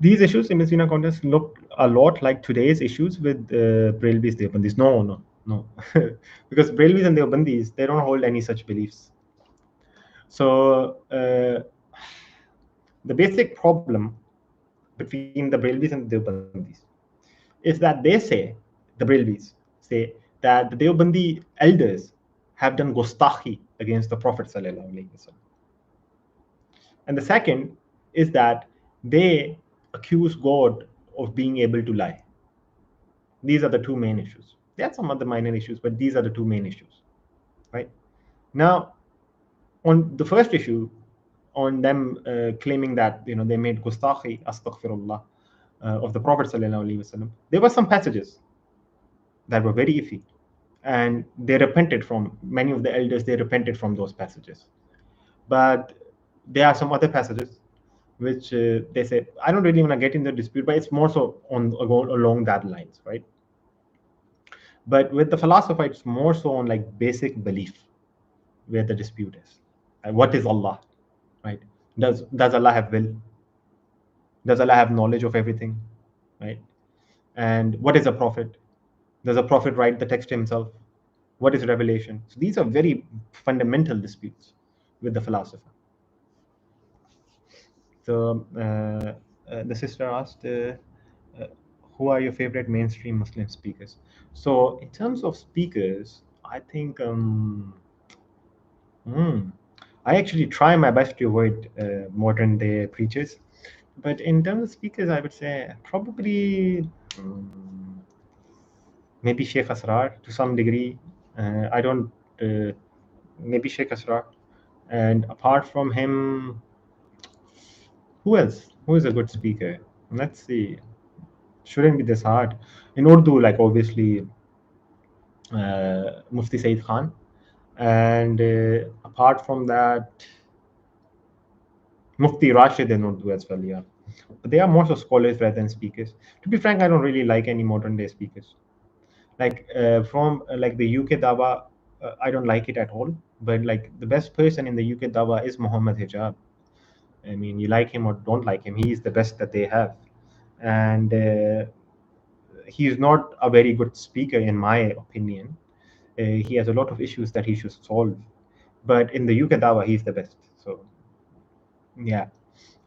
These issues, Ibn Sina contest, look a lot like today's issues with Brelvis Deobandis. No. Because Brelvis and Deobandis, they don't hold any such beliefs. So the basic problem between the Brelvis and the Deobandis is that they say, the Brelvis say, that the Deobandi elders have done gustakhi against the Prophet sallallahu alaihi wasallam. And the second is that they accuse God of being able to lie. These are the two main issues. There are some other minor issues, but these are the two main issues, right? Now, on the first issue, on them claiming that they made gustakhi, astaghfirullah, of the Prophet sallallahu alaihi wasallam, there were some passages that were very iffy, and they repented from, many of the elders, they repented from those passages. But there are some other passages which they say, I don't really want to get into the dispute, but it's more so along that lines, right? But with the philosopher, it's more so on like basic belief where the dispute is. What is Allah, right? Does Allah have will? Does Allah have knowledge of everything, right? And what is a prophet? Does a prophet write the text himself? What is revelation? So these are very fundamental disputes with the philosopher. So the sister asked, who are your favorite mainstream Muslim speakers? So in terms of speakers, I think I actually try my best to avoid modern day preachers. But in terms of speakers, I would say probably maybe Sheikh Asrar to some degree. I don't, maybe Sheikh Asrar. And apart from him, who else? Who is a good speaker? Let's see. Shouldn't be this hard. In Urdu, like obviously Mufti Said Khan. And apart from that, Mufti Rashid in Urdu as well, yeah. But they are more so scholars rather than speakers. To be frank, I don't really like any modern day speakers. Like from like the UK Dawah, I don't like it at all. But like the best person in the UK Dawah is Muhammad Hijab. I mean, you like him or don't like him, he is the best that they have. And he is not a very good speaker, in my opinion. He has a lot of issues that he should solve. But in the UK Dawah, he's the best. So, yeah.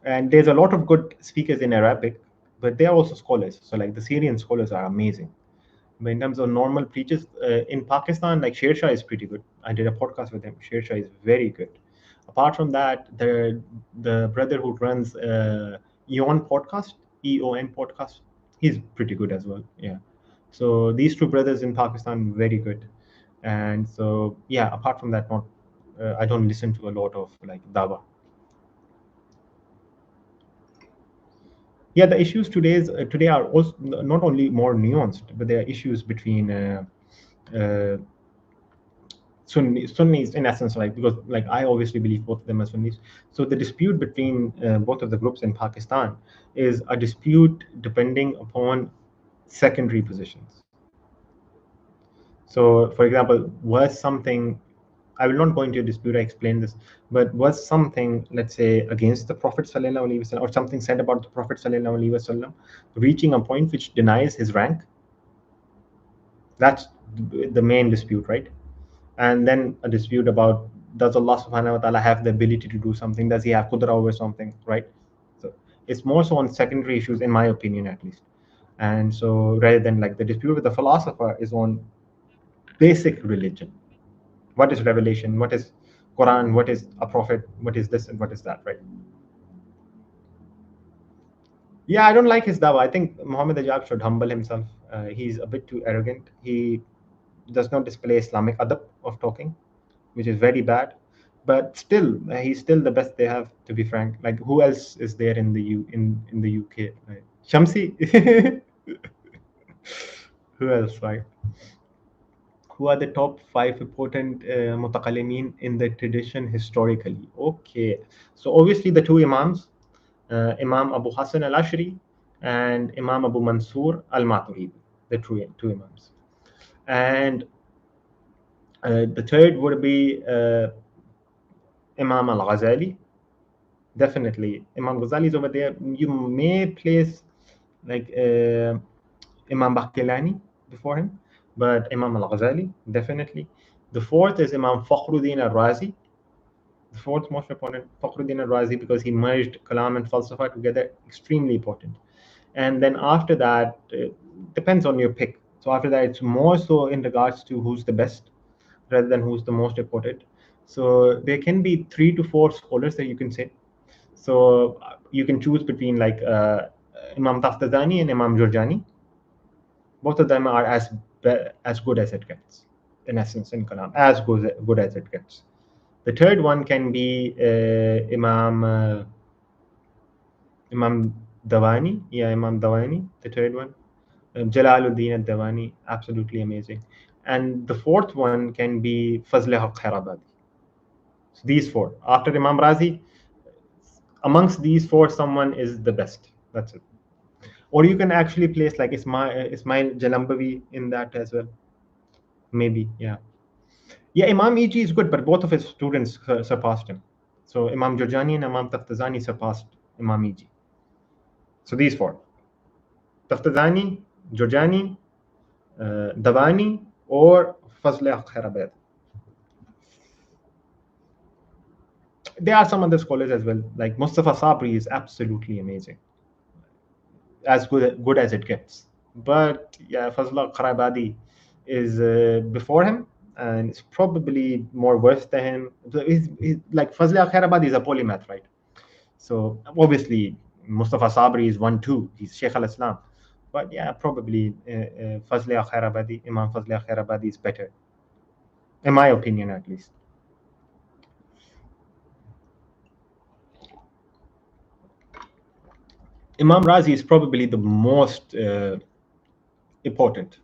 And there's a lot of good speakers in Arabic, but they are also scholars. So, like the Syrian scholars are amazing. But in terms of normal preachers in Pakistan, like Sher Shah is pretty good. I did a podcast with him. Sher Shah is very good. Apart from that, the brother who runs EON podcast, he's pretty good as well. Yeah. So these two brothers in Pakistan, very good. And so yeah, apart from that, not I don't listen to a lot of like Dawah. Yeah, the issues today are also not only more nuanced, but there are issues between Sunnis in essence, like, because like I obviously believe both of them are Sunnis. So the dispute between both of the groups in Pakistan is a dispute depending upon secondary positions. So, for example, was something, I will not go into a dispute, I explained this, but was something, let's say, against the Prophet ﷺ, or something said about the Prophet ﷺ, reaching a point which denies his rank? That's the main dispute, right? And then a dispute about, does Allah subhanahu wa ta'ala have the ability to do something? Does he have qudra over something, right? So it's more so on secondary issues, in my opinion, at least. And so rather than like the dispute with the philosopher is on basic religion. What is revelation? What is Quran? What is a prophet? What is this and what is that, right? Yeah, I don't like his dawah. I think Muhammad Ajab should humble himself. He's a bit too arrogant. He does not display Islamic adab of talking, which is very bad. But still, he's still the best they have, to be frank. Like, who else is there in the UK? Right? Shamsi. Who else, right? Who are the top five important mutakallimin in the tradition historically? Okay, so obviously the two Imams, Imam Abu Hassan al-Ashri and Imam Abu Mansur al-Maturidi, the two Imams. And the third would be Imam al-Ghazālī. Definitely, Imam Ghazali is over there. You may place like Imam Baqillani before him, but Imam al-Ghazali, definitely. The fourth is Imam Fakhruddin al-Razi. The fourth most important, Fakhruddin al-Razi, because he merged Kalam and Falsafa together, extremely important. And then after that, depends on your pick. So after that, it's more so in regards to who's the best rather than who's the most important. So there can be 3 to 4 scholars that you can say. So you can choose between like Imam Taftazani and Imam Jurjani. Both of them are as good as it gets, in essence, in Kalam, as good as it gets. The third one can be Imam Dawani. Yeah, Imam Dawani, the third one. Jalaluddin al-Dawani, absolutely amazing. And the fourth one can be Fazl Haq Khairabadi. So these four. After Imam Razi, amongst these four, someone is the best. That's it. Or you can actually place like Ismail Jalambawi in that as well. Maybe, yeah. Yeah, Imam E.G. is good, but both of his students surpassed him. So Imam Jurjani and Imam Taftazani surpassed Imam E.G. So these four. Taftazani, Jurjani, Dawani, or Fazl Khairabad. There are some other scholars as well, like Mustafa Sabri is absolutely amazing, as good as it gets. But yeah, Fazl Khairabadi is before him, and it's probably more worse than him. So he's like Fazl Khairabadi is a polymath, right? So obviously Mustafa Sabri is one too. He's Sheikh al-Islam. But yeah, probably Fazl Khairabadi, Imam Fazl Khairabadi is better, in my opinion at least. Imam Razi is probably the most important,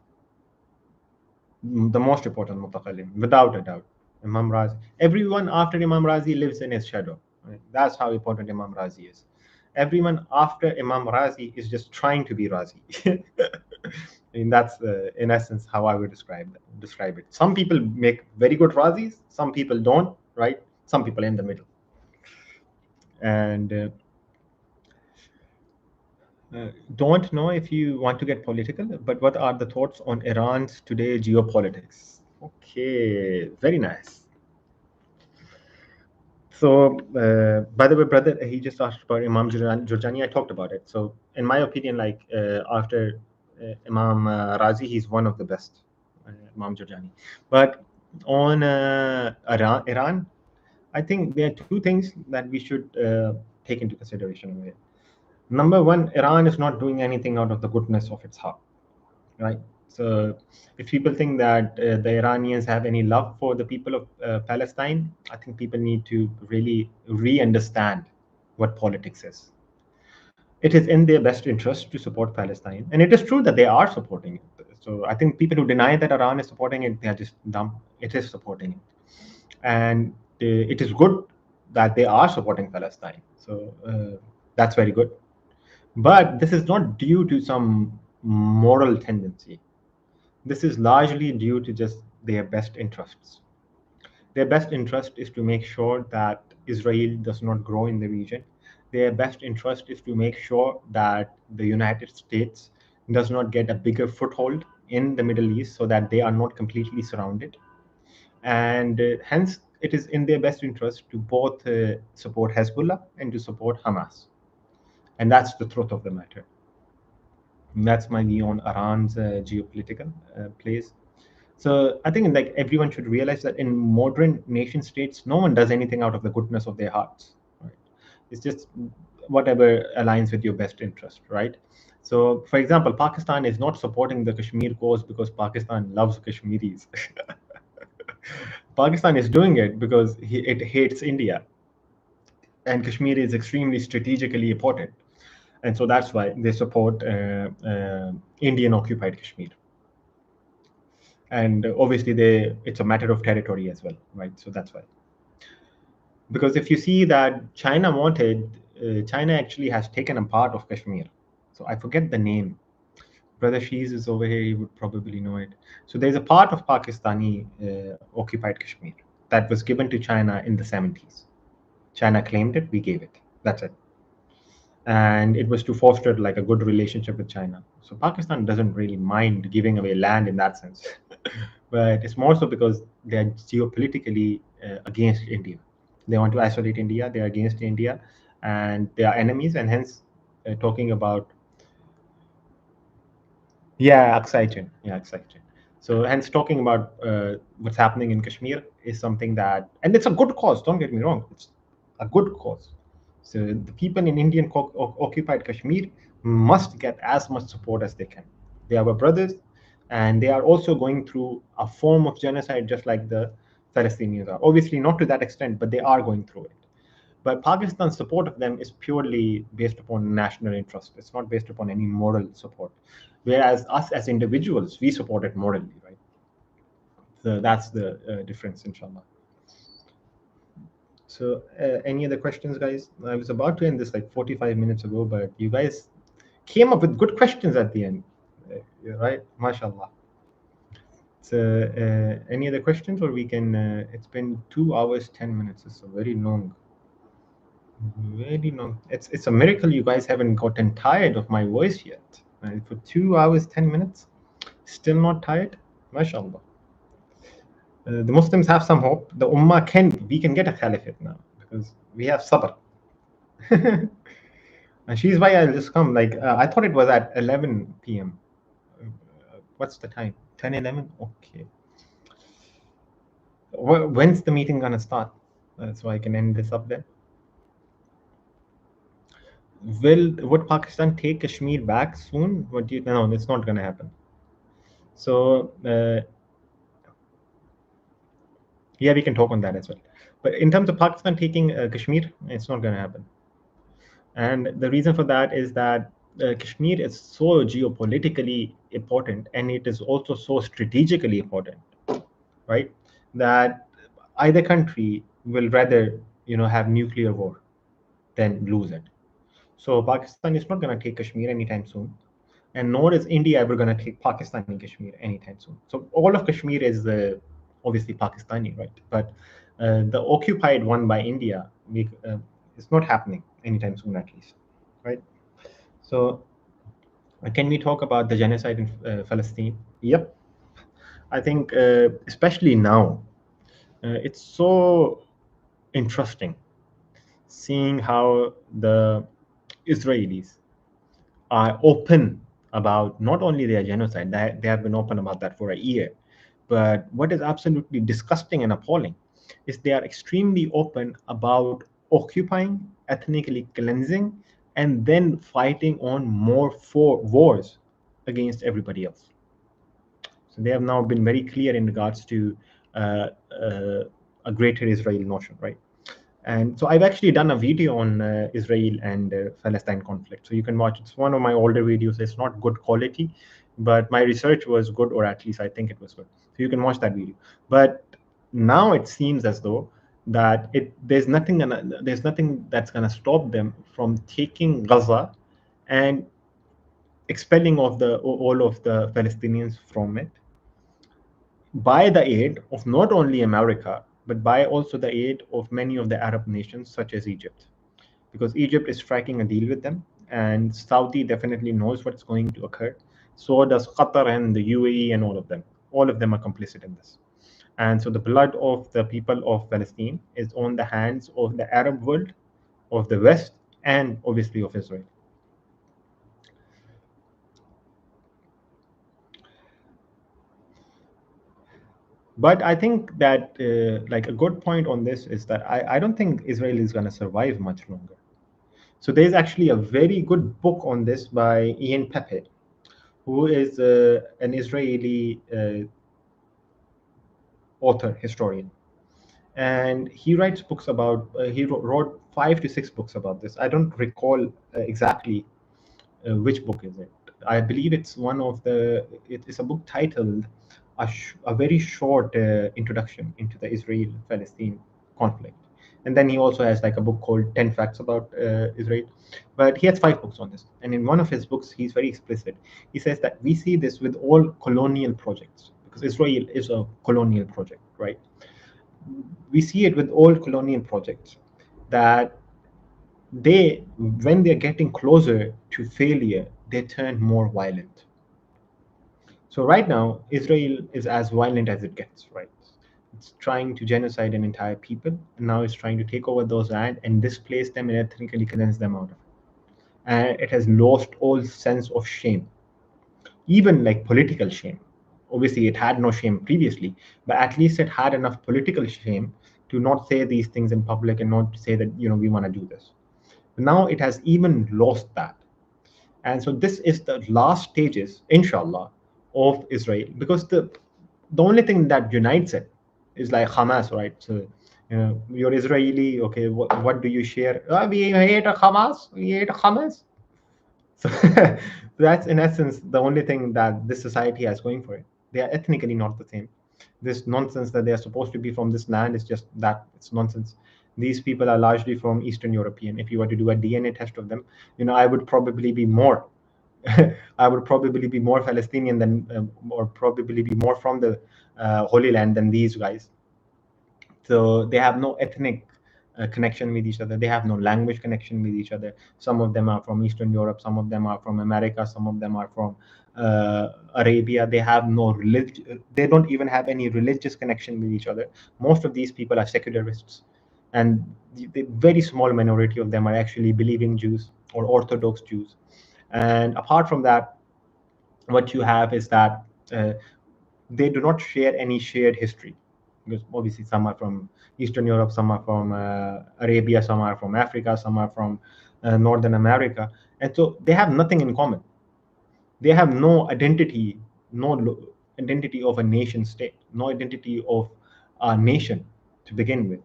mutakallim, without a doubt. Imam Razi. Everyone after Imam Razi lives in his shadow. Right? That's how important Imam Razi is. Everyone after Imam Razi is just trying to be Razi. I mean, that's in essence how I would describe it. Some people make very good Razis, some people don't, right? Some people in the middle. And don't know if you want to get political, but what are the thoughts on Iran's today geopolitics? Okay, very nice. So, by the way, brother, he just asked about Imam Jurjani. I talked about it. So, in my opinion, like after Imam Razi, he's one of the best, Imam Jurjani. But on Iran, I think there are two things that we should take into consideration. Number one, Iran is not doing anything out of the goodness of its heart, right? So if people think that the Iranians have any love for the people of Palestine, I think people need to really re-understand what politics is. It is in their best interest to support Palestine. And it is true that they are supporting it. So I think people who deny that Iran is supporting it, they are just dumb. It is supporting it. And it is good that they are supporting Palestine. So that's very good. But this is not due to some moral tendency. This is largely due to just their best interests. Their best interest is to make sure that Israel does not grow in the region. Their best interest is to make sure that the United States does not get a bigger foothold in the Middle East so that they are not completely surrounded. And hence, it is in their best interest to both support Hezbollah and to support Hamas. And that's the truth of the matter. That's my view on Iran's geopolitical place. So I think like everyone should realize that in modern nation states, no one does anything out of the goodness of their hearts. Right? It's just whatever aligns with your best interest, right? So, for example, Pakistan is not supporting the Kashmir cause because Pakistan loves Kashmiris. Pakistan is doing it because it hates India, and Kashmir is extremely strategically important, and so that's why they support Indian occupied Kashmir. And obviously, it's a matter of territory as well, right? So that's why. Because if you see that China actually has taken a part of Kashmir. So I forget the name. Brother Shees is over here, he would probably know it. So there's a part of Pakistani occupied Kashmir that was given to China in the 70s. China claimed it, we gave it. That's it. And it was to foster like a good relationship with China. So Pakistan doesn't really mind giving away land in that sense. But it's more so because they're geopolitically against India. They want to isolate India, they're against India, and they are enemies, and hence talking about exciting. So hence talking about what's happening in Kashmir is something that, and it's a good cause, don't get me wrong, it's a good cause. So the people in Indian occupied Kashmir must get as much support as they can. They are our brothers, and they are also going through a form of genocide just like the Palestinians are. Obviously not to that extent, but they are going through it. But Pakistan's support of them is purely based upon national interest. It's not based upon any moral support. Whereas us as individuals, we support it morally, right? So that's the difference, inshallah. So any other questions, guys? I was about to end this like 45 minutes ago, but you guys came up with good questions at the end. Right? MashaAllah. So any other questions, or we can, it's been 2 hours, 10 minutes. It's a very long. Very long. It's a miracle you guys haven't gotten tired of my voice yet. For 2 hours, 10 minutes, still not tired? MashaAllah. The Muslims have some hope. The Ummah we can get a caliphate now because we have sabr. And she's why I'll just come. Like, I thought it was at 11 p.m. What's the time? 10, 11? Okay. When's the meeting gonna start? So I can end this up then. Would Pakistan take Kashmir back soon? No, it's not going to happen. So yeah, we can talk on that as well. But in terms of Pakistan taking Kashmir, it's not going to happen. And the reason for that is that Kashmir is so geopolitically important, and it is also so strategically important, right? That either country will rather, have nuclear war than lose it. So Pakistan is not going to take Kashmir anytime soon, and nor is India ever going to take Pakistani Kashmir anytime soon. So all of Kashmir is obviously Pakistani, right? But the occupied one by India, it's not happening anytime soon, at least, right? So can we talk about the genocide in Palestine? Yep. I think especially now, it's so interesting seeing how the Israelis are open about not only their genocide, they have been open about that for a year, but what is absolutely disgusting and appalling is they are extremely open about occupying, ethnically cleansing, and then fighting on more for wars against everybody else. So they have now been very clear in regards to a greater Israel notion, right? And so I've actually done a video on Israel and Palestine conflict. So you can watch. It's one of my older videos. It's not good quality, but my research was good, or at least I think it was good. So you can watch that video. But now it seems as though that there's nothing that's gonna stop them from taking Gaza and expelling all of the Palestinians from it by the aid of not only America, but by also the aid of many of the Arab nations, such as Egypt, because Egypt is striking a deal with them, and Saudi definitely knows what's going to occur. So does Qatar and the UAE and all of them. All of them are complicit in this. And so the blood of the people of Palestine is on the hands of the Arab world, of the West, and obviously of Israel. But I think that like a good point on this is that I don't think Israel is going to survive much longer. So there's actually a very good book on this by Ian Pepe, who is an Israeli author, historian. And he writes books about, he wrote 5 to 6 books about this. I don't recall exactly which book is it. I believe it's one of the, it's a book titled a very short introduction into the Israel-Palestine conflict. And then he also has like a book called 10 Facts About Israel. But he has 5 books on this. And in one of his books, he's very explicit. He says that we see this with all colonial projects, because Israel is a colonial project, right? We see it with all colonial projects, that they, when they're getting closer to failure, they turn more violent. So right now, Israel is as violent as it gets, right? It's trying to genocide an entire people, and now it's trying to take over those land and displace them and ethnically cleanse them out of it. And it has lost all sense of shame, even like political shame. Obviously, it had no shame previously, but at least it had enough political shame to not say these things in public and not say that, you know, we want to do this. Now it has even lost that. And so this is the last stages, inshallah, of Israel, because the only thing that unites it is like Hamas, right? So, you know, you're Israeli, okay, what do you share? Oh, we hate Hamas, we hate Hamas. So that's in essence the only thing that this society has going for it. They are ethnically not the same. This nonsense that they are supposed to be from this land is just that, it's nonsense. These people are largely from Eastern European. If you were to do a DNA test of them, you know, I would probably be more I would probably be more Palestinian than, or probably be more from the Holy Land than these guys. So they have no ethnic connection with each other. They have no language connection with each other. Some of them are from Eastern Europe. Some of them are from America. Some of them are from Arabia. They have no religion. They don't even have any religious connection with each other. Most of these people are secularists, and the very small minority of them are actually believing Jews or Orthodox Jews. And apart from that, what you have is that they do not share any shared history, because obviously some are from Eastern Europe, some are from Arabia, some are from Africa, some are from Northern America, and so they have nothing in common. They have no identity, identity of a nation state, no identity of a nation to begin with,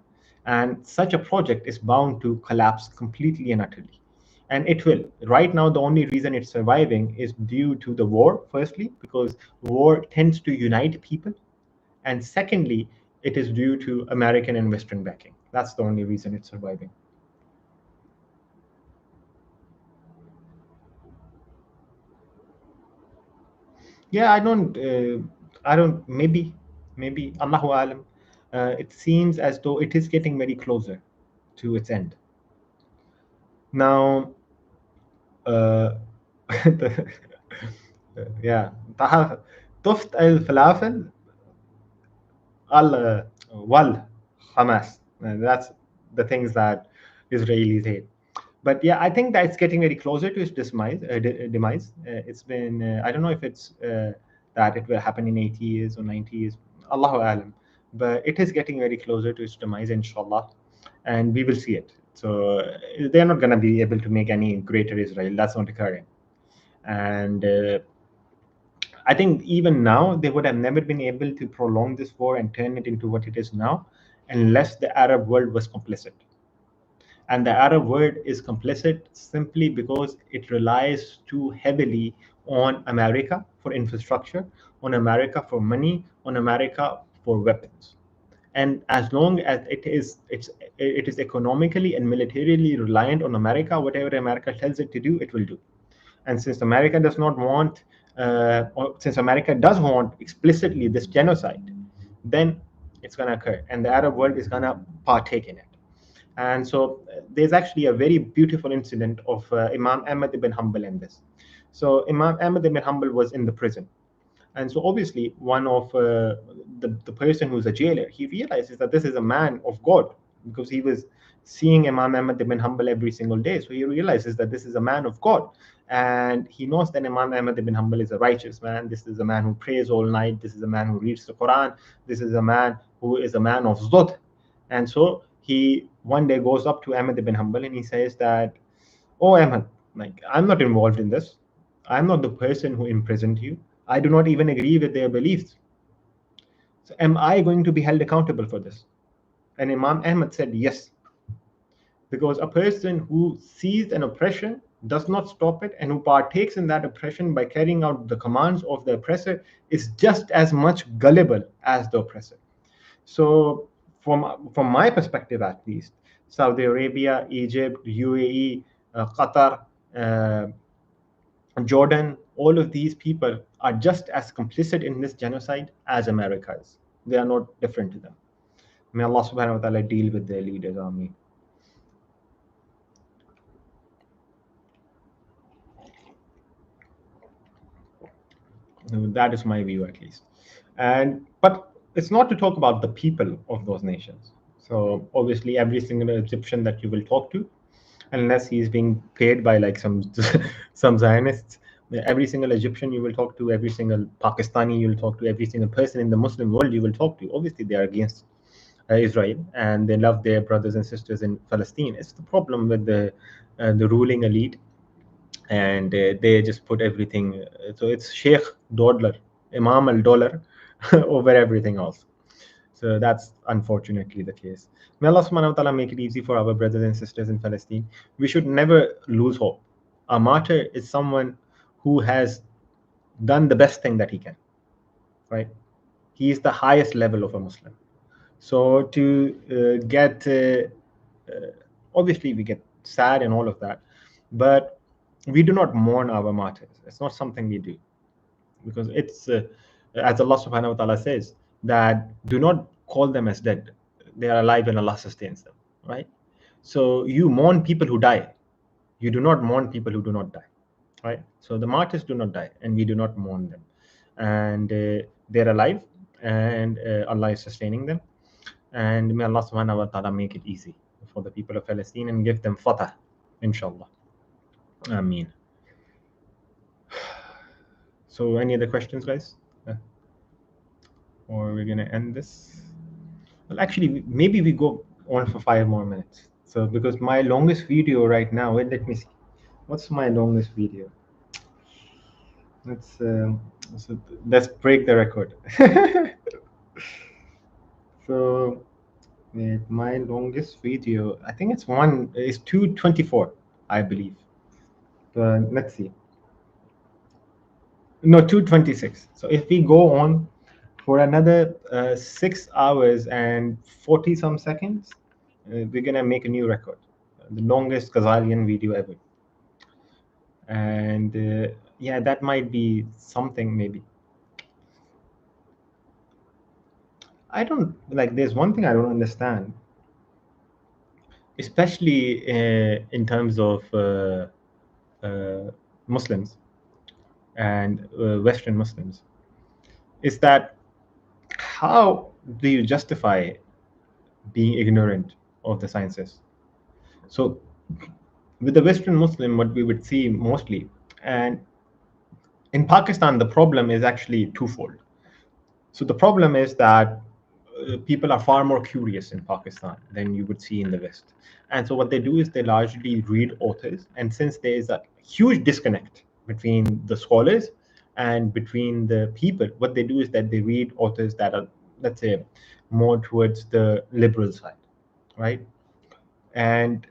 and such a project is bound to collapse completely and utterly. And it will. Right now, the only reason it's surviving is due to the war, firstly, because war tends to unite people. And secondly, it is due to American and Western backing. That's the only reason it's surviving. Yeah, I don't, maybe, Allahu Alam. It seems as though it is getting very closer to its end. Now, uh, the, yeah, طفت الفلافل al wal Hamas. That's the things that Israelis hate. But yeah, I think that it's getting very closer to its demise. It's been, I don't know if it's that it will happen in 80 years or 90 years, Allahu Alam. But it is getting very closer to its demise, inshallah. And we will see it. So they're not going to be able to make any greater Israel. That's not occurring. And I think even now, they would have never been able to prolong this war and turn it into what it is now unless the Arab world was complicit. And the Arab world is complicit simply because it relies too heavily on America for infrastructure, on America for money, on America for weapons. And as long as it is economically and militarily reliant on America, whatever America tells it to do, it will do. And since America does not want, or since America does want explicitly this genocide, then it's going to occur, and the Arab world is going to partake in it. And so there's actually a very beautiful incident of Imam Ahmad ibn Hanbal in this. So Imam Ahmad ibn Hanbal was in the prison. And so obviously one of the person who's a jailer, he realizes that this is a man of God, because he was seeing Imam Ahmad ibn Hanbal every single day. So he realizes that this is a man of God. And he knows that Imam Ahmad ibn Hanbal is a righteous man. This is a man who prays all night. This is a man who reads the Quran. This is a man who is a man of Zuhd. And so he one day goes up to Ahmad ibn Hanbal and he says that, "Oh, Ahmad, like, I'm not involved in this. I'm not the person who imprisoned you. I do not even agree with their beliefs. So am I going to be held accountable for this?" And Imam Ahmad said, yes, because a person who sees an oppression, does not stop it, and who partakes in that oppression by carrying out the commands of the oppressor is just as much gullible as the oppressor. So from my perspective, at least, Saudi Arabia, Egypt, UAE, Qatar, Jordan, all of these people are just as complicit in this genocide as America is. They are not different to them. May Allah subhanahu wa ta'ala deal with their leaders. Ameen. That is my view, at least. But it's not to talk about the people of those nations. So obviously, every single Egyptian that you will talk to, unless he's being paid by like some some Zionists, every single Egyptian you will talk to, every single Pakistani you will talk to, every single person in the Muslim world you will talk to, obviously they are against Israel, and they love their brothers and sisters in Palestine. It's the problem with the ruling elite, and they just put everything. So it's Sheikh Dodler, Imam al-Dollar, over everything else. So that's unfortunately the case. May Allah subhanahu wa ta'ala make it easy for our brothers and sisters in Palestine. We should never lose hope. A martyr is someone who has done the best thing that he can, right? He is the highest level of a Muslim. So to get, obviously we get sad and all of that, but we do not mourn our martyrs. It's not something we do, because it's, as Allah subhanahu wa ta'ala says, that do not call them as dead. They are alive and Allah sustains them, right? So you mourn people who die. You do not mourn people who do not die, right? So the martyrs do not die, and we do not mourn them. And they're alive, and Allah is sustaining them. And may Allah subhanahu wa ta'ala make it easy for the people of Palestine and give them fatah, inshallah. Ameen. So any other questions, guys? Or we're gonna end this? Well, actually, maybe we go on for 5 more minutes. So because my longest video right now, wait, let me see. What's my longest video? Let's break the record. So my longest video, I think it's 2:24, I believe. But let's see. No, 2:26. So if we go on for another 6 hours and 40 some seconds, we're gonna make a new record, the longest Ghazalian video ever. And yeah, that might be something. Maybe I don't like. There's one thing I don't understand, especially in terms of Muslims and Western Muslims, is that how do you justify being ignorant of the sciences? So with the Western Muslim, what we would see mostly, and in Pakistan, the problem is actually twofold. So the problem is that people are far more curious in Pakistan than you would see in the West. And so what they do is they largely read authors. And since there is a huge disconnect between the scholars and between the people, what they do is that they read authors that are, let's say, more towards the liberal side, right? And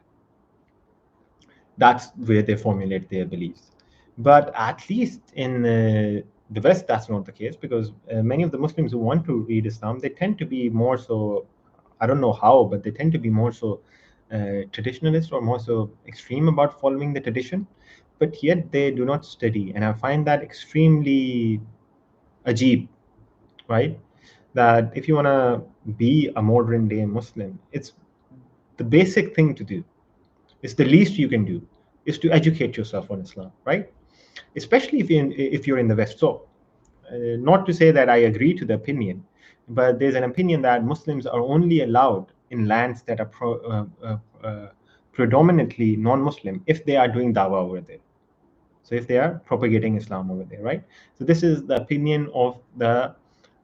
that's where they formulate their beliefs. But at least in the West, that's not the case, because many of the Muslims who want to read Islam, they tend to be more so, I don't know how, but they tend to be more so traditionalist or more so extreme about following the tradition, but yet they do not study. And I find that extremely ajib, right? That if you want to be a modern day Muslim, it's the basic thing to do. It's the least you can do, is to educate yourself on Islam, right? Especially if you're in the West. So, not to say that I agree to the opinion, but there's an opinion that Muslims are only allowed in lands that are predominantly non-Muslim if they are doing dawah over there. So if they are propagating Islam over there, right? So this is the opinion of the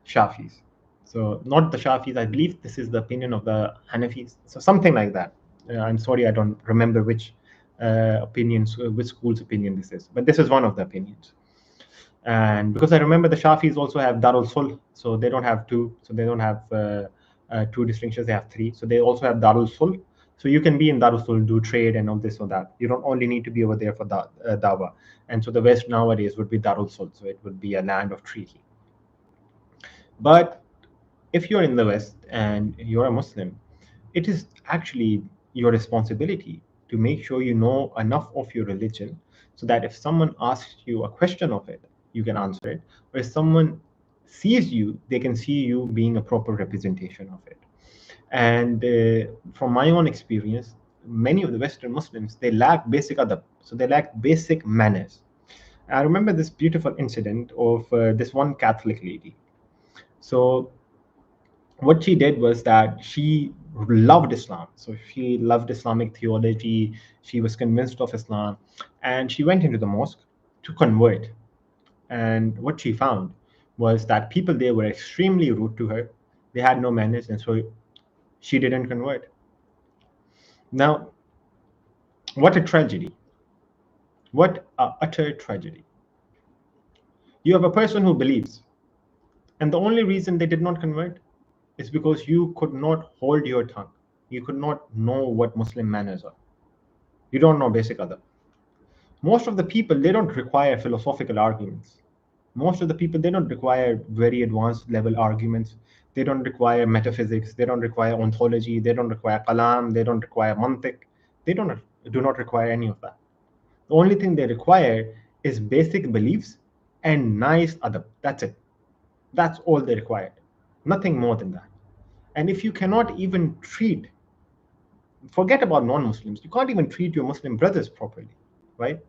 Shafis. So not the Shafis, I believe this is the opinion of the Hanafis. So something like that. I'm sorry, I don't remember which which school's opinion this is, but this is one of the opinions. And because I remember the Shafis also have Darul Sulh, so they don't have two, so they don't have two distinctions, they have three. So they also have Darul Sulh. So you can be in Darul Sulh, do trade and all this or that. You don't only need to be over there for Dawah. And so the West nowadays would be Darul Sulh, so it would be a land of treaty. But if you're in the West and you're a Muslim, it is actually your responsibility to make sure you know enough of your religion so that if someone asks you a question of it, you can answer it. Or if someone sees you, they can see you being a proper representation of it. And from my own experience, many of the Western Muslims, they lack basic adab. So they lack basic manners. I remember this beautiful incident of this one Catholic lady. So what she did was that she loved Islam. So she loved Islamic theology. She was convinced of Islam. And she went into the mosque to convert. And what she found was that people there were extremely rude to her. They had no manners. And so she didn't convert. Now, what a tragedy. What an utter tragedy. You have a person who believes. And the only reason they did not convert is because you could not hold your tongue. You could not know what Muslim manners are. You don't know basic adab. Most of the people, they don't require philosophical arguments. Most of the people, they don't require very advanced level arguments. They don't require metaphysics. They don't require ontology. They don't require kalam. They don't require mantiq. They do not require any of that. The only thing they require is basic beliefs and nice adab. That's it. That's all they require. Nothing more than that. And if you cannot even forget about non-Muslims, you can't even treat your Muslim brothers properly, right?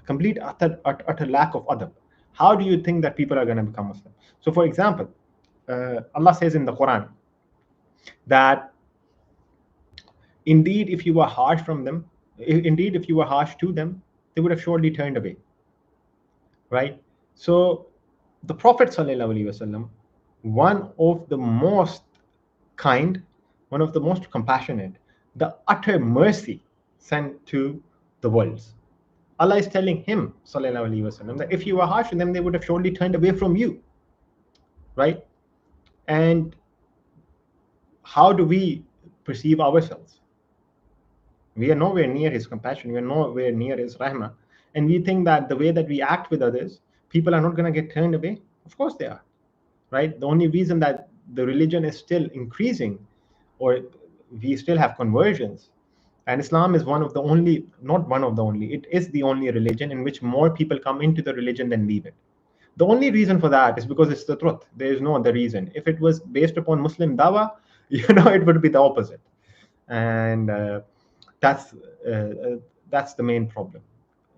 A complete utter lack of adab. How do you think that people are going to become Muslim? So for example, Allah says in the Quran that indeed if you were harsh from them, indeed if you were harsh to them, they would have surely turned away, right? So the Prophet ﷺ, one of the most kind, one of the most compassionate, the utter mercy sent to the worlds. Allah is telling him, ﷺ, that if you were harsh to them, they would have surely turned away from you, right? And how do we perceive ourselves? We are nowhere near his compassion. We are nowhere near his rahmah. And we think that the way that we act with others, people are not going to get turned away. Of course they are, right? The only reason that the religion is still increasing, or we still have conversions, and Islam is one of the only, not one of the only, it is the only religion in which more people come into the religion than leave it. The only reason for that is because it's the truth. There is no other reason. If it was based upon Muslim dawah, it would be the opposite. And that's the main problem,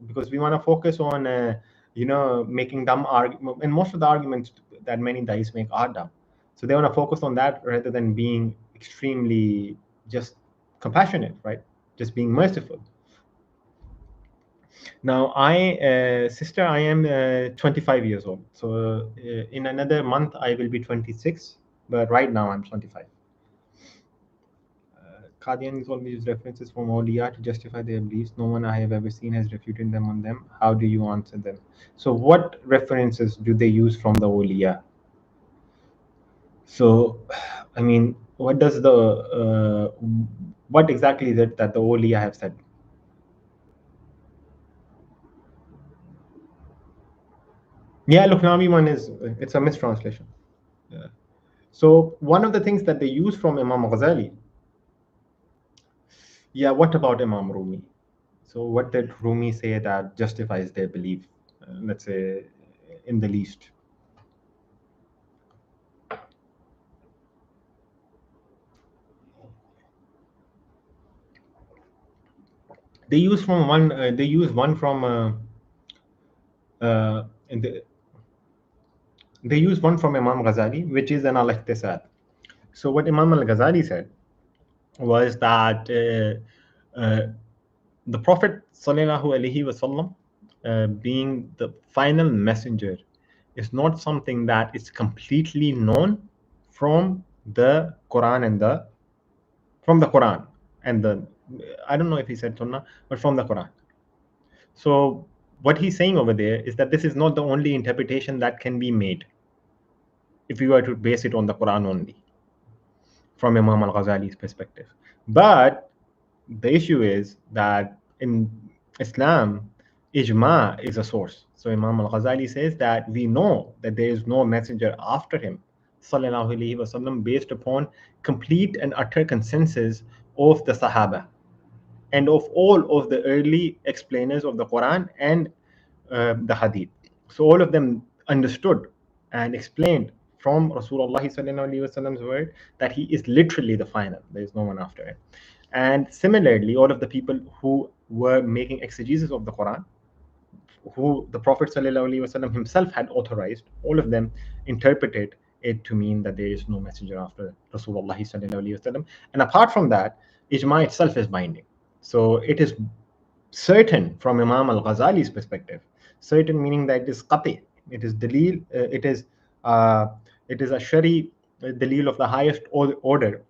because we want to focus on making dumb arguments, and most of the arguments that many dais make are dumb. So they want to focus on that rather than being extremely just compassionate, right? Just being merciful. Now, sister, I am 25 years old. So in another month, I will be 26. But right now, I'm 25. Qadianis always use references from awliya to justify their beliefs. No one I have ever seen has refuted them on them. How do you answer them? So what references do they use from the awliya? So, I mean, what does what exactly is it that the awliya have said? Yeah, Lughnawi one it's a mistranslation. Yeah. So one of the things that they use from Imam Ghazali. Yeah, what about Imam Rumi? So what did Rumi say that justifies their belief, let's say, in the least? They use from one. They use one from. They use one from Imam Ghazali, which is an al-Ikhtisar. So what Imam al-Ghazali said was that the Prophet sallallahu alaihi wasallam, being the final messenger, is not something that is completely known from the Quran and the Quran and the, I don't know if he said Sunnah, but from the Quran. So what he's saying over there is that this is not the only interpretation that can be made if we were to base it on the Quran only, from Imam al-Ghazali's perspective. But the issue is that in Islam, ijma is a source. So Imam al-Ghazali says that we know that there is no messenger after him, sallallahu alaihi wasallam, based upon complete and utter consensus of the Sahaba and of all of the early explainers of the Quran and the Hadith. So all of them understood and explained from Rasulullah sallallahu alaihi wasallam's word that he is literally the final. There is no one after him. And similarly, all of the people who were making exegesis of the Quran, who the Prophet ﷺ himself had authorized, all of them interpreted it to mean that there is no messenger after Rasulullah ﷺ. And apart from that, ijma itself is binding. So it is certain from Imam al-Ghazali's perspective, certain meaning that it is qati, it is dalil, it is a shari dalil of the highest order,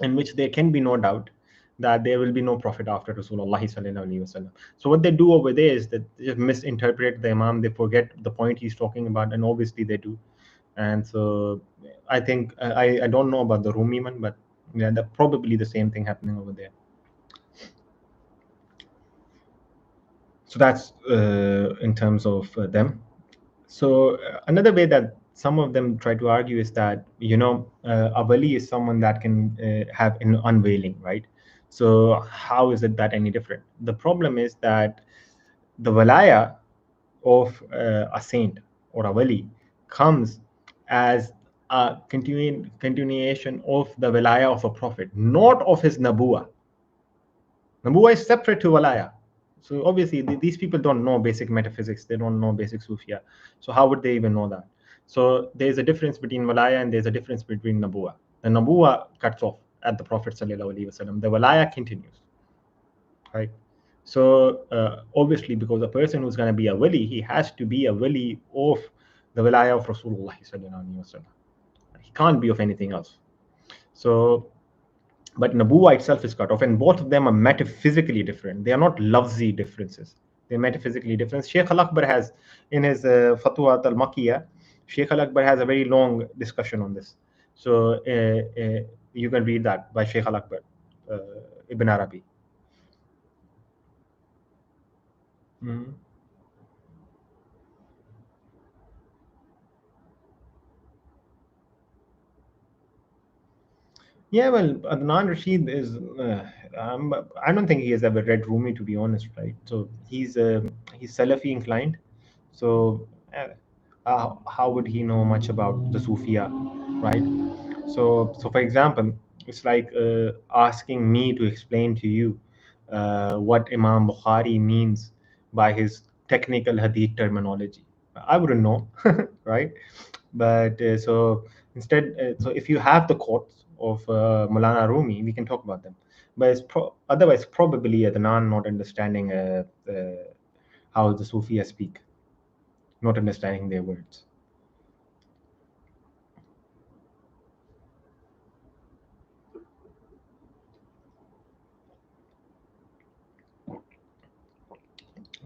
in which there can be no doubt that there will be no prophet after Rasulullah sallallahu alaihi wasallam. So what they do over there is that they just misinterpret the Imam, they forget the point he's talking about, and obviously they do. And so I think I don't know about the Rumi one, but yeah, that probably the same thing happening over there. So that's in terms of them. So another way that some of them try to argue is that, a wali is someone that can have an unveiling, right? So how is it that any different? The problem is that the walaya of a saint or a wali comes as a continuation of the walaya of a prophet, not of his nabuwa. Nabuwa is separate to walaya. So obviously these people don't know basic metaphysics, they don't know basic Sufia. So how would they even know that? So there's a difference between walaya and there's a difference between nabuwa. The nabuwa cuts off at the Prophet sallallahu alaihi wasallam. The walaya continues, right? So obviously, because a person who's going to be a wali, he has to be a wali of the walaya of Rasulullah sallallahu alaihi wasallam. He can't be of anything else. So but Nabuwa itself is cut off, and both of them are metaphysically different. They are not lafzi differences. They're metaphysically different. Sheikh Al-Akbar has, in his Fatwa al-Makkiyah, Sheikh Al-Akbar has a very long discussion on this. So you can read that by Sheikh Al-Akbar, Ibn Arabi. Mm-hmm. Yeah, well, Adnan Rashid is. I don't think he has ever read Rumi, to be honest, right? So he's Salafi inclined. So how would he know much about the Sufia, right? So for example, it's like asking me to explain to you what Imam Bukhari means by his technical hadith terminology. I wouldn't know, right? But so instead, so if you have the quotes of Maulana Rumi, we can talk about them. But it's otherwise probably Adnan not understanding how the Sufia speak, not understanding their words.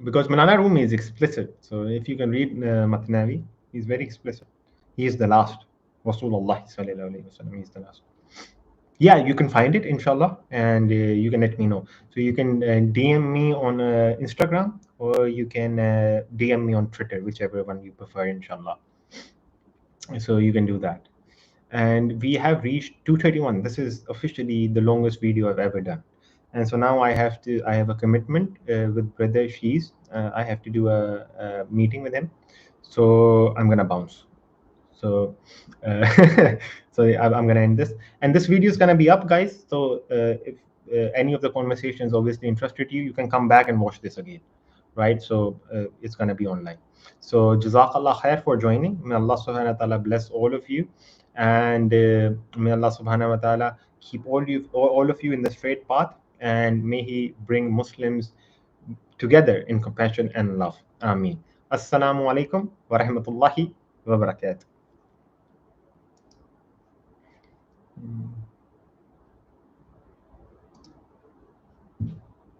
Because Maulana Rumi is explicit. So if you can read Matnavi, he's very explicit. He is the last. Rasulullah sallallahu alaihi wasallam, he is the last. Yeah, you can find it, inshallah, and you can let me know. So you can DM me on Instagram, or you can DM me on Twitter, whichever one you prefer, inshallah. So you can do that. And we have reached 231. This is officially the longest video I've ever done. And so now I have a commitment with brother Shees. I have to do a meeting with him. So I'm gonna bounce. So so I'm gonna end this, and this video is gonna be up, guys. So if any of the conversations obviously interested you, you can come back and watch this again, right? So it's gonna be online. So jazakallah khair for joining. May Allah subhanahu wa ta'ala bless all of you, and may Allah subhanahu wa ta'ala keep all of you in the straight path, and may He bring Muslims together in compassion and love. Ameen. Assalamu alaikum wa rahmatullahi wa barakatuh.